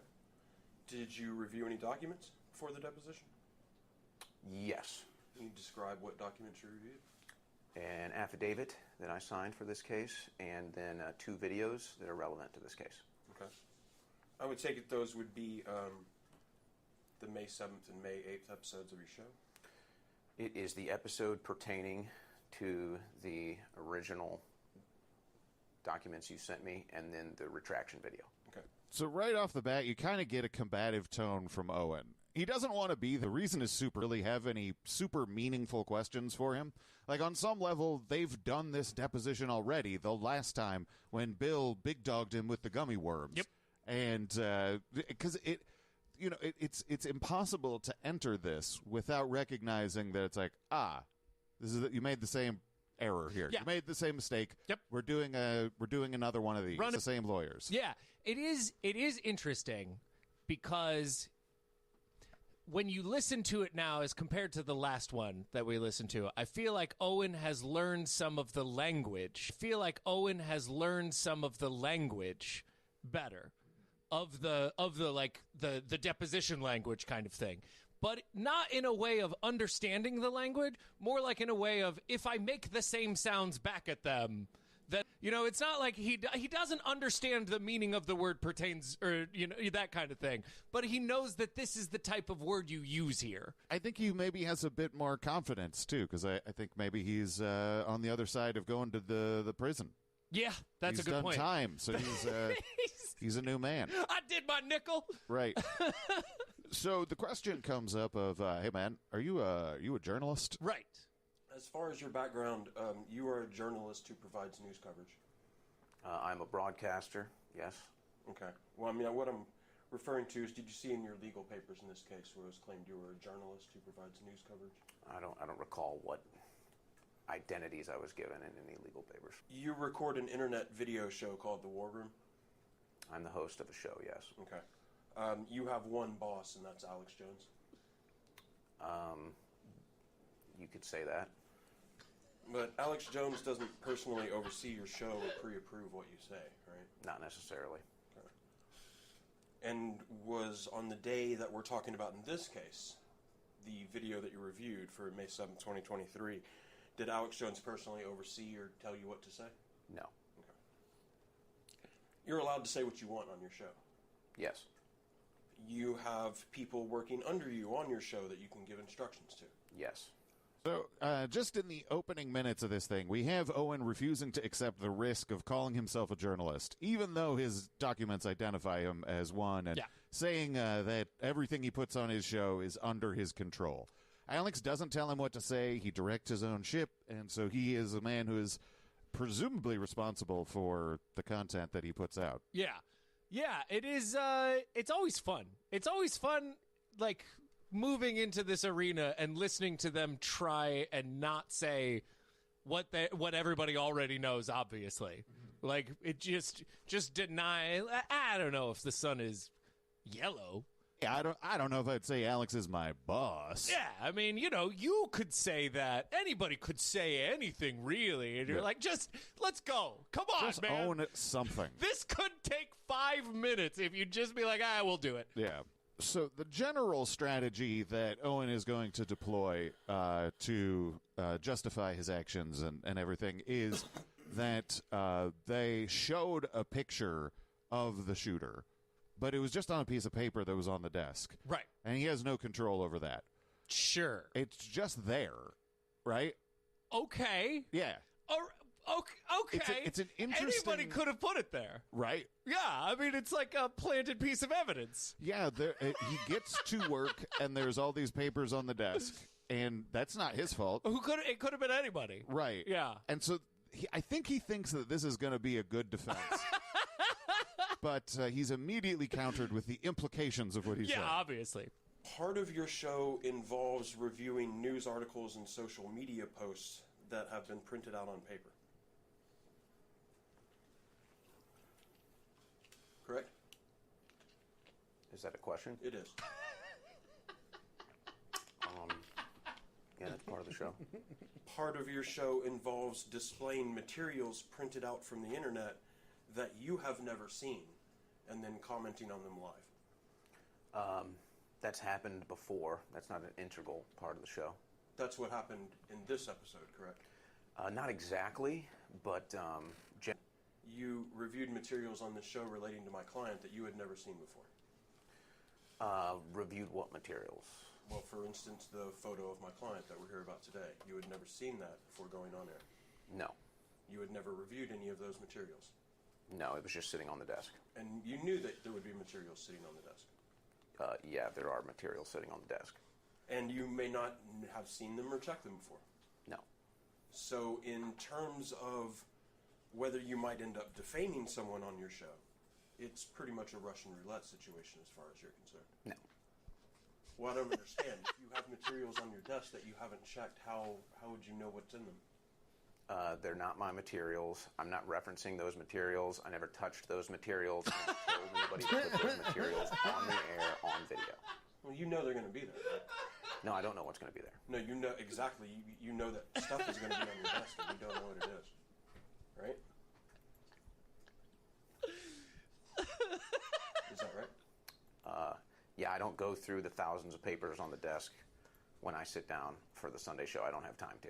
Did you review any documents for the deposition? Yes. Can you describe what documents you reviewed? An affidavit that I signed for this case, and then 2 videos that are relevant to this case. Okay. I would take it those would be the May 7th and May 8th episodes of your show? It is the episode pertaining to the original documents you sent me, and then the retraction video. Okay. So right off the bat, you kind of get a combative tone from Owen. He doesn't want to be the reason is super really have any super meaningful questions for him. On some level, they've done this deposition already the last time when Bill big dogged him with the gummy worms. Yep. And because it's impossible to enter this without recognizing that it's like, you made the same error here. Yeah. You made the same mistake. Yep. We're doing another one of these. The same lawyers. Yeah. It is interesting because when you listen to it now as compared to the last one that we listened to, I feel like Owen has learned some of the language. Better of the deposition language kind of thing. But not in a way of understanding the language, more like in a way of if I make the same sounds back at them, that, it's not like he doesn't understand the meaning of the word pertains or, that kind of thing. But he knows that this is the type of word you use here. I think he maybe has a bit more confidence, too, because I think maybe he's on the other side of going to the prison. Yeah, that's a good point. He's done time, so he's a new man. I did my nickel. Right. So the question comes up of, hey, man, are you a journalist? Right. As far as your background, you are a journalist who provides news coverage. I'm a broadcaster, yes. Okay. Well, what I'm referring to is, did you see in your legal papers in this case where it was claimed you were a journalist who provides news coverage? I don't recall what identities I was given in any legal papers. You record an internet video show called The War Room? I'm the host of a show, yes. Okay. You have one boss, and that's Alex Jones? You could say that. But Alex Jones doesn't personally oversee your show or pre-approve what you say, right? Not necessarily. Okay. And was on the day that we're talking about in this case, the video that you reviewed for May 7th, 2023, did Alex Jones personally oversee or tell you what to say? No. Okay. You're allowed to say what you want on your show? Yes. You have people working under you on your show that you can give instructions to? Yes. So, just in the opening minutes of this thing, we have Owen refusing to accept the risk of calling himself a journalist, even though his documents identify him as one, and saying that everything he puts on his show is under his control. Alex doesn't tell him what to say. He directs his own ship, and so he is a man who is presumably responsible for the content that he puts out. Yeah. Yeah, it is, it's always fun. It's always fun, like, moving into this arena and listening to them try and not say what everybody already knows, obviously. Like, it just deny, I don't know if the sun is yellow. Yeah, I don't know if I'd say Alex is my boss. Yeah, I mean, you could say that. Anybody could say anything, really. And you're like, let's go. Come on, just man. Own something. This could take 5 minutes if you'd just be like, we'll do it. Yeah. So the general strategy that Owen is going to deploy to justify his actions and everything is that they showed a picture of the shooter, but it was just on a piece of paper that was on the desk. Right. And he has no control over that. Sure. It's just there, right? Okay. Yeah. Okay. It's an interesting... Anybody could have put it there. Right. Yeah, I mean, it's like a planted piece of evidence. Yeah, he gets to work, and there's all these papers on the desk, and that's not his fault. It could have been anybody. Right. Yeah. And so I think he thinks that this is going to be a good defense. But he's immediately countered with the implications of what he's saying. Yeah, obviously. Part of your show involves reviewing news articles and social media posts that have been printed out on paper. Correct? Is that a question? It is. Yeah, that's part of the show. Part of your show involves displaying materials printed out from the internet that you have never seen and then commenting on them live. That's happened before. That's not an integral part of the show. That's what happened in this episode, correct? Not exactly, but... You reviewed materials on this show relating to my client that you had never seen before. Reviewed what materials? Well, for instance, the photo of my client that we're here about today. You had never seen that before going on air. No. You had never reviewed any of those materials. No, it was just sitting on the desk. And you knew that there would be materials sitting on the desk. Yeah, there are materials sitting on the desk. And you may not have seen them or checked them before. No. So in terms of whether you might end up defaming someone on your show, it's pretty much a Russian roulette situation as far as you're concerned. No. Well, I don't understand. If you have materials on your desk that you haven't checked, how would you know what's in them? They're not my materials. I'm not referencing those materials. I never touched those materials. I never told anybody to put those materials on the air, on video. Well, you know they're going to be there, right? No, I don't know what's going to be there. No, you know exactly. You know that stuff is going to be on your desk, and you don't know what it is, right? Is that right? Yeah, I don't go through the thousands of papers on the desk when I sit down for the Sunday show. I don't have time to.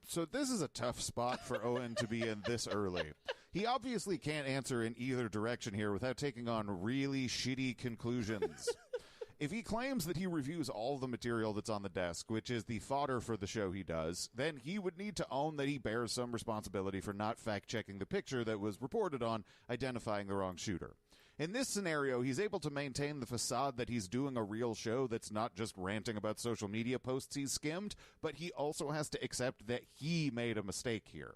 So this is a tough spot for Owen to be in this early. He obviously can't answer in either direction here without taking on really shitty conclusions. If he claims that he reviews all the material that's on the desk, which is the fodder for the show he does, then he would need to own that he bears some responsibility for not fact-checking the picture that was reported on, identifying the wrong shooter. In this scenario, he's able to maintain the facade that he's doing a real show that's not just ranting about social media posts he's skimmed, but he also has to accept that he made a mistake here.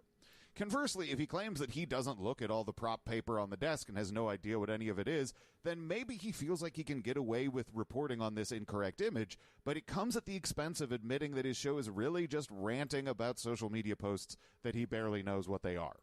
Conversely, if he claims that he doesn't look at all the prop paper on the desk and has no idea what any of it is, then maybe he feels like he can get away with reporting on this incorrect image, but it comes at the expense of admitting that his show is really just ranting about social media posts that he barely knows what they are.